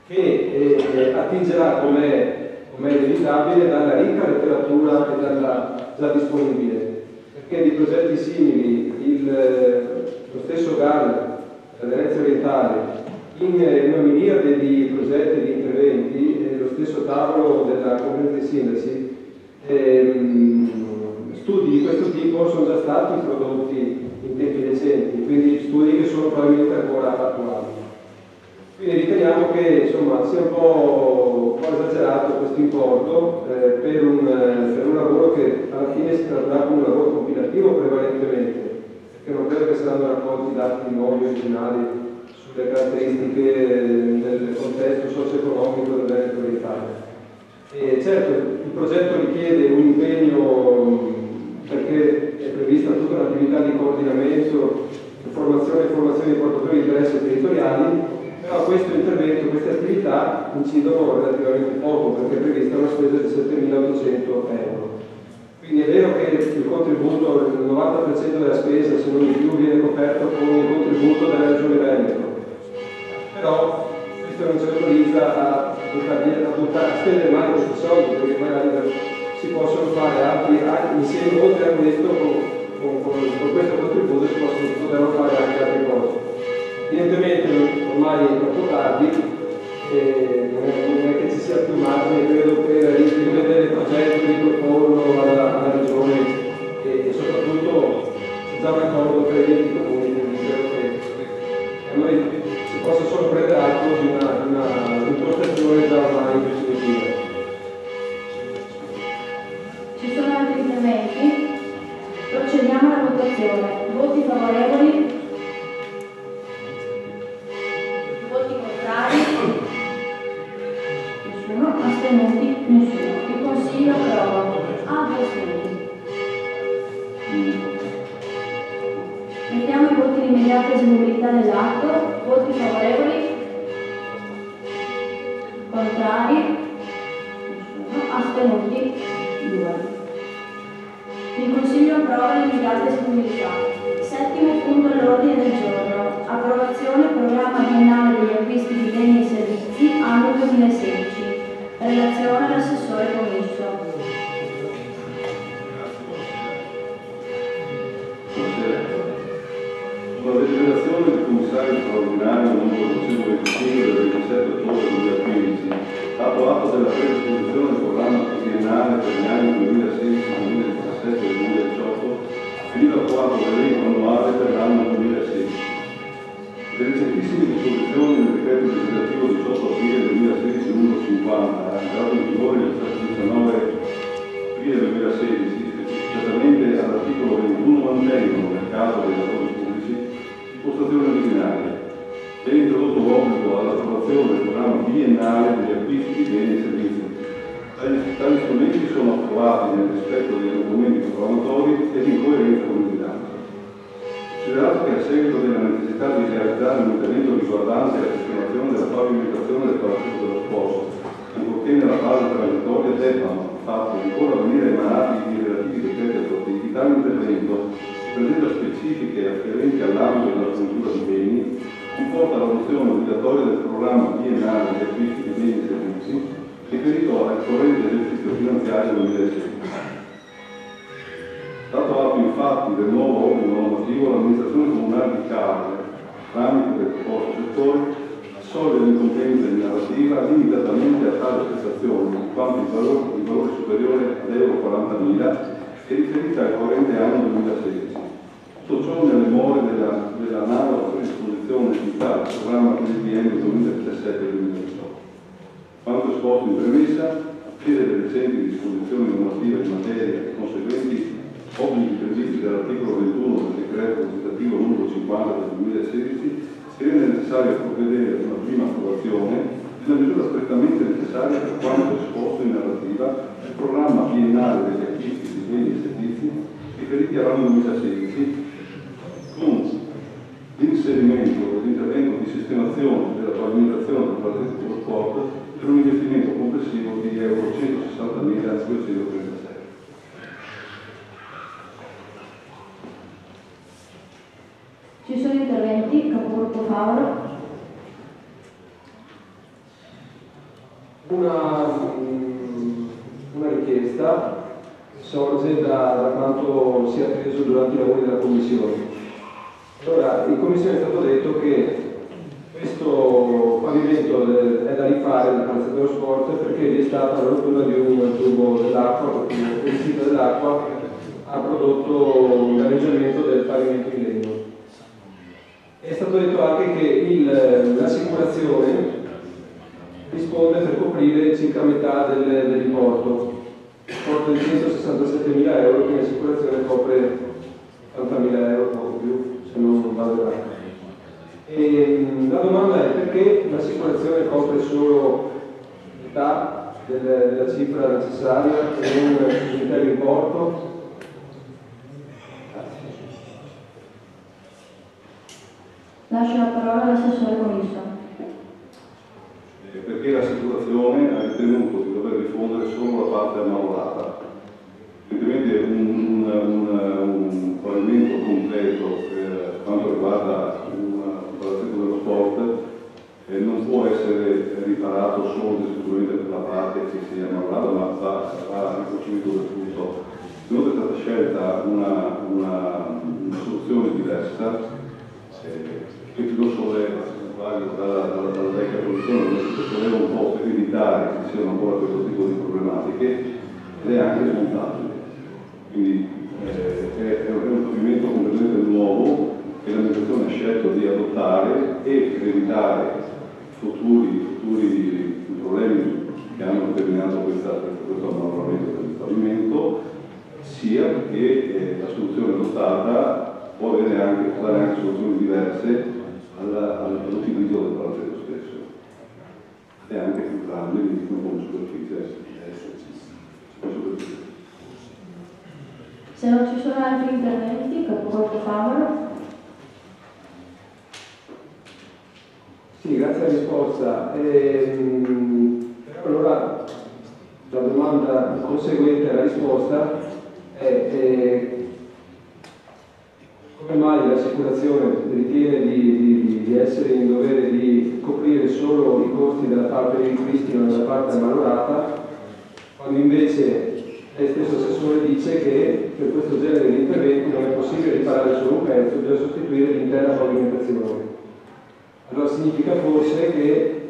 che attingerà, come è inevitabile, dalla ricca letteratura e dalla già disponibile, perché di progetti simili lo stesso GAL, la Venezia Orientale, in una miriade di progetti e di interventi, lo stesso tavolo della Conferenza dei Sindaci, studi di questo tipo sono già stati prodotti in tempi recenti, quindi studi che sono probabilmente ancora attuali. Quindi riteniamo che insomma, sia un po' esagerato questo importo per un lavoro che alla fine si tradurrà come un lavoro compilativo prevalentemente, perché non credo che saranno raccolti dati nuovi originali sulle caratteristiche del contesto socio-economico del Veneto Orientale. Certo, il progetto richiede un impegno perché è prevista tutta un'attività di coordinamento, formazione e formazione di portatori di interessi territoriali. Però questo intervento, queste attività incidono relativamente poco perché è prevista una spesa di 7.800 euro. Quindi è vero che il contributo, il 90% della spesa, se non di più, viene coperto con il contributo della Regione Veneto. Però questo non ci autorizza a spendere mai questi soldi, perché magari si possono fare altri, insieme oltre a questo, con questo contributo si potranno fare anche altre cose. Evidentemente ormai è troppo tardi, non è che ci sia più margine, credo, per rivedere il progetto, riproporlo alla Regione e soprattutto Astenuti? Nessuno. Il Consiglio approva. Astenuti. Mettiamo i voti di immediata eseguibilità dell'atto. Voti favorevoli? Contrari? Nessuno. Astenuti? 2. Il Consiglio approva l'immediata eseguibilità. Settimo punto all'ordine del giorno. Approvazione programma biennale degli acquisti di beni e servizi anno 2016. Relazione all'assessore Comisso. Con la deliberazione del commissario straordinario numero 225 del 27 ottobre 2015, dato atto della predisposizione del programma biennale per gli anni 2016-2017 e 2018, fino attuato l'elenco annuale per l'anno 2016. Le recentissime disposizioni del decreto legislativo 18 aprile 2016 numero 50, entrato in vigore il 19 aprile 2016, specificatamente all'articolo 21, mantengono nel caso dei lavori pubblici impostazione originaria e introdotto l'obbligo all'approvazione del programma biennale degli acquisti di beni e servizi. Tali strumenti sono approvati nel rispetto dei documenti programmatori ed in coerenza con il bilancio. Considerato che a seguito della necessità di realizzare un intervento riguardante la sistemazione della pavimentazione del paracadute dello sport, ancorché nella fase transitoria debbano infatti ancora venire emanati i relativi decreti attuativi, tale intervento, presenta specifiche afferenti all'ambito della fornitura di beni, comporta l'adozione obbligatoria del programma biennale di acquisti di beni e servizi riferito al corrente esercizio finanziario 2016. Dato atto infatti del nuovo obbligo normativo, l'amministrazione comunale di Carle, tramite del proposto settore, assolve l'incombenza in narrativa limitatamente a tale prestazione, in quanto il valore superiore ad euro 40.000 è riferita al corrente anno 2016. Tutto ciò nelle more dell'analoga predisposizione di tale programma per il biennio 2017-2018. Quanto esposto in premessa, a fede delle recenti disposizioni normative in materia e conseguenti obblighi previsti dall'articolo 21 del decreto legislativo numero 50 del 2016, si rende necessario provvedere ad una prima approvazione nella misura strettamente necessaria per quanto esposto in narrativa del programma biennale degli acquisti di beni e servizi riferiti all'anno 2016 con l'inserimento dell'intervento di sistemazione della pavimentazione del paracadute dello sport per un investimento complessivo di euro 160.236. Ci sono interventi, capogruppo Paolo. Una richiesta sorge da quanto si è appreso durante i lavori della Commissione. Allora, in Commissione è stato detto che questo pavimento è da rifare dal Palazzo dello Sport perché vi è stata la rottura di un tubo dell'acqua, perché l'uscita dell'acqua ha prodotto un danneggiamento del pavimento in legno. È stato detto anche che l'assicurazione risponde per coprire circa metà dell'importo di 167.000 euro, che l'assicurazione copre 80.000 euro, poco più, se non vado errato. E la domanda è perché l'assicurazione copre solo metà della cifra necessaria e non l'intero importo? Lascio la parola all'assessore Comisso. Perché l'assicurazione ha ritenuto di dover rifondere solo la parte ammalorata. Evidentemente un pavimento completo per quanto riguarda un palazzetto dello sport non può essere riparato solo ed esclusivamente per la parte che si è ammalorata, ma va ricostruito del tutto. Inoltre è stata scelta una soluzione diversa che lo solleva dalla vecchia posizione, dove si soleva un po' per evitare che ci siano ancora questo tipo di problematiche, ed è anche smontabile. Quindi è un pavimento completamente nuovo che l'amministrazione ha scelto di adottare e per evitare futuri problemi che hanno determinato questo ammaloramento del pavimento, sia perché la soluzione adottata può dare anche soluzioni diverse all'utilizzo del palazzetto stesso. E anche entrambi, quindi dicono come superficie Se non ci sono altri interventi, Capogruppo Favaro. Sì, grazie alla risposta. Allora, la domanda conseguente alla risposta è come mai l'assicurazione ritiene di essere in dovere di coprire solo i costi della parte di ripristino e della parte ammalorata, quando invece lei stesso assessore dice che per questo genere di interventi non è possibile riparare solo un pezzo, bisogna sostituire l'intera pavimentazione. Allora significa forse che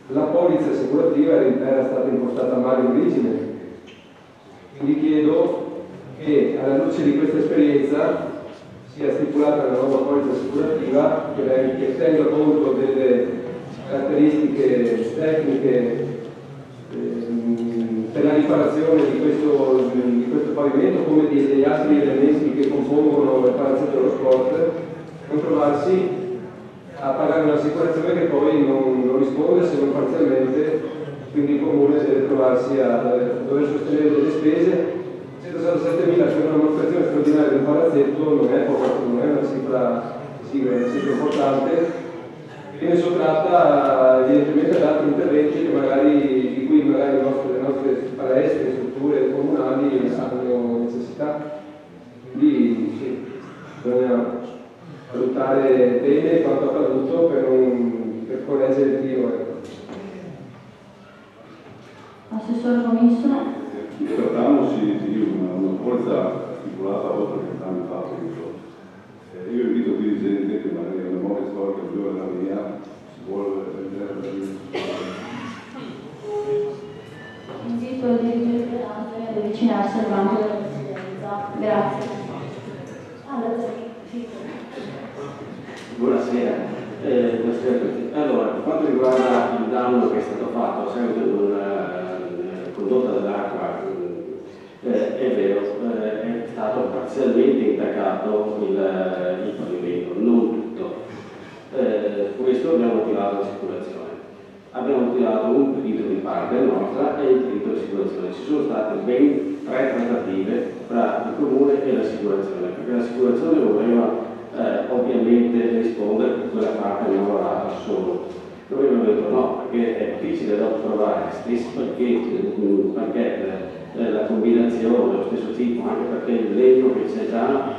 la polizza assicurativa era stata impostata male in origine. Quindi chiedo che alla luce di questa esperienza sia stipulata una nuova polizza assicurativa che tenga conto delle caratteristiche tecniche per la riparazione di questo pavimento come degli altri elementi che compongono la riparazione dello sport, non trovarsi a pagare un'assicurazione che poi non risponde se non parzialmente, quindi il comune deve trovarsi a dover sostenere delle spese. 167.000 per un'ammortizzazione straordinaria di un palazzetto non è una cifra esigua, è una cifra importante. Viene sottratta evidentemente ad altri interventi di cui magari le nostre palestre, strutture comunali hanno necessità. Quindi sì, bisogna valutare bene quanto accaduto per correggere il tiro. Assessore Commisso. Trattandosi di una polizza stipulata oltre 20 anni fa, io invito il dirigente che magari ha una memoria storica migliore della mia, si vuole vedere la mia. Invito il dirigente ad avvicinarsi al banco della Presidenza. Grazie. Buonasera. Allora, per quanto riguarda il danno che è stato fatto a seguito di una condotta dell'acqua, è vero, è stato parzialmente intaccato il pavimento, non tutto. Questo abbiamo attivato l'assicurazione. Abbiamo attivato un perito di parte nostra e il perito di assicurazione. Ci sono state ben 3 trattative tra il comune e l'assicurazione, perché l'assicurazione voleva ovviamente rispondere per quella parte non lavorata solo. Noi abbiamo detto no, perché è difficile da trovare stessi pacchetti, perché la combinazione, lo stesso tipo, anche perché il legno che c'è già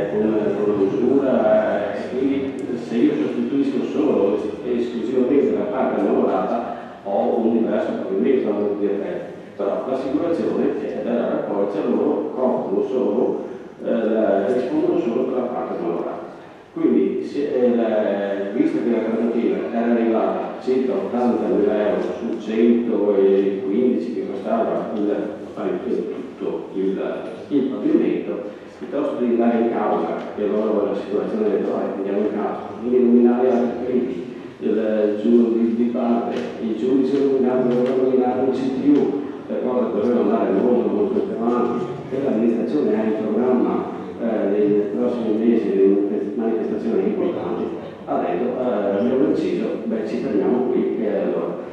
con l'usura, quindi se io sostituisco solo e esclusivamente la parte non lavorata ho un diverso pavimento di effetti. Però l'assicurazione della raccolta loro coprono solo rispondono solo per la parte non lavorata. Quindi, visto che la trattativa era arrivata a circa 80.000 euro su 115 che costava tutto il pavimento, piuttosto di andare in causa, che loro l'assicurazione ha detto, andiamo in causa, quindi nominare altri periti, il giudice di parte, il giudice nominato doveva nominare un CTU, per cosa doveva andare molto più avanti, e l'amministrazione ha in programma nei prossimi mesi delle manifestazioni importanti, ha detto, abbiamo deciso, ci fermiamo qui e allora.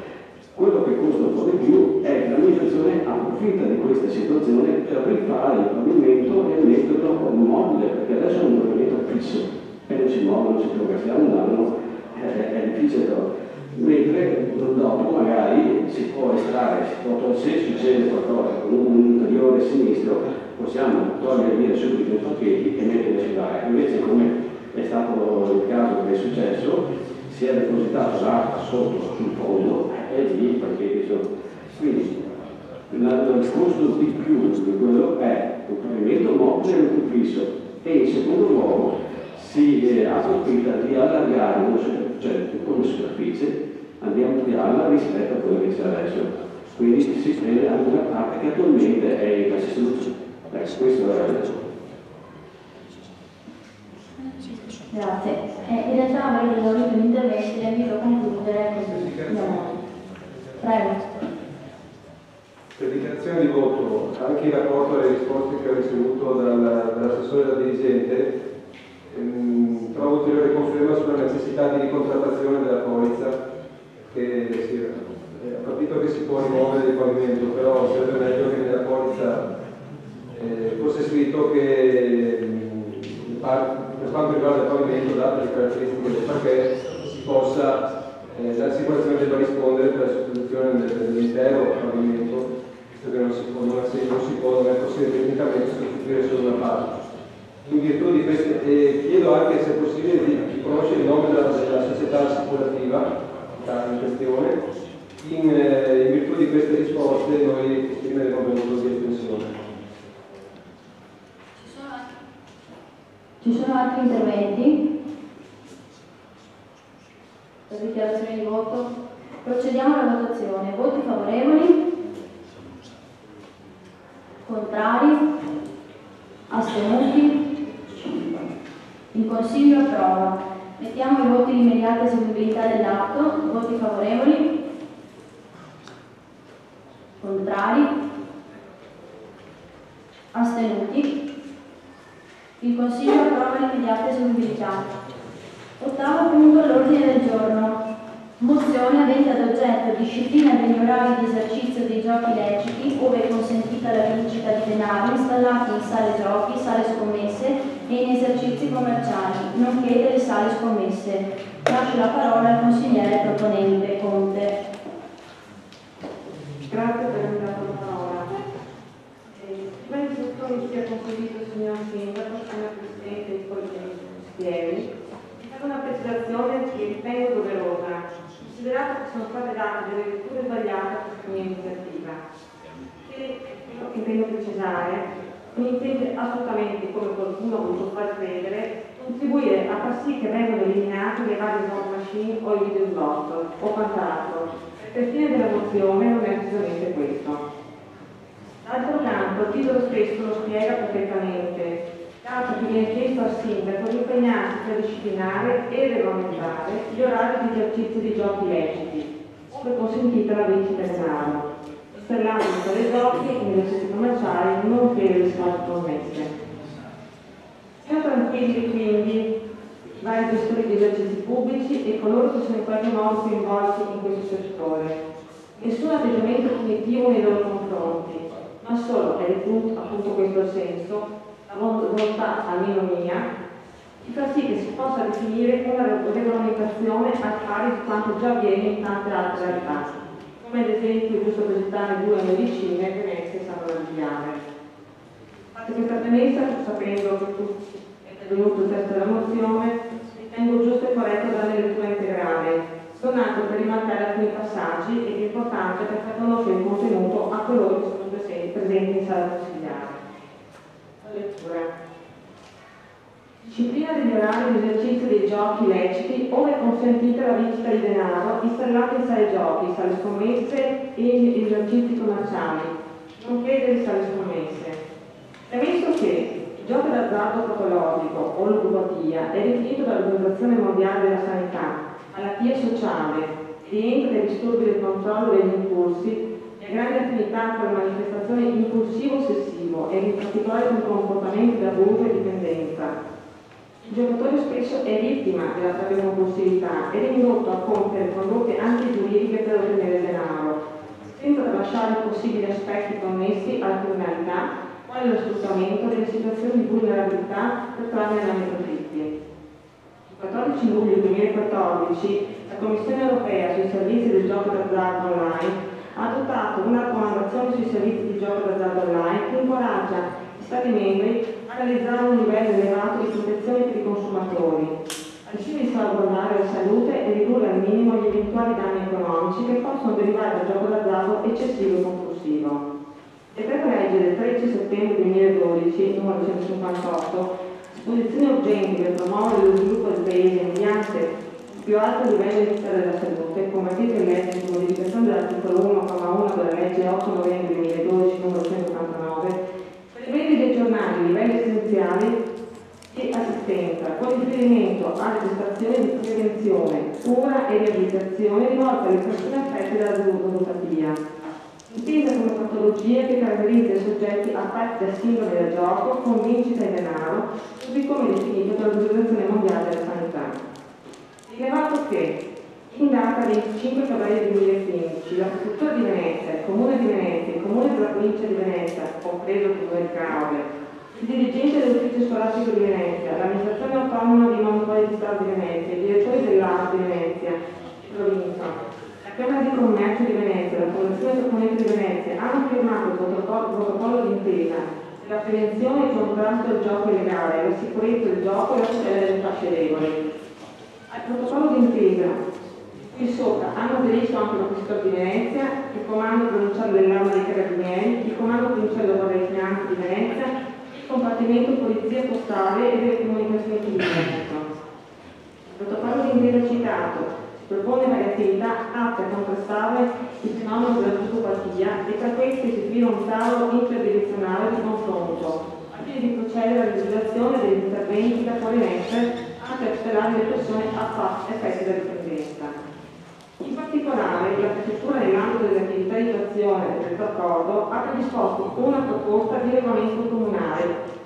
Quello che costa un po' di più è che l'amministrazione approfitta di questa situazione per rifare il pavimento e metterlo mobile, perché adesso è un pavimento fisso e non si muove, non si trova, se ha un danno è difficile trovare. Mentre dopo magari si può estrarre, se succede qualcosa con un ulteriore sinistro, possiamo togliere via subito i pacchetti e metterli a filare. Invece, come è stato il caso che è successo, si è depositato l'acqua sotto sul fondo e lì i pacchetti sono. Quindi il costo di più di quello è un pavimento mobile e più fisso, e in secondo luogo si approfitta di allargare una superficie, andiamo a ampliarla rispetto a quello che c'è adesso. Quindi si prende anche una parte che attualmente è in restituzione. Questo è il Grazie. In realtà avrei esaurito gli interventi, le invito a concludere così andiamo avanti. Prego. Per dichiarazione di voto, anche in rapporto alle risposte che ho ricevuto dall'assessore e dal dirigente, trovo ulteriore conferma sulla necessità di ricontrattazione della polizza, che sì, ho capito che si può rimuovere il pavimento, però sarebbe meglio che nella polizza fosse scritto che per quanto riguarda il pavimento, date le caratteristiche del parquet, l'assicurazione debba rispondere per la sostituzione dell'intero pavimento, visto che non è possibile tecnicamente sostituire solo una parte. In virtù di queste, chiedo anche se è possibile di conoscere il nome della società assicurativa in questione. In virtù di queste risposte noi esprimeremo un voto di astensione. Ci sono altri interventi? Per dichiarazione di voto? Procediamo alla votazione. Voti favorevoli? Contrari? Astenuti? Il Consiglio approva. Mettiamo i voti di immediata eseguibilità dell'atto. Voti favorevoli? Contrari? Astenuti? Il Consiglio approva l'immediata eseguibilità. Ottavo punto all'ordine del giorno. Mozione avente ad oggetto disciplina degli orari di esercizio dei giochi leciti, ove è consentita la vincita di denaro, installati in sale giochi, sale scommesse e in esercizi commerciali, nonché delle sale scommesse. Lascio la parola al consigliere proponente Conte. Grazie per aver dato la parola. Prima di tutto mi sia consentito il signor Sindaco, signor Presidente e i consiglieri, di fare una precisazione che ritengo doverosa, considerato che sono state date delle letture sbagliate a questa mia iniziativa. Quello che intendo precisare non intende assolutamente, come qualcuno ha voluto far credere, contribuire a far sì che vengano eliminati le varie slot machine o i video slot o quant'altro. Per fine della mozione non è precisamente questo. D'altro canto, il titolo stesso lo spiega perfettamente, dato che viene chiesto al sindaco di impegnarsi per disciplinare e regolamentare gli orari di esercizio di giochi leciti, ove consentita la vincita di denaro, installando in tale giochi in esercizi commerciali nonché delle sale commesse. Siamo tranquilli quindi vari gestori di esercizi pubblici e coloro che sono in qualche modo coinvolti in questo settore. Nessun atteggiamento punitivo nei loro confronti, ma solo, ed è appunto questo il senso, la volontà, almeno mia, di far sì che si possa definire una regolamentazione al pari di quanto già avviene in tante altre realtà, come ad esempio, giusto per citare due medicine, Venezia e San Giuliano. Fatta questa premessa, sapendo che tutti è venuto il testo della mozione, ritengo giusto e corretto dare lettura integrale, donato per rimarcare alcuni passaggi e di importanza per far conoscere il contenuto a coloro che sono presenti in sala consigliare. La lettura. Disciplina degli orari di esercizio dei giochi leciti, ove è consentita la vincita di denaro, installati in sale giochi, sale scommesse e in esercizi commerciali, nonché delle sale scommesse. Premesso che il gioco d'azzardo patologico o ludopatia è definito dall'Organizzazione Mondiale della Sanità malattia sociale, rientra nei disturbi del controllo degli impulsi e ha grande affinità con le manifestazioni impulsivo-ossessivo e in particolare con comportamenti di abuso e dipendenza. Il giocatore spesso è vittima della propria compulsività ed è indotto a compiere condotte antigiuridiche per ottenere denaro, senza tralasciare possibili aspetti connessi alla criminalità, quale lo sfruttamento delle situazioni di vulnerabilità per trarne profitti. Il 14 luglio 2014 la Commissione europea sui servizi del gioco d'azzardo online ha adottato una raccomandazione sui servizi di gioco d'azzardo online che incoraggia gli Stati membri a realizzare un livello elevato di protezione per i consumatori, al fine di salvaguardare la salute e ridurre al minimo gli eventuali danni economici che possono derivare dal gioco d'azzardo eccessivo e compulsivo. Il decreto legge del 13 settembre 2012, numero 158, disposizioni urgenti per promuovere lo sviluppo del Paese mediante il più alto livello di tutela della salute, convertito in legge di modificazione dell'articolo 1,1 della legge 8 novembre 2012, numero 189, prevede di aggiornare i livelli essenziali di assistenza con riferimento alle prestazioni di prevenzione, cura e riabilitazione rivolte alle persone affette dalla ludopatia, intesa come patologia che caratterizza i soggetti affetti da sindrome da gioco con vincita in denaro, così come definito dall'Organizzazione Mondiale della Sanità. Rilevato che In data 25 febbraio 2015, la Prefettura di Venezia, il Comune di Venezia, il Comune della Provincia di Venezia, compreso il Comune di Caorle, il dirigente dell'Ufficio Scolastico di Venezia, l'Amministrazione Autonoma di Monopoli di Stato di Venezia, i direttori dell'ART di Venezia, Provincia, la Camera di Commercio di Venezia, la Fondazione Giapponese di Venezia hanno firmato il protocollo d'intesa per la prevenzione e il contrasto del gioco illegale, la sicurezza del gioco e la tutela delle fasce deboli. Al protocollo d'intesa qui sopra hanno aderito anche la Questura di Venezia, il Comando Provinciale dell'Arma dei Carabinieri, il Comando Provinciale della Guardia di Finanza di Venezia, il Compartimento Polizia Postale e delle Comunicazioni di Venezia. Il protocollo d'intesa citato si propone varie attività atte a contrastare il fenomeno della ludopatia e tra queste istituire un tavolo interdirezionale di confronto al fine di procedere alla legislazione degli interventi da porre in essere anche a tutelare le persone affette da dipendenza. In particolare, la Prefettura, nell'ambito delle attività di attuazione del detto accordo, ha predisposto una proposta di regolamento comunale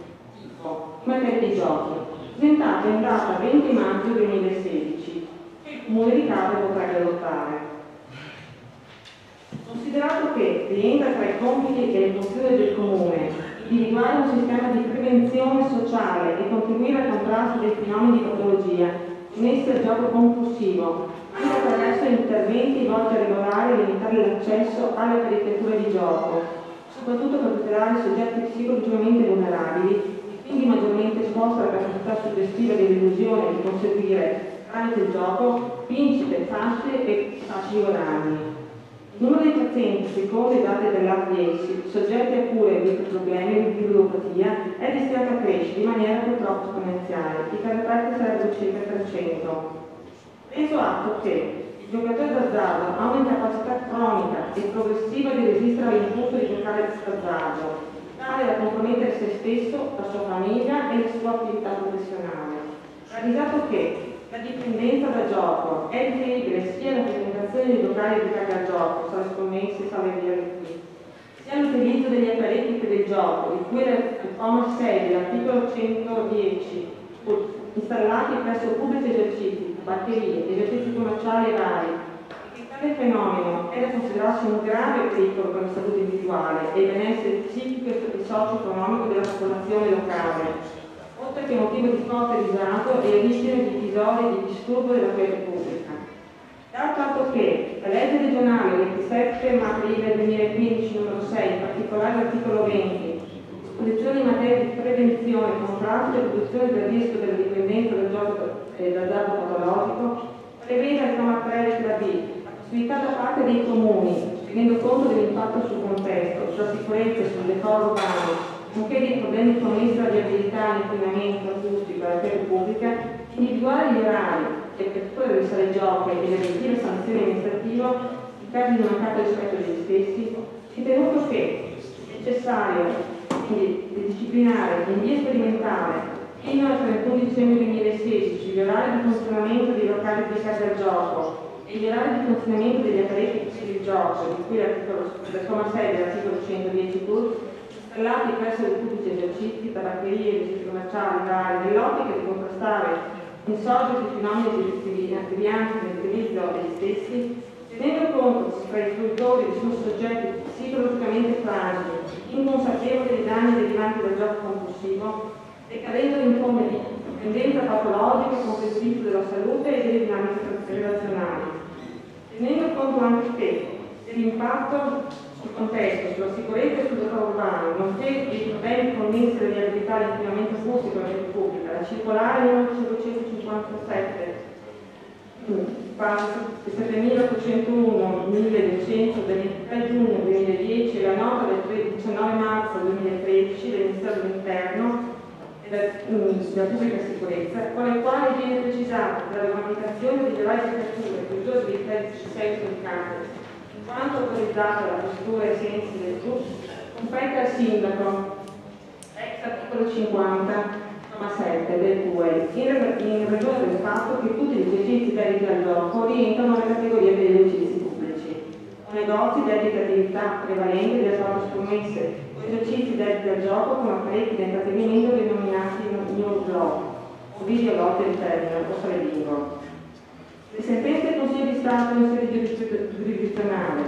in materia di giochi, presentata in data 20 maggio 2016, che il Comune di Caorle potrebbe adottare. Considerato che rientra tra i compiti e le funzioni del Comune individuare un sistema di prevenzione sociale e contribuire al contrasto dei fenomeni di patologia connessi al gioco compulsivo, anche attraverso interventi volti a regolare e limitare l'accesso alle apparecchiature di gioco, soprattutto per tutelare i soggetti psicologicamente vulnerabili e quindi maggiormente esposti alla capacità suggestiva di illusione di conseguire tramite il gioco vincite, fasce e facili guadagni. Il numero dei pazienti, secondo i dati dell'APS, soggetti a cure di problemi di ludopatia, è destinato a crescere in maniera purtroppo esponenziale, i casi aperti sarebbero circa 300. Preso atto che il giocatore d'azzardo ha un'incapacità cronica e progressiva di resistere all'impulso di giocare d'azzardo, tale da compromettere se stesso, la sua famiglia e la sua attività professionale. Ravvisato che la dipendenza da gioco è riferibile sia alla frequentazione di locali dedicati al gioco, sale scommesse, sale VIP, sia all'utilizzo degli apparecchi per il gioco, di cui il comma 6 dell'articolo 110, installati presso pubblici esercizi, batterie, esercizi commerciali e vari. Tale fenomeno è da considerarsi un grave pericolo per la salute individuale e il benessere psichico e socio-economico della popolazione locale, oltre che motivo di forte disagio e origine di episodi di disturbo della quiete pubblica. Dato atto che la legge regionale 27 aprile 2015 numero 6, in particolare l'articolo 20, disposizioni in materia di prevenzione, contrasto e riduzione del rischio della dipendenza dal gioco d'azzardo patologico, prevede al comma 3 lettera B la possibilità da parte dei comuni, tenendo conto dell'impatto sul contesto, sulla sicurezza e sul decoro urbano, nonché dei problemi connessi alla viabilità, all'inquinamento acustico e alla rete pubblica, individuare gli orari e l'apertura delle sale giochi e le relative sanzioni amministrative in caso di mancato rispetto degli stessi, ritenuto che è necessario quindi disciplinare in via sperimentale fino al 31 dicembre 2016 gli orari di funzionamento dei locali dedicati al gioco e gli orari di funzionamento degli apparecchi per il gioco, di cui del comma 6 dell'articolo 110 installati presso i pubblici esercizi, tabaccherie e esercizi commerciali vari, nell'ottica di contrastare insorgenti fenomeni devianti nell'utilizzo degli stessi, tenendo conto che tra i fruitori sono soggetti psicologicamente fragili, inconsapevoli dei danni derivanti dal gioco compulsivo, decadendo in forme di dipendenza patologica con conflitto della salute e delle dinamiche relazionali, tenendo conto anche dell'impatto sul contesto, sulla sicurezza e sul decoro urbano, nonché dei problemi connessi alla viabilità all'inquinamento acustico della rete pubblica, la circolare numero 557 7801 1200 del 3 giugno 2010 e la nota del 19 marzo 2013 del Ministero dell'Interno e della Pubblica Sicurezza, con le quali viene precisata la regolamentazione delle varie aperture per l'uso dei crediti indicati, in quanto autorizzata la postura ai sensi del TUS, compete al sindaco, ex articolo 50 7 del TUE, in ragione del fatto che tutti gli esercizi dediti al gioco rientrano nella categoria degli esercizi pubblici. O negozi dediti attività prevalenti delle proprie scommesse, o esercizi dediti al gioco con apparecchi di intrattenimento denominati new block, o videolotto del termine, o sale bingo. Le sentenze del Consiglio di Stato in sede giurisdizionale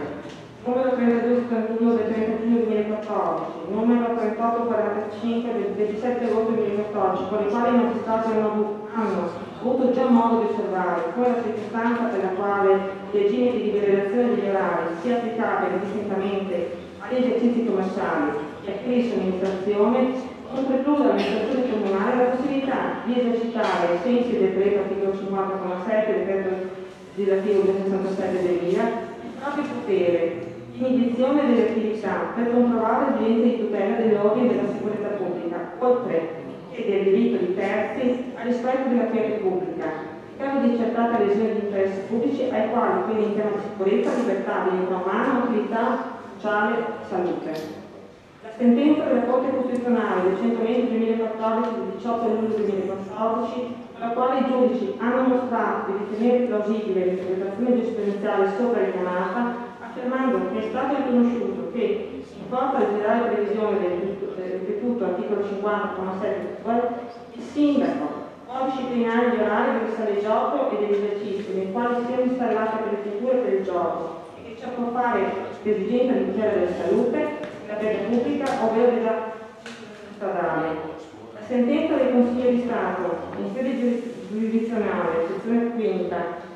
numero 3271 del 30 giugno 2014, numero 3845 del 27 agosto 2014, con le quali i magistrati hanno avuto già modo di osservare come la circostanza per la quale il regime di liberazione degli orari sia applicabile distintamente agli esercizi commerciali e a quelli di somministrazione non preclude all'amministrazione comunale la possibilità di esercitare, ai sensi del decreto articolo 50,7 del decreto legislativo 267 del 2000, il proprio potere di inibizione delle attività per comprovare l'esigenza di tutela dell'ordine e della sicurezza pubblica, oltre che del diritto di terzi al rispetto della quiete pubblica, in caso di accertata lesione di interessi pubblici ai quali quindi in tema di sicurezza, libertà, dignità umana, utilità sociale e salute. La sentenza della Corte Costituzionale del 120 del 2014 del 18 luglio 2014, con la quale i giudici hanno mostrato di ritenere plausibile l'interpretazione giurisprudenziale sopra richiamata, affermando che è stato riconosciuto che, in forza alla generale previsione del ripetuto articolo 50,7, il sindaco può disciplinare gli orari delle sale gioco e degli esercizi nei quali siano installate attrezzature per il gioco e che ciò può fare l'esigenza di tutela della salute, della vita pubblica ovvero della stradale. La sentenza del Consiglio di Stato in sede giurisdizionale, sezione quinta,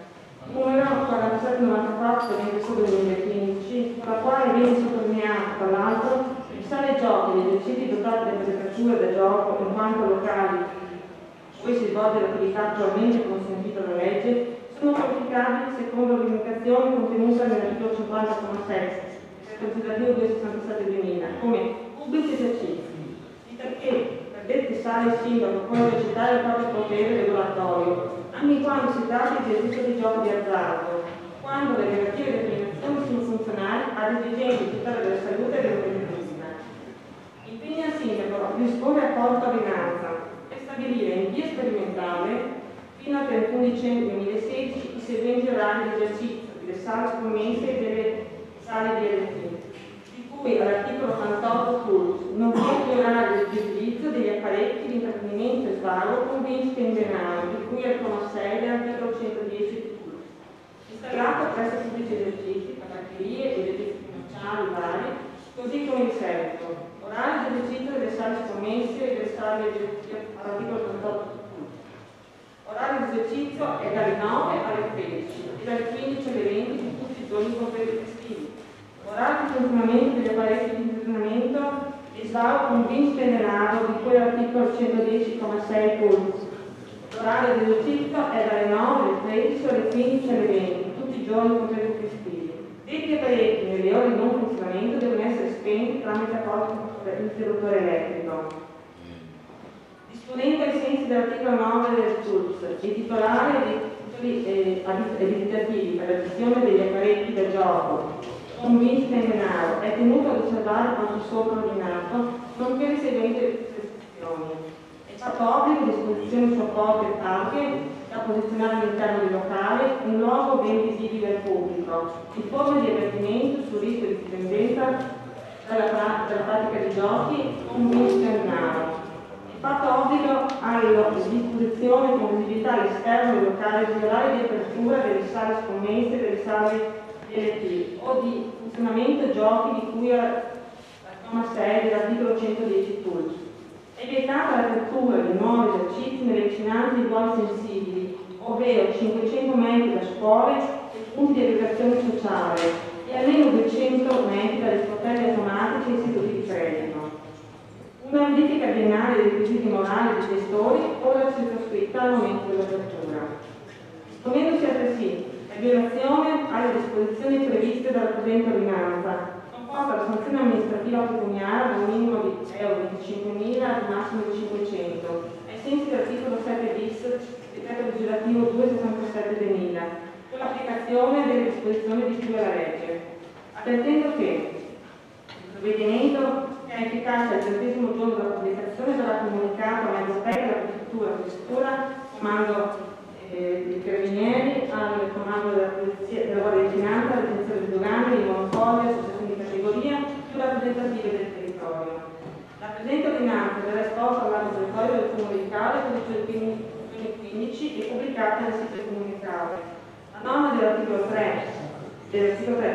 numero 4794 del 2015, con la quale viene sottolineato, tra l'altro, che sale giochi e gli esercizi dotati di attrezzature da gioco in quanto locali dove si svolge l'attività attualmente consentita dalla legge sono qualificabili secondo le limitazioni contenute nell'articolo 50,6 del legislativo 267 del 2000 come pubblici esercizi, perché per dette sale il sindaco può esercitare il proprio potere regolatorio anche quando si tratta di esercizio di gioco di azzardo, quando le relative definizioni sono funzionali ad esigenze di tutela della salute e dell'ordine pubblica. Impegna il sindaco di disporre apposita ordinanza per stabilire in via sperimentale fino al 31 dicembre 2016 i seguenti orari di esercizio delle sale scommesse e delle sale DLT, di cui all'articolo 88 PULS, nonché gli orari di utilizzo degli apparecchi di intrattenimento e svago convinti in denaro, di cui al comma 6 dell'articolo 110 PULS, installato presso pubblici esercizi, tabaccherie e esercizi commerciali vari, così come di seguito: orari di esercizio delle sale scommesse e delle sale all'articolo 88 PULS. Orario di esercizio è dalle 9 alle 13 e dalle 15 alle 20 di tutti i giorni compresi festivi. Orario di funzionamento degli apparecchi di intrattenimento e svago con vinci in denaro di cui l'articolo 110,6 PULS. L'orario di esercizio è dalle 9 alle 13 alle 15 alle 20 tutti i giorni compresi festivi. Detti apparecchi nelle ore di non funzionamento devono essere spenti tramite apposito interruttore elettrico. Disponendo ai sensi dell'articolo 9 del PULS, il titolare dei titoli abilitativi per la gestione degli apparecchi da gioco con vincita in denaro è tenuto ad osservare quanto sopra ordinato, nonché le seguenti restrizioni. È fatto obbligo di esposizione su apposite targhe da posizionare all'interno del locale in luogo ben visibile al pubblico, in forma di avvertimento sul rischio di dipendenza dalla pratica di giochi con vincita in denaro. Fatto obbligo alla disposizione con visibilità all'esterno del locale di orari di apertura delle sale scommesse e delle sale DLT o di funzionamento giochi di cui al comma 6 dell'articolo 110 PULS. È vietata l'apertura di nuovi esercizi nelle vicinanze di luoghi sensibili, ovvero 500 metri da scuole e punti di aggregazione sociale e almeno 200 metri dagli sportelli automatici e istituti di credito. Una modifica biennale dei requisiti morali dei gestori ora circoscritta al momento dell'apertura. Disponendosi altresì la violazione alle disposizioni previste dalla presente ordinanza, comporta la sanzione amministrativa pecuniaria da un minimo di euro 25.000 ad un massimo di 500, ai sensi dell'articolo 7 bis del decreto legislativo 267 del 2000, con l'applicazione delle disposizioni di cui alla legge. Attendendo che il provvedimento è efficace al 30° giorno della pubblicazione verrà comunicato a mezzo terra della prefettura, questura, comando dei carabinieri, al comando della polizia, della Guardia di Finanza, all'agenzia delle dogane, dei monopoli, associazioni di categoria più rappresentative del territorio. La presente ordinanza verrà esposta all'ambito territorio del Comune di Cave il 15 e pubblicata nel sito comunicale. A norma dell'articolo 3,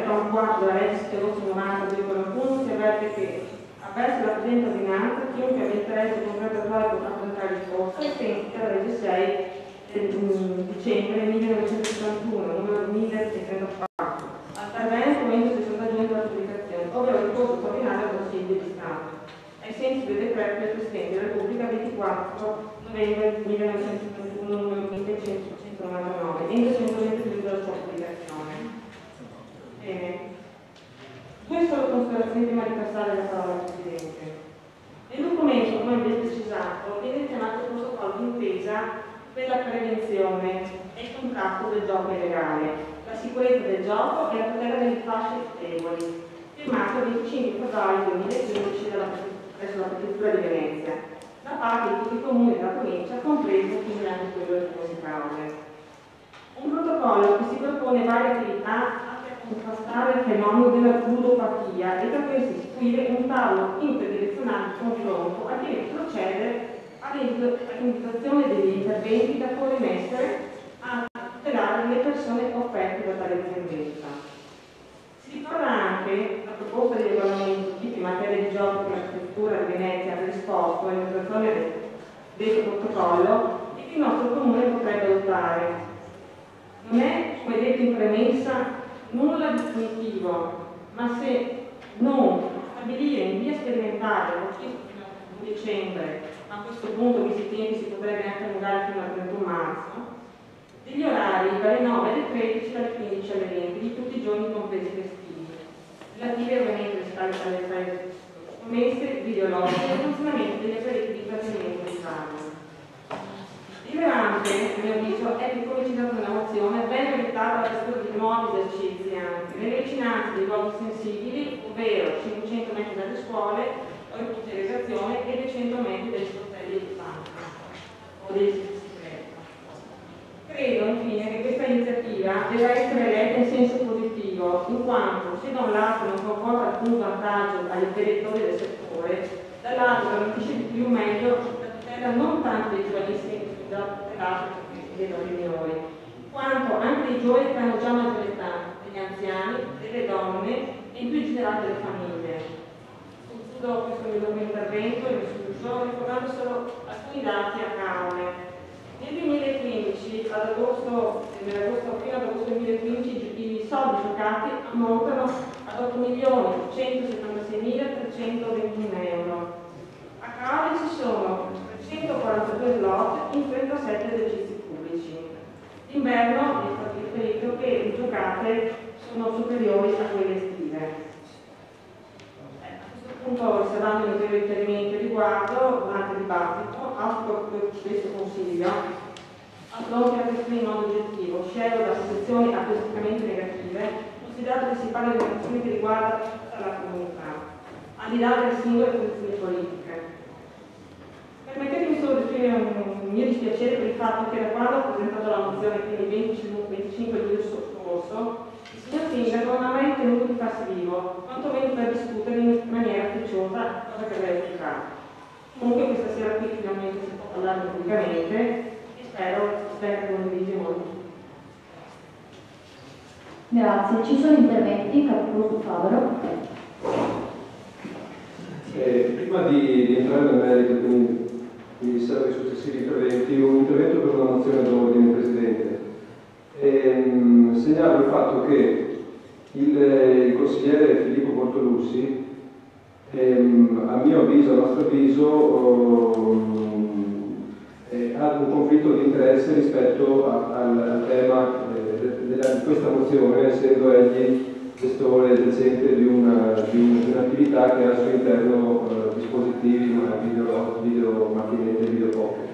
comma 4 della legge 7 agosto 90/241 si avverte che avverso la presente ordinanza chiunque abbia interesse concreto attuale potrà presentare risposta ai sensi della legge 6 dicembre 1971, numero 1034, al termine momento 60 giorni dalla pubblicazione, ovvero ricorso straordinario al Consiglio di Stato, ai sensi del decreto del Presidente della Repubblica 24 novembre 1971, numero 1199, entro 120 giorni dalla sua pubblicazione. Bene. Due solo considerazioni prima di passare la parola al Presidente. Nel documento, come avete precisato, viene chiamato il protocollo d'intesa per la prevenzione e il contrasto del gioco illegale, la sicurezza del gioco e la tutela delle fasce deboli, firmato il 25 febbraio 2015 presso la Prefettura di Venezia, da parte di tutti i comuni della provincia, compreso quindi anche quello di Monte. Un protocollo che si propone varie attività contrastare il fenomeno della ludopatia e da questo istituire un tavolo interdirezionale di confronto al fine di procedere all'individuazione degli interventi da porre in essere a tutelare le persone offerte da tale dipendenza. Si ricorda anche la proposta di regolamento in materia di gioco che la Prefettura di Venezia ha risposto all'individuazione del protocollo e che il nostro comune potrebbe adottare. Non è, come detto in premessa, nulla di definitivo, ma se non stabilire in via sperimentale fino a dicembre, ma a questo punto questi tempi si potrebbe anche allungare fino al 31 marzo, degli orari dalle 9 alle 13 dalle 15 alle 20 di tutti i giorni compresi festivi, relativi ovviamente alle feste commesse, videologiche e al funzionamento degli apparati di intrattenimento di farmaci. Rilevante, a mio avviso, è che, come citato nella mozione, venga evitata la struttura di nuovi esercizi anche nelle vicinanze dei luoghi sensibili, ovvero 500 metri dalle scuole o in potenzializzazione e 200 metri dagli sportelli di banca o degli istituti segreti. Credo infine che questa iniziativa debba essere letta in senso positivo, in quanto se da un lato non comporta alcun vantaggio agli operatori del settore, dall'altro garantisce di più meglio la tutela non tanto dei giovanissimi delle minori, quanto anche dei giovani che hanno già maggiore età, degli anziani, delle donne e in più in generale delle famiglie. Concludo questo mio intervento in discussione ricordando solo alcuni dati a calme. Nel 2015, nell'agosto fino ad agosto 2015, i soldi giocati ammontano ad 8.176.321 euro. A Caoli ci sono 142 slot in 37 esercizi pubblici. D'inverno è stato riferito che le giocate sono superiori a quelle estive. A questo punto, riservando un ulteriore riferimento al riguardo, durante il dibattito, auspico che questo Consiglio affronti la questione in modo oggettivo, scevro da posizioni acusticamente negative, considerato che si parla di una questione che riguarda tutta la comunità, al di là delle singole posizioni politiche. Permettetemi solo di esprimere un mio dispiacere per il fatto che da quando ho presentato la mozione, quindi il 25 luglio scorso, il signor Sindaco non ha mai ritenuto di farsi vivo, quantomeno per discutere in maniera ufficiosa, cosa che avrei applicato. Comunque questa sera qui finalmente si può parlare pubblicamente e spero che condivisi molto. Grazie. Ci sono interventi, Capogruppo Favaro. Prima di entrare nel merito, quindi mi serve i successivi interventi, un intervento per una mozione d'ordine, Presidente. Segnalo il fatto che il consigliere Filippo Bortolussi, a mio avviso, a nostro avviso, ha un conflitto di interesse rispetto al tema di questa mozione, essendo egli gestore decente di un'attività che ha al suo interno dispositivi, video macchinette e videopoche.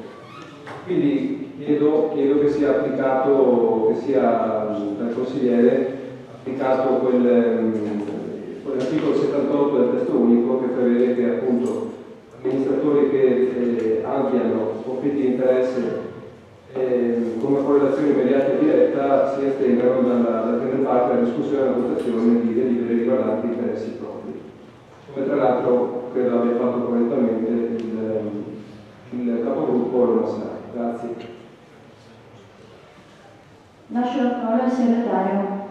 Quindi chiedo che sia applicato, che sia dal consigliere applicato quell'articolo 78 del testo unico che prevede che appunto amministratori che abbiano conflitti di interesse come correlazione immediata e diretta si astengano dal prendere parte alla discussione e alla votazione di delibere riguardanti interessi propri. Come tra l'altro credo abbia fatto correttamente il capogruppo Roma Sai. Grazie. Lascio la parola al segretario.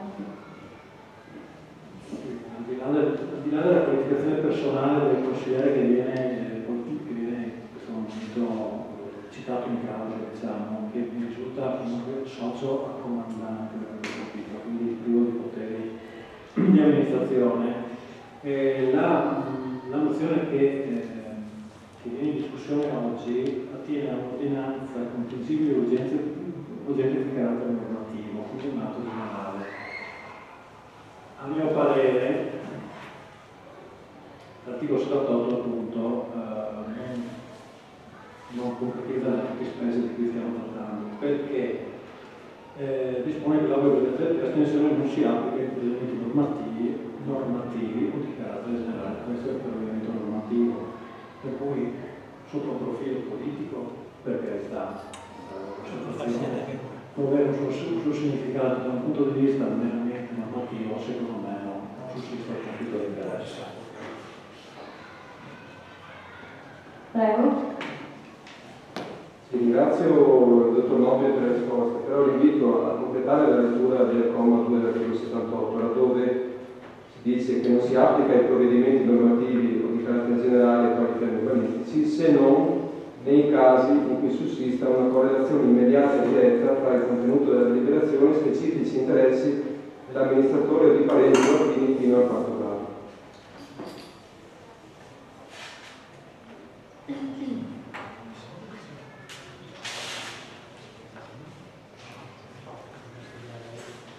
Al di là della qualificazione personale del consigliere che viene in questo momento citato in causa, diciamo, che mi risulta comunque socio a comandante del capitolo, quindi privo di poteri di amministrazione. La mozione che viene in discussione oggi attiene a un'ordinanza con principi di urgenza di carattere normativo, quindi un atto generale. A mio parere, l'articolo 78 appunto non concretizza le spese di cui stiamo trattando, perché dispone che l'obbligo di astensione non si applica ai provvedimenti normativi o di carattere generale. Questo è il provvedimento normativo, per cui sotto un profilo politico, per carità, può avere un suo significato da un punto di vista meramente normativo, secondo me no, sussiste il conflitto di interesse. Prego. Ringrazio il dottor Nobile per le risposte, però l'invito a completare la lettura del comma 2 dell'articolo 78, laddove si dice che non si applica ai provvedimenti normativi o di carattere generale quali termini urbanistici, se non nei casi in cui sussista una correlazione immediata e diretta tra il contenuto della deliberazione e specifici interessi dell'amministratore o di parenti o affini fino al quarto grado.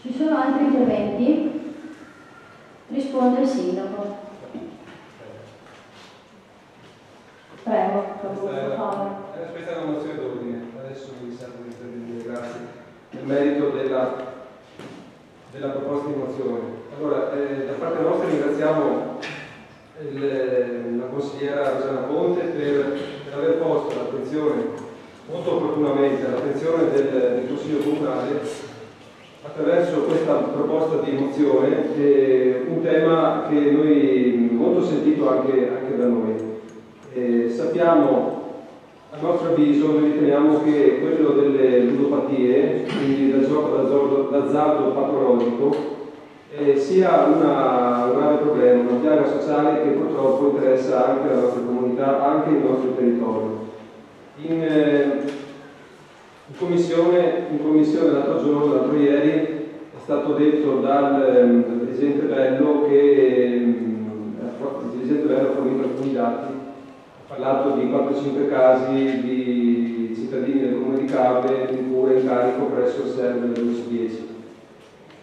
Ci sono altri interventi? Risponde il sindaco. Prego, per favore. Questa è una mozione d'ordine, adesso mi serve intervenire, grazie. Nel merito della proposta di mozione. Allora, da parte nostra ringraziamo la consigliera Rossana Ponte per aver posto l'attenzione, molto opportunamente, all'attenzione del Consiglio Comunale attraverso questa proposta di mozione, un tema che noi molto sentito anche da noi. Sappiamo, a nostro avviso, noi riteniamo che quello delle ludopatie, quindi del gioco d'azzardo patologico, sia un grave problema, una piaga sociale che purtroppo interessa anche la nostra comunità, anche il nostro territorio. In commissione l'altro ieri è stato detto dal dirigente Bello che il dirigente Bello ha fornito alcuni dati, ha parlato di 4-5 casi di cittadini del comune di Cave in cura in carico presso il server del 2 su 10.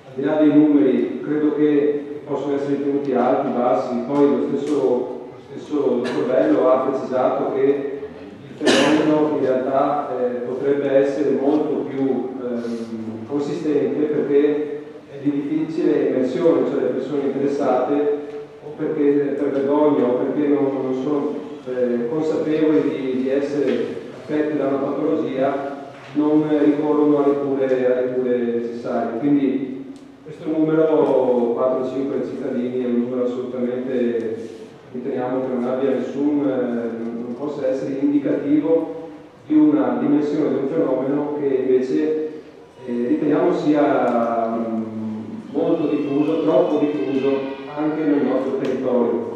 Al di là dei numeri credo che possono essere tenuti alti, bassi, poi lo stesso dottor Bello ha precisato che il fenomeno in realtà potrebbe essere molto più consistente perché è di difficile immersione, cioè le persone interessate o perché per vergogna o perché non sono consapevoli di essere affetti da una patologia, non ricorrono alle cure necessarie. Quindi questo numero 4-5 cittadini è un numero assolutamente, riteniamo che non possa essere indicativo di una dimensione di un fenomeno che invece riteniamo sia molto diffuso, troppo diffuso anche nel nostro territorio.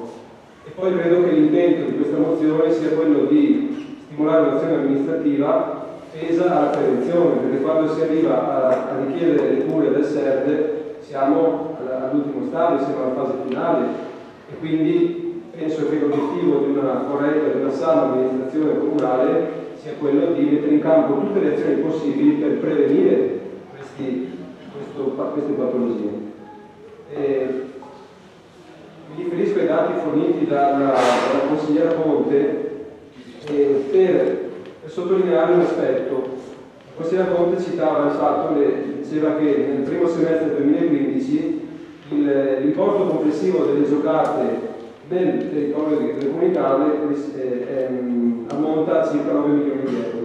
E poi credo che l'intento di questa mozione sia quello di stimolare l'azione amministrativa tesa alla prevenzione, perché quando si arriva a richiedere le cure del SERD siamo all'ultimo stadio, siamo alla fase finale e quindi penso che l'obiettivo di una corretta, di una sana amministrazione comunale sia quello di mettere in campo tutte le azioni possibili per prevenire queste patologie. Mi riferisco ai dati forniti dalla consigliera Ponte per sottolineare un aspetto. La consigliera Ponte citava il fatto, diceva che nel primo semestre del 2015 l'importo complessivo delle giocate nel territorio del comunità ammonta a circa 9 milioni di euro.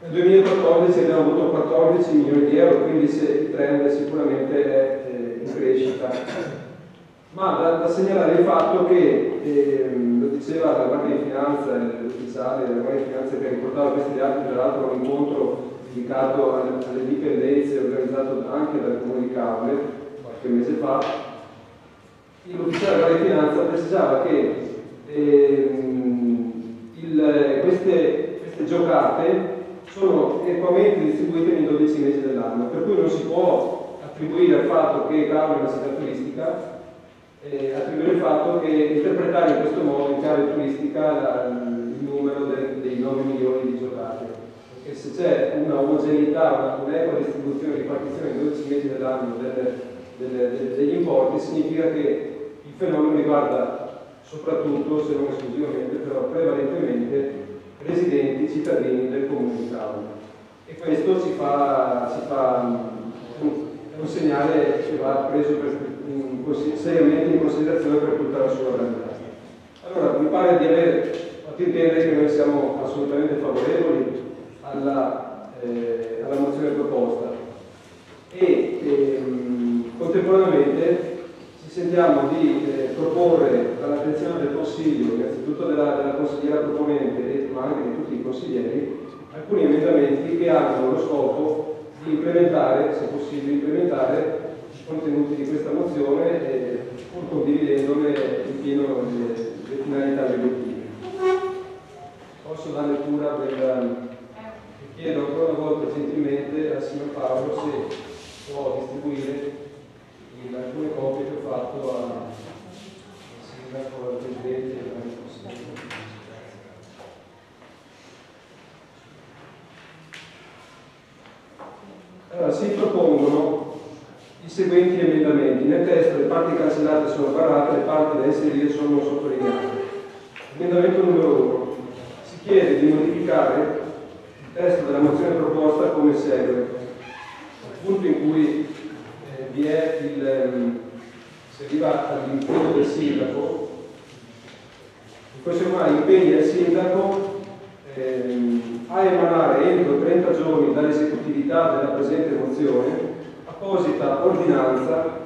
Nel 2014 abbiamo avuto 14 milioni di euro, quindi il trend sicuramente è in crescita. Ma da segnalare il fatto che, lo diceva la Guardia di Finanza, l'ufficiale della Guardia di Finanza che riportava questi dati, tra l'altro un incontro di pubblicato alle dipendenze, organizzato anche dal Comune di Carme qualche mese fa, l'ufficiale della Guardia di Finanza precisava che queste giocate sono equamente distribuite nei 12 mesi dell'anno, per cui non si può attribuire al fatto che Carme è una città turistica, attribuire il fatto che interpretare in questo modo in chiave turistica il numero dei 9 milioni di giocate. Perché se c'è una omogeneità, un'equa distribuzione, ripartizione in 12 mesi dell'anno degli importi, significa che il fenomeno riguarda soprattutto, se non esclusivamente, però prevalentemente residenti, cittadini del Comune di Carme. E questo ci fa è un segnale che va preso seriamente in considerazione per tutta la sua realtà. Allora, mi pare di aver fatto intendere che noi siamo assolutamente favorevoli alla mozione proposta e contemporaneamente ci sentiamo di proporre all'attenzione del Consiglio, innanzitutto della consigliera proponente ma anche di tutti i consiglieri, alcuni emendamenti che hanno lo scopo di implementare, se possibile, i contenuti di questa mozione, pur condividendone in pieno le finalità e gli obiettivi. Posso dare lettura chiedo ancora una volta gentilmente al signor Paolo se può distribuire alcune copie che ho fatto al sindaco, al presidente e al consigliere. Allora, si propongono i seguenti emendamenti. Nel testo le parti cancellate sono barrate, le parti da inserire sono non sottolineate. Emendamento numero 1. Si chiede di modificare il testo della mozione proposta come segue. Al punto in cui vi è si arriva all'impegno del sindaco, in questo qua impegna il sindaco a emanare entro 30 giorni dall'esecutività della presente mozione apposita ordinanza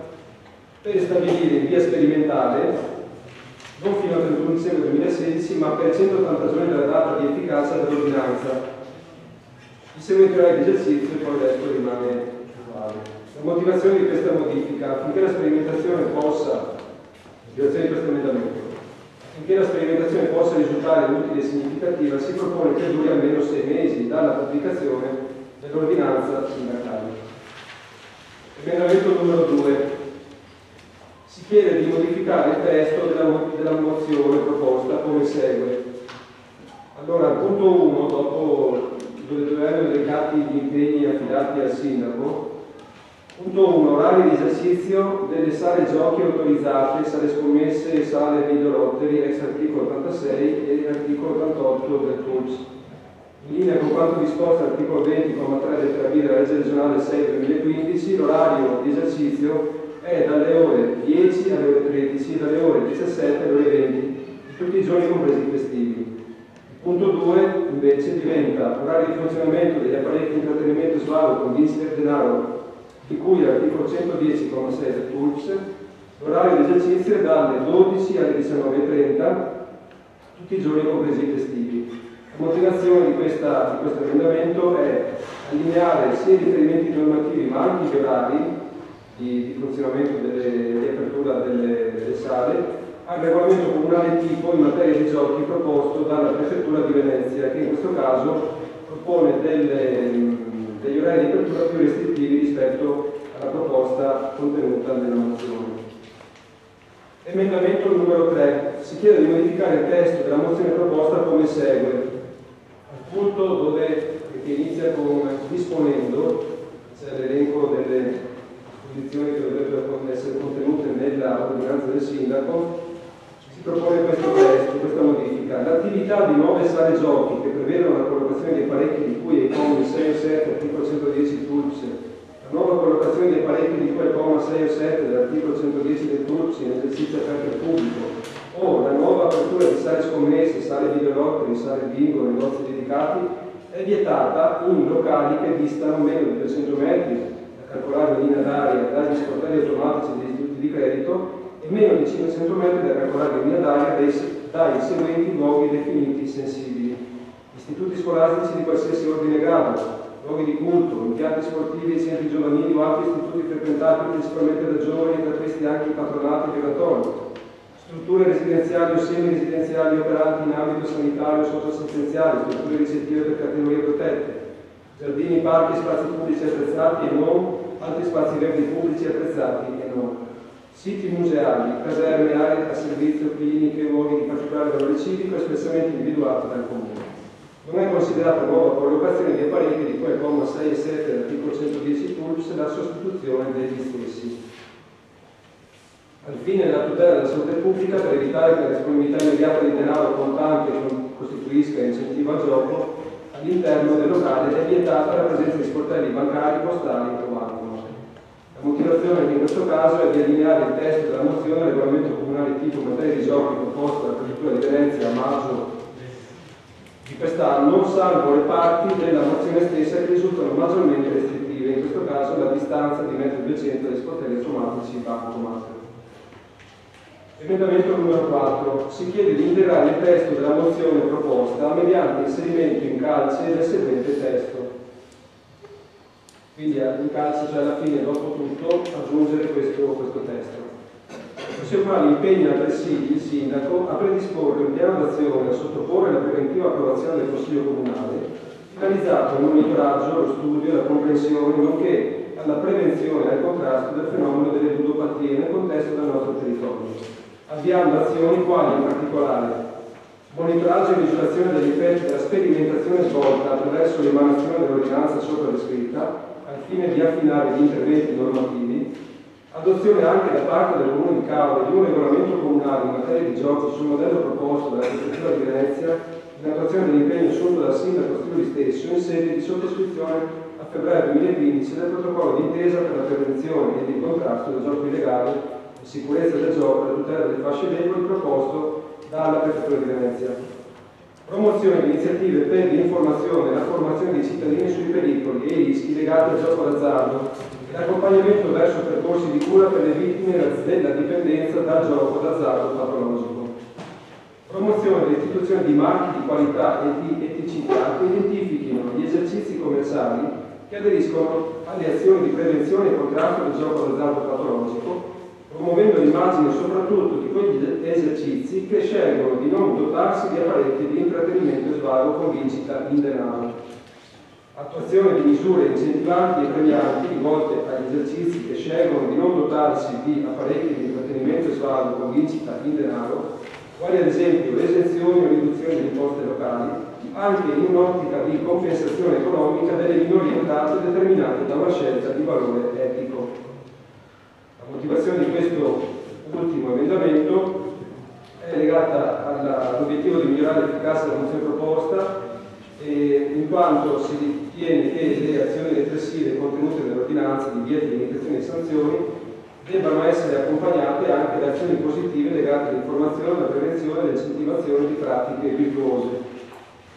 per stabilire in via sperimentale, non fino al 31 dicembre 2016, ma per 180 giorni dalla data di efficacia dell'ordinanza, i seguenti orari di esercizio e poi il resto rimane uguale. La motivazione di questa modifica, affinché la sperimentazione possa, affinché la sperimentazione possa risultare utile e significativa, si propone che duri almeno 6 mesi dalla pubblicazione dell'ordinanza sindacale. Emendamento numero 2. Si chiede di modificare il testo della mozione proposta come segue. Allora, al punto 1, dopo dove erano elencati gli impegni affidati al sindaco, punto 1. Orari di esercizio delle sale giochi autorizzate, sale scommesse e sale videolotteri ex articolo 86 e articolo 88 del TULS. In linea con quanto disposto all'articolo 20,3 lettera B della legge regionale 6/2015, l'orario di esercizio è dalle ore 10 alle ore 13 e dalle ore 17 alle ore 20, di tutti i giorni compresi i festivi. Punto 2 invece diventa orario di funzionamento degli apparecchi di intrattenimento slavo con dischi denaro, di cui l'articolo 110,6 del TULPS, l'orario di esercizio è dalle 12 alle 19:30, tutti i giorni compresi i festivi. La motivazione di questo emendamento è allineare sia i riferimenti normativi ma anche gli orari di funzionamento di apertura delle sale al regolamento comunale tipo in materia di giochi proposto dalla Prefettura di Venezia, che in questo caso propone degli orari di apertura più restrittivi rispetto alla proposta contenuta nella mozione. Emendamento numero 3. Si chiede di modificare il testo della mozione proposta come segue. Al punto che inizia con disponendo, c'è l'elenco delle disposizioni che dovrebbero essere contenute nella ordinanza del sindaco, si propone questo testo, questa modifica. L'attività di nuove sale giochi che prevedono la collocazione di apparecchi di cui ai commi 6 o 7 articolo 110 TULPS, la nuova collocazione di apparecchi di cui al comma 6 o 7 dell'articolo 110 del TULPS in esercizio aperto al pubblico, o la nuova apertura di sale scommesse, sale videolotteri, sale bingo, negozi dedicati, è vietata in locali che distano meno di 300 metri da calcolare in linea d'aria dagli sportelli automatici degli istituti di credito e meno di 500 metri da calcolare in linea d'aria dai seguenti luoghi definiti sensibili: istituti scolastici di qualsiasi ordine e grado, luoghi di culto, impianti sportivi e centri giovanili o altri istituti frequentati principalmente da giovani e tra questi anche i patronati e oratori, strutture residenziali o semi-residenziali operanti in ambito sanitario o socio-assistenziale, strutture ricettive per categorie protette, giardini, parchi, spazi pubblici attrezzati e non, altri spazi verdi pubblici attrezzati e non, siti museali, caserme, aree a servizio, cliniche, luoghi di particolare valore civico espressamente individuati dal Comune. Non è considerata nuova collocazione di apparecchi di cui al comma 6 e 7 dell'articolo 110 TULS la sostituzione degli stessi. Al fine della tutela della salute pubblica, per evitare che la disponibilità immediata di denaro contante costituisca incentivo al gioco, all'interno del locale è vietata la presenza di sportelli bancari, postali o bancomat. La motivazione in questo caso è di allineare il testo della mozione al regolamento comunale tipo materia di giochi proposto dalla Prefettura di Venezia a maggio di quest'anno, salvo le parti della mozione stessa che risultano maggiormente restrittive, in questo caso la distanza di 1,2 m dagli sportelli automatici bancomat. Emendamento numero 4. Si chiede di integrare il testo della mozione proposta mediante inserimento in calce del seguente testo. Quindi in calce, cioè alla fine, dopo tutto, aggiungere questo testo. Il quale impegna altresì il Sindaco a predisporre un piano d'azione a sottoporre la preventiva approvazione del Consiglio Comunale, finalizzato al monitoraggio, allo studio, alla comprensione, nonché alla prevenzione e al contrasto del fenomeno delle ludopatie nel contesto del nostro territorio, avviando azioni quali in particolare monitoraggio e misurazione degli effetti della sperimentazione svolta attraverso l'emanazione dell'ordinanza sopra descritta, al fine di affinare gli interventi normativi, adozione anche da parte del Comune di Cavour di un regolamento comunale in materia di giochi sul modello proposto dalla Prefettura di Venezia, in attuazione dell'impegno assunto dal Sindaco Stioli stesso in sede di sottoscrizione a febbraio 2015 del protocollo d'intesa per la prevenzione e il contrasto del gioco illegale, la sicurezza del gioco e la tutela delle fasce deboli proposto dalla Prefettura di Venezia. Promozione di iniziative per l'informazione e la formazione dei cittadini sui pericoli e i rischi legati al gioco d'azzardo e l'accompagnamento verso percorsi di cura per le vittime della dipendenza dal gioco d'azzardo patologico. Promozione dell'istituzione di marchi di qualità e di eticità che identifichino gli esercizi commerciali che aderiscono alle azioni di prevenzione e contrasto del gioco d'azzardo patologico, promuovendo l'immagine soprattutto di quegli esercizi che scelgono di non dotarsi di apparecchi di intrattenimento e svago con vincita in denaro. Attuazione di misure incentivanti e premianti rivolte agli esercizi che scelgono di non dotarsi di apparecchi di intrattenimento e svago con vincita in denaro, quali ad esempio le esenzioni o riduzioni delle imposte locali, anche in un'ottica di compensazione economica delle minori entrate determinate da una scelta di valore etico. La motivazione di questo ultimo emendamento è legata all'obiettivo di migliorare l'efficacia della mozione proposta, in quanto si ritiene che le azioni repressive contenute nell'ordinanza di divieto, limitazioni e sanzioni debbano essere accompagnate anche da azioni positive legate all'informazione, alla prevenzione e all'incentivazione di pratiche virtuose.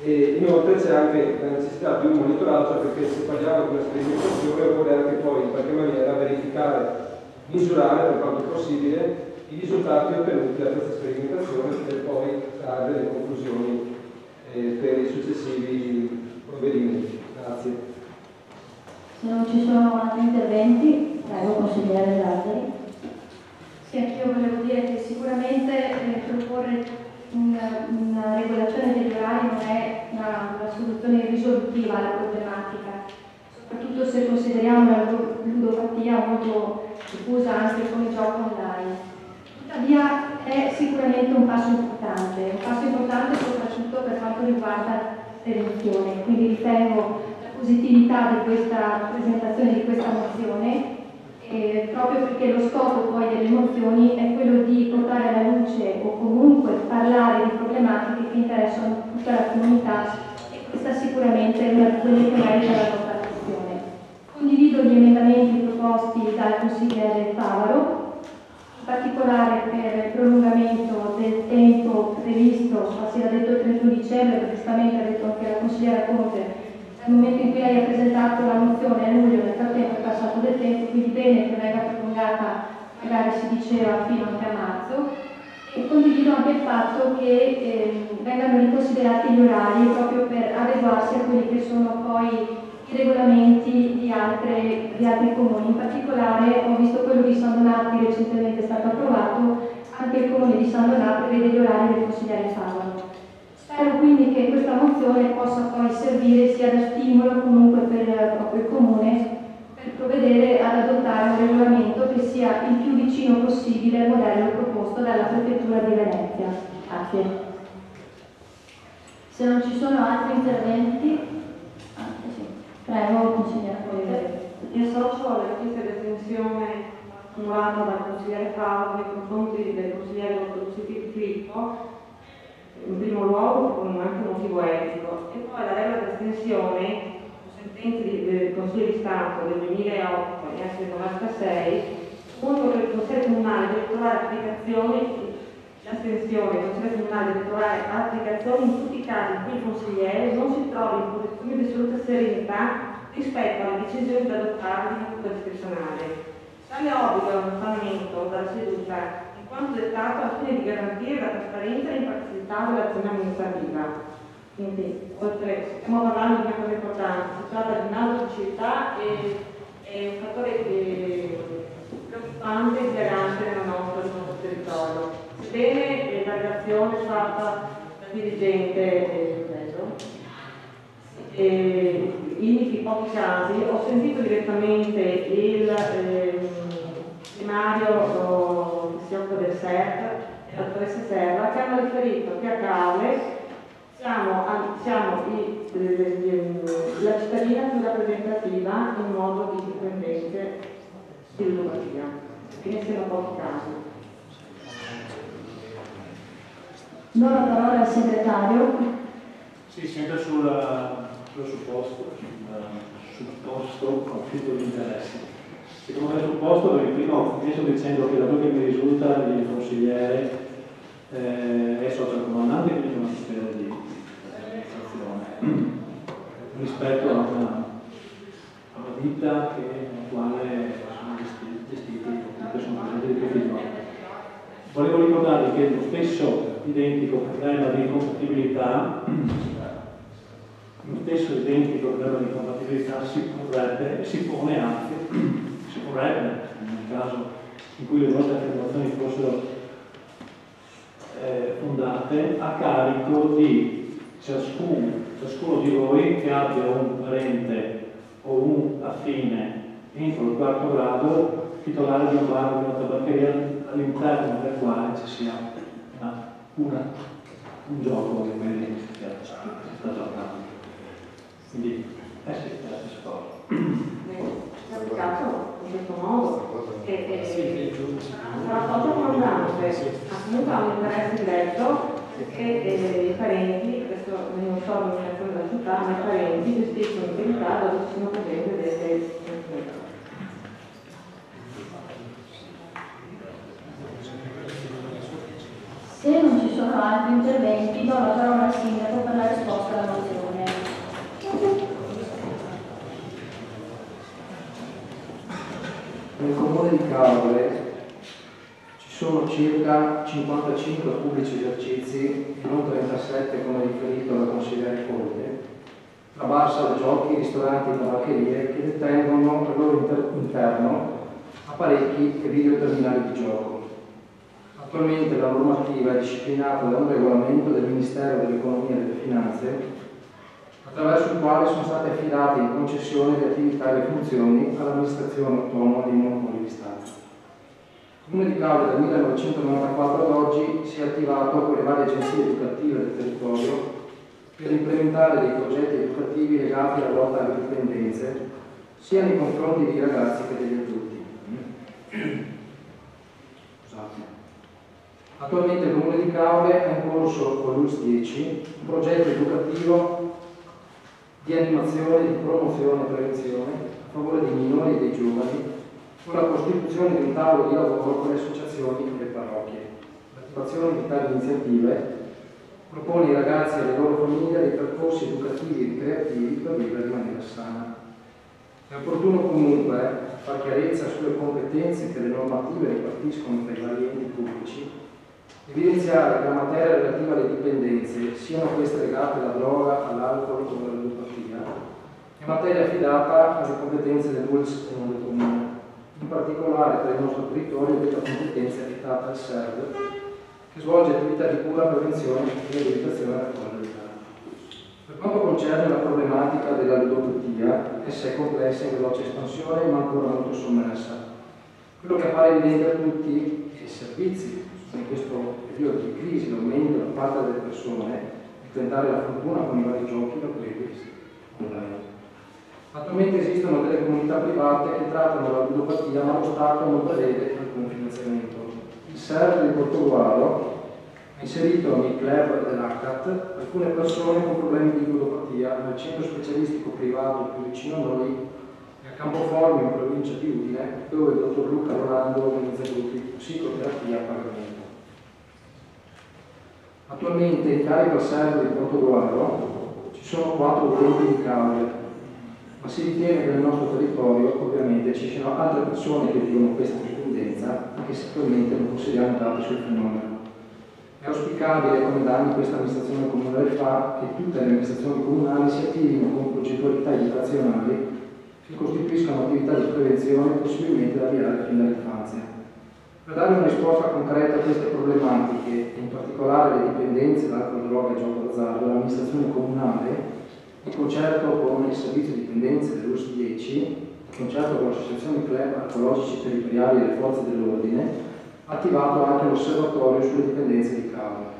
E inoltre c'è anche la necessità di un monitoraggio, perché se parliamo di una sperimentazione occorre anche poi in qualche maniera verificare, misurare per quanto possibile i risultati ottenuti da questa sperimentazione per poi trarre le conclusioni per i successivi provvedimenti. Grazie. Se non ci sono altri interventi, prego consigliere Lazzari. Sì, anch'io volevo dire che sicuramente proporre una regolazione degli orari non è una soluzione risolutiva alla problematica, soprattutto se consideriamo la ludopatia molto diffusa anche come gioco online. Tuttavia è sicuramente un passo importante soprattutto per quanto riguarda la prevenzione, quindi ritengo la positività di questa presentazione di questa mozione, proprio perché lo scopo poi delle mozioni è quello di portare alla luce o comunque parlare di problematiche che interessano tutta la comunità, e questa sicuramente è una di quelle che merita la nostra attenzione. Condivido gli emendamenti proposti dal consigliere Favaro, in particolare per il prolungamento del tempo previsto, si era detto il 31 dicembre, giustamente ha detto anche la consigliera Conte, nel momento in cui lei ha presentato la mozione a luglio, nel frattempo è passato del tempo, quindi bene che venga prolungata, magari si diceva fino anche a marzo, e condivido anche il fatto che vengano riconsiderati gli orari proprio per adeguarsi a quelli che sono poi i i regolamenti di altri comuni. In particolare ho visto quello di San Donato, recentemente è stato approvato, anche il comune di San Donato prevede gli orari del consigliere sabato. Spero quindi che questa mozione possa poi servire sia da stimolo comunque per proprio il comune per provvedere ad adottare un regolamento che sia il più vicino possibile al modello proposto dalla prefettura di Venezia. Grazie. Se non ci sono altri interventi, prego, consigliere. Mi associo alla richiesta di estensione formulata dal consigliere Favo nei confronti del consigliere sottoscritto, in primo luogo con anche un motivo etico, e poi la regola di estensione, sentenze del Consiglio di Stato del 2008 e anche del 96, comunque che il Consiglio Comunale deve trovare applicazioni, l'astensione del Consiglio Comunale deve trovare applicazioni in tutti i casi in cui il consigliere non si trova in posizione di assoluta serenità rispetto alle decisioni da adottare di natura discrezionale. Tale obbligo allontanamento dalla seduta in quanto dettato al fine di garantire la trasparenza e l'imparzialità dell'azione amministrativa. Quindi, oltre, stiamo parlando di una cosa importante, si tratta di un'autorità e un fattore preoccupante e dilagante nel nostro territorio. Sebbene la relazione fatta dal dirigente indichi pochi casi, ho sentito direttamente il primario che si occupa del SERT e la dottoressa Serra, che hanno riferito che a Caule siamo la cittadina più rappresentativa in modo di dipendenze di ludopatia, quindi siano pochi casi. Do la parola al segretario. Sì, sempre sul supposto conflitto di interessi. Secondo me il supposto, perché prima inizio dicendo che da quello che mi risulta il consigliere è socio comandante, quindi una tutela di amministrazione rispetto a una ditta nella quale sono gestiti personalmente di profilo. Volevo ricordarvi che lo stesso identico problema di incompatibilità si pone anche, si porrebbe nel caso in cui le nostre affermazioni fossero fondate, a carico di ciascuno di voi che abbia un parente o un affine entro il 4º grado titolare di un bar o di una tabaccheria all'interno del quale ci sia un gioco che quindi si sta giocando. Quindi, sì, è la stessa cosa. È applicato in questo modo e sarà socio comandante, comunque ha un interesse diretto e i parenti, questo non so l'amministrazione della città, ma i parenti gestiscono l'attività dove ci sono presenti delle Se non ci sono altri interventi, do la parola al sindaco per la risposta alla mozione. Nel comune di Caule ci sono circa 55 pubblici esercizi e non 37 come riferito dal consigliere Conte, tra bar, sale giochi, ristoranti e tabaccherie che detengono al loro interno apparecchi e videoterminali di gioco. Attualmente la normativa è disciplinata da un regolamento del Ministero dell'Economia e delle Finanze attraverso il quale sono state affidate in concessione le attività e le funzioni all'amministrazione autonoma dei monopoli di Stato. Il Comune di Caule dal 1994 ad oggi si è attivato con le varie agenzie educative del territorio per implementare dei progetti educativi legati alla lotta alle dipendenze sia nei confronti dei ragazzi che degli adulti. Attualmente il Comune di Caule è in corso con l'ULS 10 un progetto educativo di animazione, di promozione e prevenzione a favore dei minori e dei giovani con la costituzione di un tavolo di lavoro con le associazioni e le parrocchie. L'attivazione di tali iniziative propone ai ragazzi e alle loro famiglie dei percorsi educativi e ricreativi per vivere in maniera sana. È opportuno comunque far chiarezza sulle competenze che le normative ripartiscono tra i vari enti pubblici, evidenziare che la materia relativa alle dipendenze, siano queste legate alla droga, all'alcol o alla ludopatia, è materia affidata alle competenze del ULSS e non del Comune. In particolare per il nostro territorio questa competenza è affidata al SERV, che svolge attività di cura, prevenzione e riabilitazione alla qualità. Per quanto concerne la problematica della ludopatia, essa è complessa in veloce espansione ma ancora molto sommersa. Quello che appare evidente a tutti è che i servizi in questo periodo di crisi, l'aumento da parte delle persone di tentare la fortuna con i vari giochi da quelli online. Attualmente esistono delle comunità private che trattano la ludopatia, ma lo Stato non prevede alcun finanziamento. Il SERV di Portogruaro ha inserito nei club dell'ACAT alcune persone con problemi di ludopatia nel centro specialistico privato più vicino a noi, a Campoformio, in provincia di Udine, dove il dottor Luca Rolando organizza gruppi di psicoterapia a pagamento. Attualmente in carico al SERV di Portogruaro ci sono 4 utenti di causa, ma si ritiene che nel nostro territorio ovviamente ci siano altre persone che vivono questa dipendenza, anche se attualmente non possediamo dati sul fenomeno. È auspicabile, come da anni questa amministrazione comunale fa, che tutte le amministrazioni comunali si attivino con progettualità educazionali che costituiscano attività di prevenzione possibilmente da avviare fin dall'infanzia. Per dare una risposta concreta a queste problematiche, in particolare le dipendenze da alcol, droga e gioco d'azzardo, l'amministrazione comunale, in concerto con il servizio di dipendenze dell'URSS 10, in concerto con l'associazione club archeologici territoriali e le forze dell'ordine, ha attivato anche l'osservatorio sulle dipendenze di causa.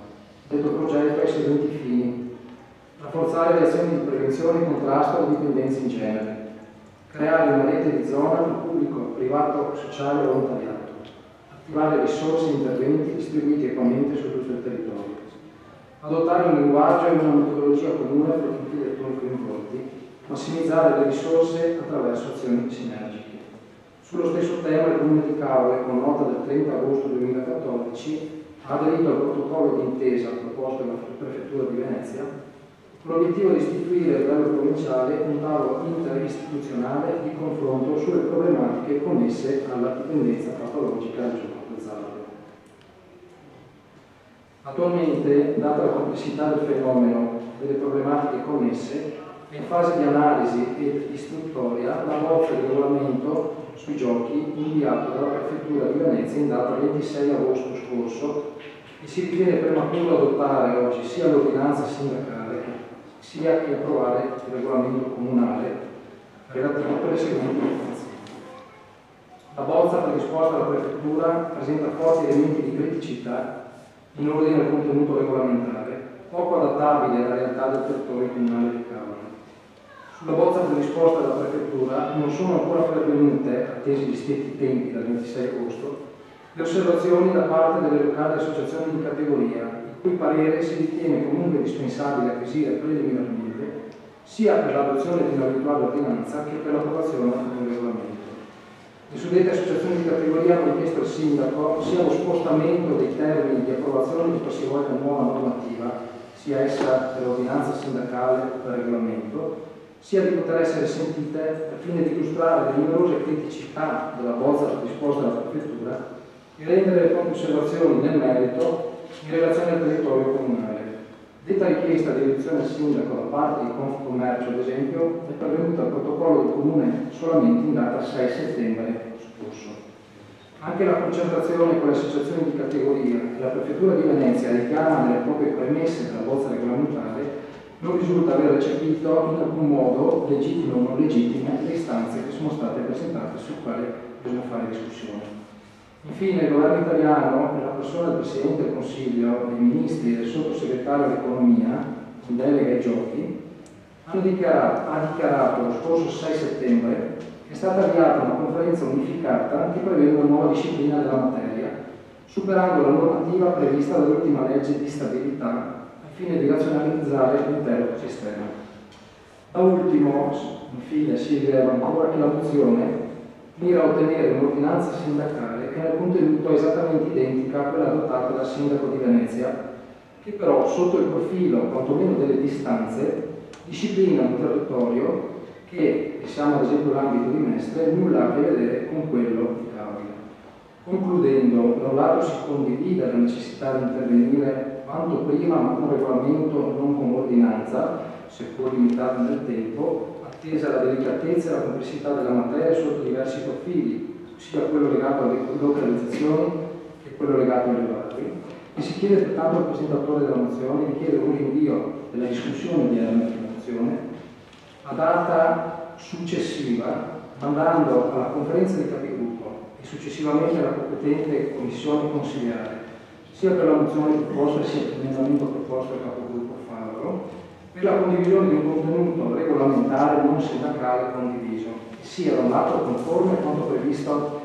Detto progetto ha i seguenti fini: rafforzare le azioni di prevenzione e contrasto alle dipendenze in genere, creare una rete di zona per pubblico, privato, sociale e volontariato, attivare risorse e interventi distribuiti equamente su tutto il territorio, adottare un linguaggio e una metodologia comune per tutti gli attori coinvolti, massimizzare le risorse attraverso azioni sinergiche. Sullo stesso tema il Comune di Caore, con nota del 30 agosto 2014, ha aderito al protocollo d'intesa proposto dalla Prefettura di Venezia, con l'obiettivo di istituire a livello provinciale un tavolo interistituzionale di confronto sulle problematiche connesse alla dipendenza patologica del gioco d'azzardo. Attualmente, data la complessità del fenomeno e delle problematiche connesse, è in fase di analisi ed istruttoria la bozza di regolamento sui giochi inviato dalla Prefettura di Venezia in data 26 agosto scorso e si ritiene prematuro adottare oggi sia l'ordinanza sindacale sia che approvare il regolamento comunale relativo per le seguenti informazioni. La bozza predisposta dalla Prefettura presenta forti elementi di criticità in ordine al contenuto regolamentare, poco adattabile alla realtà del territorio comunale di Caore. Sulla bozza predisposta dalla Prefettura non sono ancora pervenute, attesi gli stretti tempi dal 26 agosto, le osservazioni da parte delle locali associazioni di categoria, il cui parere si ritiene comunque indispensabile acquisire preliminarmente sia per l'adozione di una eventuale ordinanza che per l'approvazione di un regolamento. Le suddette associazioni di categoria hanno chiesto al Sindaco sia lo spostamento dei termini di approvazione di qualsivoglia nuova normativa, sia essa per ordinanza sindacale o per regolamento, sia di poter essere sentite al fine di illustrare le numerose criticità della bozza predisposta dalla Prefettura e rendere le proprie osservazioni nel merito in relazione al territorio comunale. Detta richiesta di audizione al Sindaco da parte di Confcommercio, ad esempio, è pervenuta al protocollo del Comune solamente in data 6 settembre scorso. Anche la concertazione con le associazioni di categoria che la Prefettura di Venezia richiama nelle proprie premesse della bozza regolamentare non risulta aver recepito in alcun modo, legittime o non legittime, le istanze che sono state presentate su quale bisogna fare discussione. Infine, il governo italiano, nella persona del Presidente del Consiglio, dei Ministri e del Sottosegretario all'Economia, in delega ai giochi, ha dichiarato lo scorso 6 settembre che è stata avviata una conferenza unificata che prevede una nuova disciplina della materia, superando la normativa prevista dall'ultima legge di stabilità al fine di razionalizzare l'intero sistema. Da ultimo, infine, si rileva ancora che la mozione mira a ottenere un'ordinanza sindacale che nel contenuto è esattamente identica a quella adottata dal Sindaco di Venezia, che però sotto il profilo quantomeno delle distanze disciplina un territorio che, e siamo ad esempio l'ambito di Mestre, nulla a che vedere con quello di Caore. Concludendo, da un lato si condivide la necessità di intervenire quanto prima ma con regolamento non con ordinanza, seppur limitata nel tempo, attesa la delicatezza e la complessità della materia sotto diversi profili, sia quello legato alle localizzazioni che quello legato alle valori, e si chiede pertanto al presentatore della mozione di chiedere un rinvio della discussione di della mozione a data successiva, mandando alla conferenza dei capigruppo e successivamente alla competente commissione consiliare, sia per la mozione proposta sia per l'emendamento proposto dal capogruppo Favaro, per la condivisione di un contenuto regolamentare non sindacale condiviso, che sia da un lato conforme a quanto previsto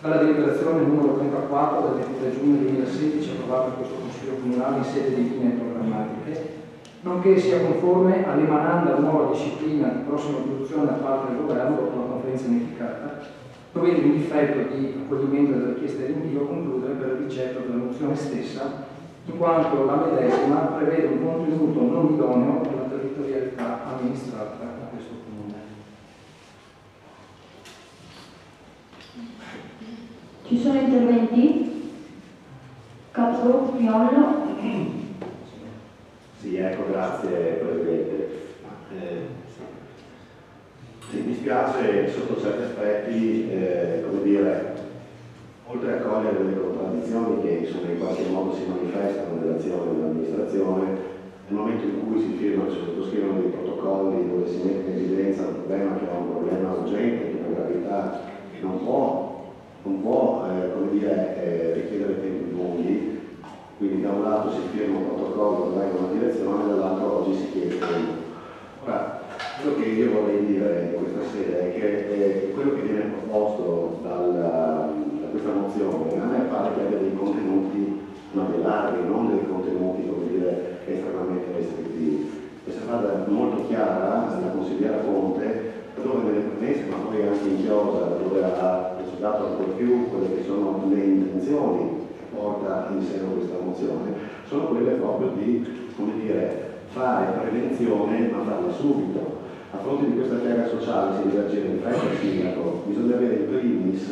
dalla deliberazione numero 34 del 23 giugno 2016 approvata da questo Consiglio Comunale in sede di linee programmatiche, nonché sia conforme all'emananda nuova disciplina di prossima produzione da parte del Governo dopo la conferenza unificata, dovendo in difetto di accoglimento della richiesta di rinvio concludere per il rigetto della mozione stessa, in quanto la medesima prevede un contenuto non idoneo per la territorialità amministrata da questo Comune. Ci sono interventi? Capogruppo Piollo? Sì, ecco, grazie Presidente. Mi spiace sotto certi aspetti, come dire, oltre a cogliere delle contraddizioni che insomma, in qualche modo si manifestano nell'azione dell'amministrazione, nel momento in cui si firmano, si sottoscrivono dei protocolli dove si mette in evidenza un problema che è un problema urgente, di una gravità che non può come dire, richiedere tempi lunghi, quindi da un lato si firma un protocollo che va in una direzione, dall'altro oggi si chiede tempo. Ora, quello che io vorrei dire in questa sede è che quello che viene proposto da questa mozione a me pare che abbia dei contenuti larghi, non dei contenuti, come dire, estremamente restrittivi. È stata molto chiara la consigliera Conte, dove nelle premesse, ma poi anche in chiosa, dove ha precisato ancora più quelle che sono le intenzioni che porta in seno questa mozione, sono quelle proprio di, come dire, fare prevenzione ma farla subito. A fronte di questa piaga sociale, si deve agire in fretta il sindaco, bisogna avere in primis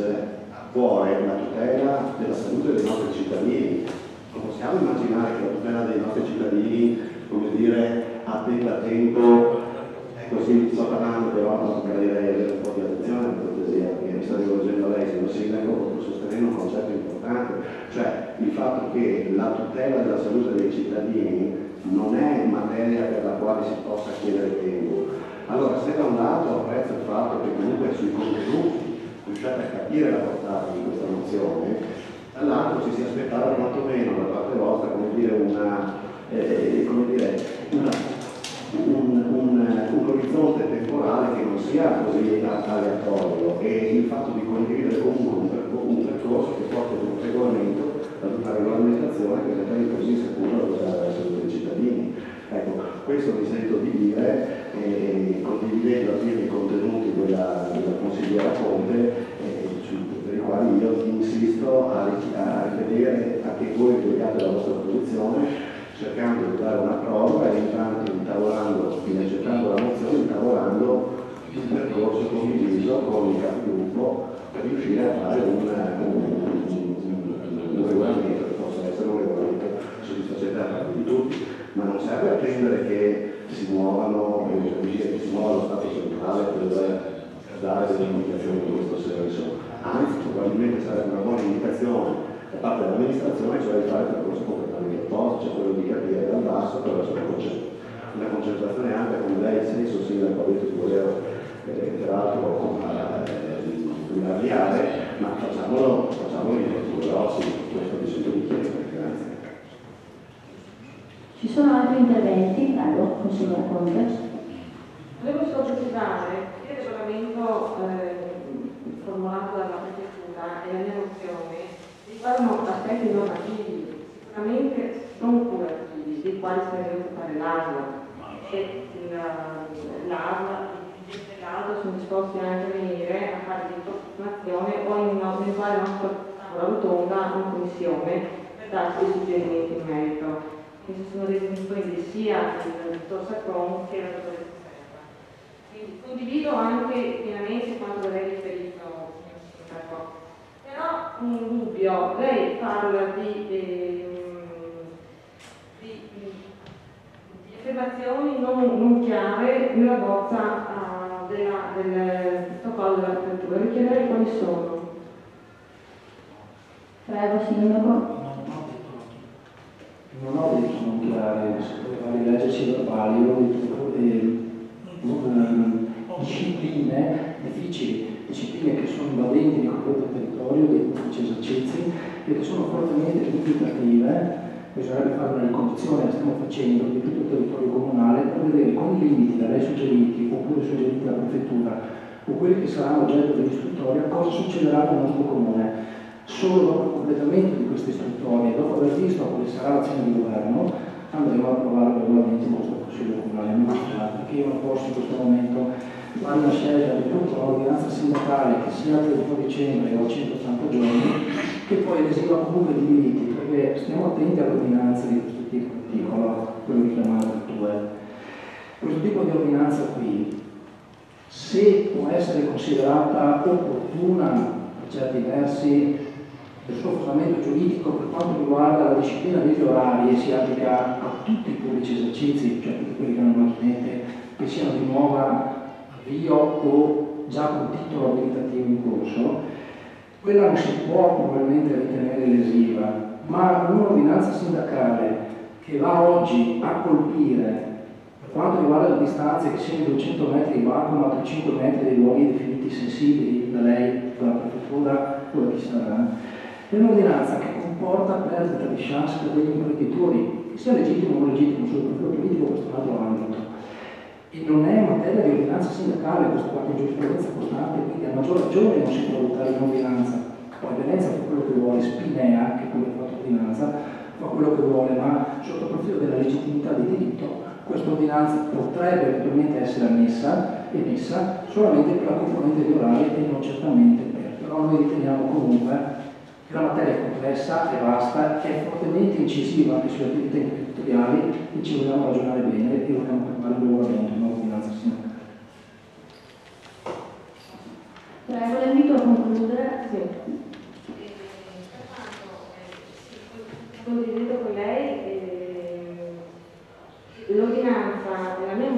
a cuore la tutela della salute dei nostri cittadini. Non possiamo immaginare che la tutela dei nostri cittadini, come dire, attenda tempo, così sto parlando però gradirei avere un po' di attenzione per cortesia, perché mi sta rivolgendo a lei, signor Sindaco, per sostenere un concetto importante, cioè il fatto che la tutela della salute dei cittadini non è materia per la quale si possa chiedere tempo. Allora, se da un lato apprezzo il fatto che comunque sui contenuti riusciate a capire la portata di questa mozione, dall'altro ci si aspettava quantomeno da parte vostra, come dire, un orizzonte temporale che non sia così aleatorio, e il fatto di condividere comunque un percorso che porta ad un regolamento, ad una regolamentazione che sia così sicuro della salute dei cittadini. Ecco, questo mi sento di dire, condividendo appieno i contenuti della consigliera Conte, per i quali io insisto a rivedere anche voi spiegate la vostra posizione, cercando di dare una prova e intanto intavolando, quindi accettando la mozione, intavolando un percorso condiviso con il capigruppo per riuscire a fare un regolamento che possa essere un regolamento soddisfacente di tutti, ma non serve attendere che si muovano, che si muova lo Stato centrale per dare delle indicazioni in questo senso. Anzi, probabilmente sarebbe una buona indicazione da parte dell'amministrazione, cioè di fare il percorso completamente opposto, cioè quello di capire dal basso attraverso una concentrazione ampia, come lei stesso sindaco ha detto che voleva peraltro avviare, ma facciamolo in modo grossi, questo mi sento di chiedere. Grazie. Ci sono altri interventi? Prego, consigliera Conte. Volevo solo precisare che il regolamento formulato dalla prefettura e la mia mozione riguardano aspetti normativi, sicuramente non curativi, dei quali sarebbe dovuto fare l'ASL, e l'ASL l'altro sono disposti anche a venire a fare di informazione o in eventuale nostra tavola rotonda in commissione per darci dei suggerimenti in merito. Questi sono resi disponibili sia il dottor Sacron che la dottoressa Serra. Quindi condivido anche pienamente quanto da lei riferito, signor Sindaco. Però un dubbio, lei parla di affermazioni non chiare nella bozza del protocollo della prefettura. Vi chiederei quali sono. Prego, Sindaco. Non ho detto non chiare, se potevate leggerci i verbali, ho detto discipline difficili, discipline che sono invadenti nei confronti del territorio, dei pubblici esercizi e che sono fortemente duplicative. Bisognerebbe fare una riconduzione, la stiamo facendo, di tutto il territorio comunale per vedere con i limiti da lei suggeriti oppure suggeriti dalla prefettura o quelli che saranno oggetto dell'istruttoria cosa succederà nel nostro comune. Solo dopo il completamento di queste istruttorie, dopo aver visto quale sarà l'azione di governo, andremo a approvare regolarmente il nostro Consiglio Comunale, perché io non posso in questo momento fare una scelta di tutta un'ordinanza sindacale che sia al 31 dicembre o a 180 giorni, che poi lesiva comunque di diritti, perché stiamo attenti all'ordinanza di questo tipo di articolo, quello richiamato dal TUE. Questo tipo di ordinanza qui, se può essere considerata opportuna per certi versi, il suo fondamento giuridico per quanto riguarda la disciplina degli orari si applica a tutti i pubblici esercizi, cioè tutti quelli che hanno macchinette, che siano di nuova avvio o già con titolo abilitativo in corso. Quella non si può probabilmente ritenere lesiva, ma un'ordinanza sindacale che va oggi a colpire, per quanto riguarda le distanze che siano 200 metri di vacuum a 5 metri dei luoghi definiti sensibili da lei, dalla prefettura o da chi sarà, è un'ordinanza che comporta perdita di chance per degli imprenditori, che sia legittimo o non legittimo, sul profilo politico questo è un altro ambito. E non è materia di ordinanza sindacale, questo fatto in giurisprudenza costante, quindi a maggior ragione non si può votare un'ordinanza. Poi Venezia fa quello che vuole, Spinea, che come ha fatto ordinanza, fa quello che vuole, ma sotto il profilo della legittimità di diritto, questa ordinanza potrebbe eventualmente essere ammessa e messa solamente per la componente di orari e non certamente per. Però noi riteniamo comunque che la materia è complessa, è vasta, è fortemente incisiva anche sulle attività imprenditoriali e ci vogliamo ragionare bene e vogliamo preparare un regolamento, un'ordinanza sindacale. Prego, la invito a concludere. Sì. Condivido con lei l'ordinanza, intanto la mia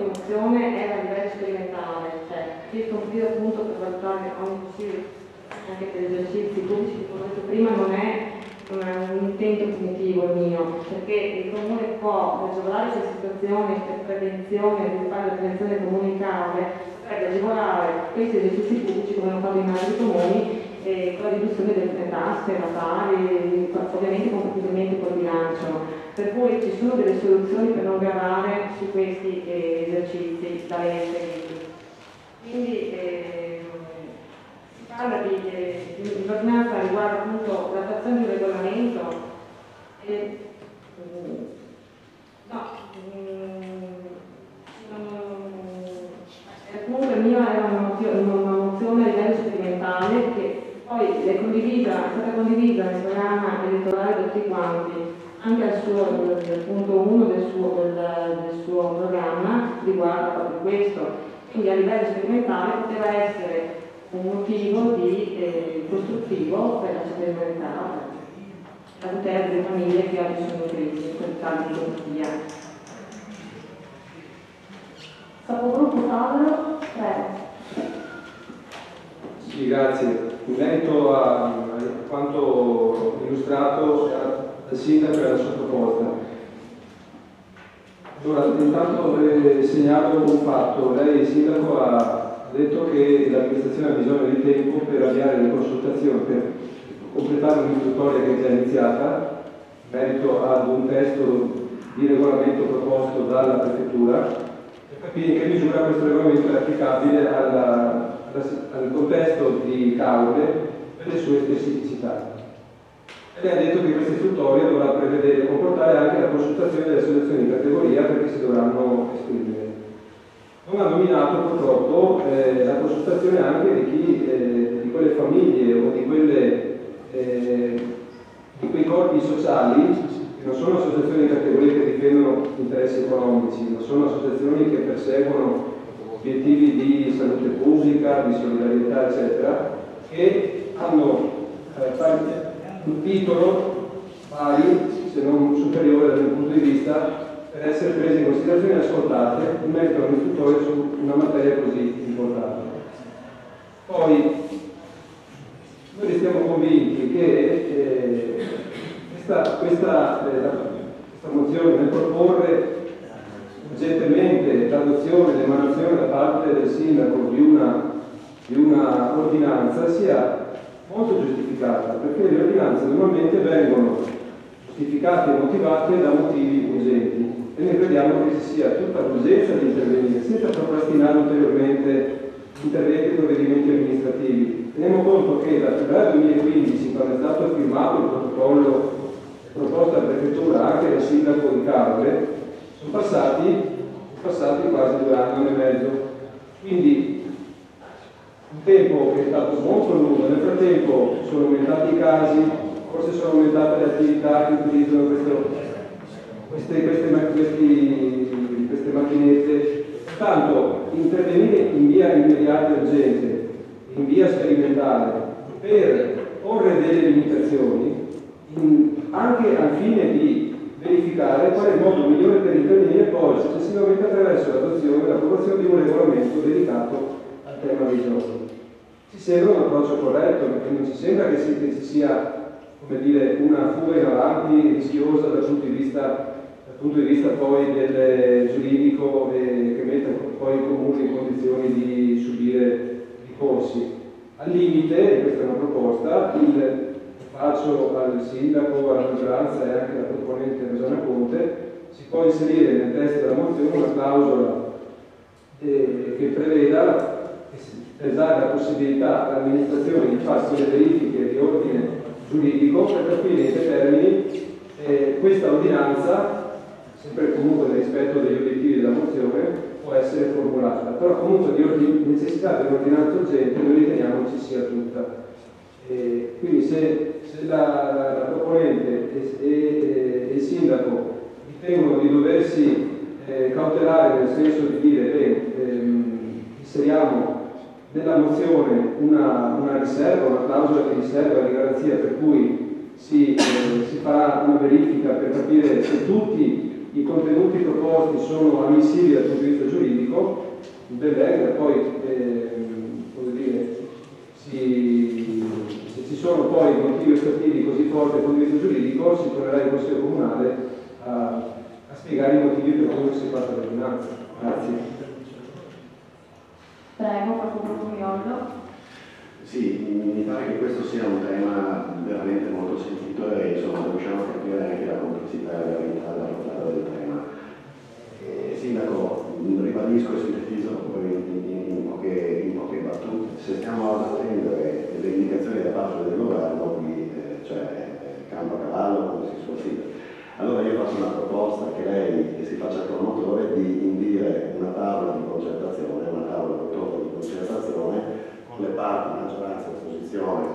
mozione era a livello sperimentale, cioè chiesto un periodo appunto per valutare ogni possibile anche per esercizi pubblici, come ho detto prima, non è un intento punitivo il mio, perché il comune può agevolare queste situazioni per prevenzione, per fare la prevenzione comunicale, per agevolare questi esercizi pubblici come hanno fatto in altri comuni, con la riduzione delle tasse, notari, ovviamente compatibilmente col bilancio. Per cui ci sono delle soluzioni per non gravare su questi esercizi da lei inseriti. Quindi parla di ordinanza riguardo appunto l'attuazione di un regolamento comunque il mio era una mozione a livello sperimentale che poi è stata condivisa nel programma elettorale da tutti quanti, anche al punto 1 del suo programma riguarda proprio questo, quindi a livello sperimentale poteva essere un motivo di costruttivo per la solidarietà, la tutela delle famiglie che oggi sono in crisi, in quel caso di Turchia. Capogruppo Paolo, prego. Sì, grazie. In merito a quanto illustrato dal sindaco e alla sua proposta. Allora, intanto segnalo un fatto. Lei, il sindaco, ha detto che l'amministrazione ha bisogno di tempo per avviare le consultazioni, per completare un'istruttoria che è già iniziata in merito ad un testo di regolamento proposto dalla prefettura, per capire in che misura questo regolamento è applicabile al contesto di Caule per le sue specificità. Lei ha detto che questa istruttoria dovrà comportare anche la consultazione delle associazioni di categoria perché si dovranno esprimere. Non ha nominato purtroppo la consultazione anche di quelle famiglie o di quei corpi sociali che non sono associazioni di categoria che difendono interessi economici, ma sono associazioni che perseguono obiettivi di salute pubblica, di solidarietà, eccetera, che hanno un titolo pari, se non superiore dal mio punto di vista, per essere prese in considerazione e ascoltate in merito all'istruttore su una materia così importante. Poi noi restiamo convinti che questa mozione nel proporre urgentemente l'adozione e l'emanazione da parte del sindaco di una ordinanza sia molto giustificata, perché le ordinanze normalmente vengono giustificate e motivate da motivi urgenti e noi crediamo che ci sia tutta l'urgenza di intervenire senza procrastinare ulteriormente interventi e provvedimenti amministrativi. Teniamo conto che da febbraio 2015, quando è stato firmato il protocollo proposto alla prefettura anche dal sindaco di Cadore, sono passati quasi 2 anni e mezzo. Quindi un tempo che è stato molto lungo. Nel frattempo sono aumentati i casi, forse sono aumentate le attività che utilizzano queste macchinette. Tanto intervenire in via immediata e urgente, in via sperimentale, per porre delle limitazioni, anche al fine di verificare qual è il modo migliore per intervenire poi successivamente attraverso l'adozione e l'approvazione di un regolamento dedicato al tema dei giochi. Ci sembra un approccio corretto, perché non ci sembra che ci sia, come dire, una fuga in avanti rischiosa dal punto di vista poi del giuridico che mette poi il comune in condizioni di subire ricorsi. Al limite, e questa è una proposta, faccio al sindaco, alla maggioranza e anche alla proponente Rosanna Conte, si può inserire nel testo della mozione una clausola che preveda per dare la possibilità all'amministrazione di fare delle verifiche di ordine giuridico per capire in che termini questa ordinanza, sempre comunque nel rispetto degli obiettivi della mozione, può essere formulata. Però comunque di necessità di un'ordinanza urgente noi riteniamo ci sia tutta. Quindi se la proponente e il sindaco ritengono di doversi cautelare nel senso di dire inseriamo nella mozione una riserva, una clausola di riserva di garanzia per cui si farà una verifica per capire se tutti i contenuti proposti sono ammissibili dal punto di vista giuridico, ben venga. Poi se ci sono poi motivi ostativi così forti dal punto di vista giuridico, si tornerà in Consiglio Comunale a spiegare i motivi per cui si è fatta l'ordinanza. Grazie. Prego, Procuratore Miollo. Sì, mi pare che questo sia un tema veramente molto sentito e insomma riusciamo a capire anche la complessità e la gravità della portata del tema. Sindaco, ribadisco e sintetizzo in poche battute. Se stiamo ad attendere le indicazioni da parte del governo, qui campo a cavallo, come si suol dire. Allora io faccio una proposta che lei si faccia promotore di indire una tavola di concertazione, una tavola di concertazione con le parti, maggioranza e opposizione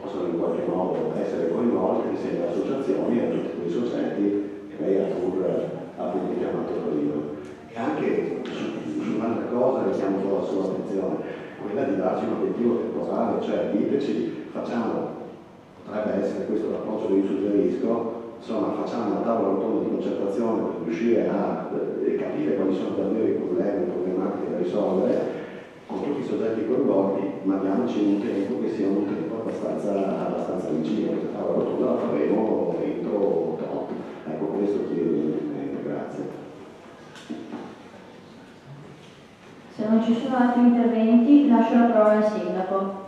possono in qualche modo essere coinvolte insieme alle associazioni e a tutti quei soggetti che lei ha appunto chiamato prima. E anche su un'altra cosa richiamo un po' la sua attenzione, quella di darci un obiettivo temporale, cioè diteci, potrebbe essere questo l'approccio che io suggerisco, insomma facciamo una tavola rotonda di concertazione per riuscire a capire quali sono davvero i problemi, le problematiche da risolvere con tutti i soggetti coinvolti, ma diamoci un tempo che sia un tempo abbastanza vicino. Questa tavola rotonda la faremo entro tot. Ecco, questo chiedo. Grazie. Se non ci sono altri interventi, lascio la parola al sindaco.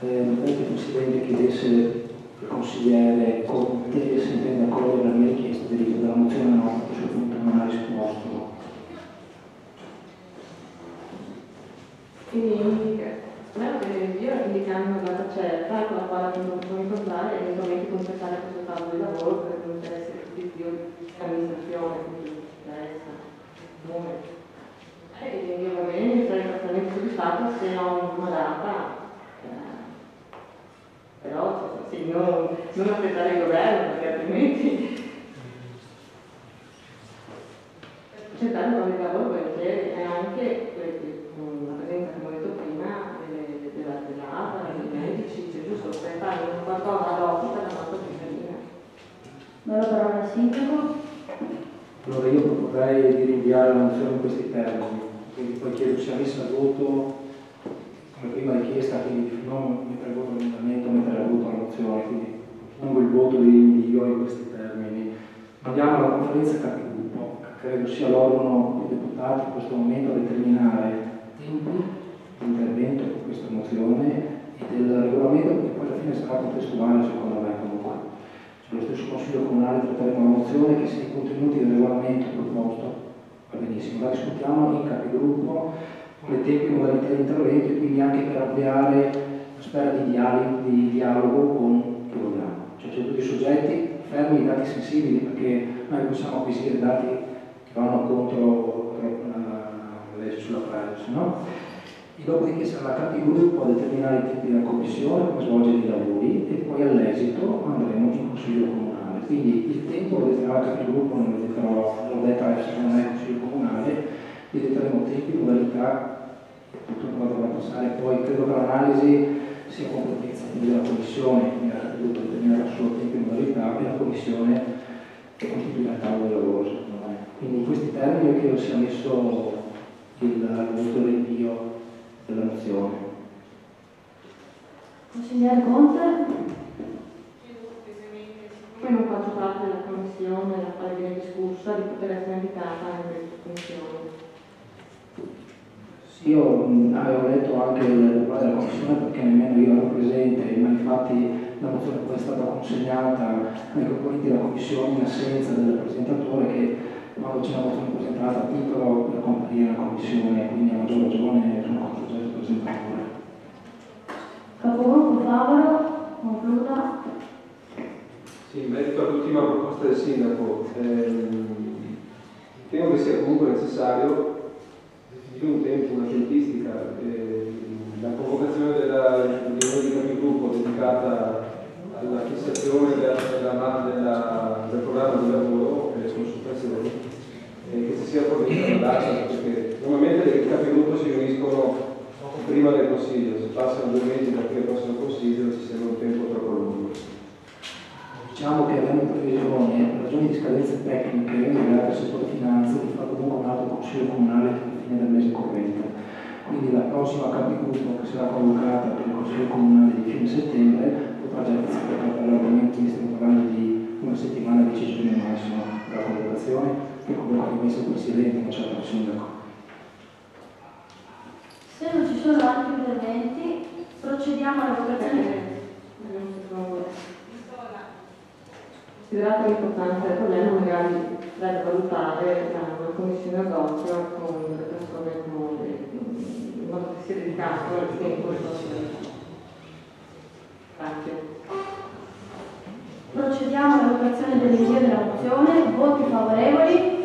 Anche Presidente chiedesse il consigliere Conte se intende accogliere la mia richiesta deriva dalla mozione, no, a questo punto non ha risposto. Quindi io indicando una data certa con la quale non possiamo incontrare e eventualmente completare questo tavolo di lavoro per l'interesse di tutti l'amministrazione, quindi interessa il momento. E io va bene, sarei perfettamente soddisfatta se ho una data. Però sì, non aspettare il governo, perché altrimenti cercare un po' di lavoro volentieri e anche la presenza, come ho detto prima, dell'ATA, dei medici, c'è giusto per fare qualcosa ad hoc per la nostra cittadina. Do la parola al sindaco. Allora io proporrei di rinviare la mozione in questi termini, quindi poi chiedo sia messa al voto come prima richiesta, quindi non mettere al voto l'emendamento, mettere al voto la mozione, quindi pongo il voto di rinvio in questi termini. Andiamo alla conferenza capigruppo, che credo sia l'organo dei deputati in questo momento a determinare tempi di intervento con questa mozione e del regolamento, perché poi alla fine sarà contestuale secondo me comunque. Sullo stesso Consiglio Comunale tratteremo una mozione che sia i contenuti del regolamento proposto, va benissimo, la discutiamo in capigruppo con le tempi e modalità di intervento e quindi anche per avviare una sfera di dialogo con chi vogliamo. Cioè c'è tutti i soggetti, fermi i dati sensibili, perché noi possiamo acquisire dati che vanno contro la legge sulla privacy, no? E dopodiché sarà la capigruppo a determinare i tempi della commissione, come svolgere i lavori e poi all'esito andremo in Consiglio Comunale. Quindi il tempo lo detterà la capigruppo, non lo detterò, l'ho detta adesso non è il Consiglio Comunale, vi detteremo tempi, modalità, tutto quello che dovrà passare. Poi credo che l'analisi sia competenza della commissione, quindi la capigruppo determinerà solo tempi e modalità e la commissione che costituirà il tavolo di lavoro, secondo me. Quindi in questi termini io credo sia messo il voto rinvio della mozione. Consigliere Conte. Poi non faccio parte della commissione, la quale viene discussa, di poter essere invitata in questa commissione. Sì, io avevo letto anche il report della commissione perché nemmeno io ero presente, ma infatti la mozione poi è stata consegnata ai componenti della commissione in assenza del presentatore che quando c'è una mozione presentata a titolo per comparire la commissione, quindi a maggior ragione sono come soggetto presentatore. Capogruppo Favaro, concluda. Sì, in merito all'ultima proposta del sindaco, ritengo che sia comunque necessario definire un tempo, una tempistica. La convocazione della riunione di capigruppo dedicata alla fissazione del programma di lavoro e le consultazioni, che si sia fornita una data, perché normalmente i capigruppo si riuniscono prima del Consiglio, se passano 2 mesi da qui al prossimo Consiglio ci sembra un tempo troppo lungo. Diciamo che abbiamo in previsione, per ragioni di scadenze tecniche legate al settore finanze, di fare comunque un altro Consiglio Comunale alla fine del mese corrente. Quindi la prossima capigruppo che sarà convocata per il Consiglio Comunale di fine settembre potrà già iniziare a parlare argomenti, stiamo parlando di una settimana di decisione massimo per la convocazione, che comunque ha rimesso il Presidente, non c'è il Sindaco. Se non ci sono altri interventi, procediamo alla votazione. Considerato l'importanza del problema, magari da valutare una commissione ad hoc con le persone in modo che sia dedicato al tempo. Grazie. Procediamo alla votazione dell'invio della mozione. Voti favorevoli?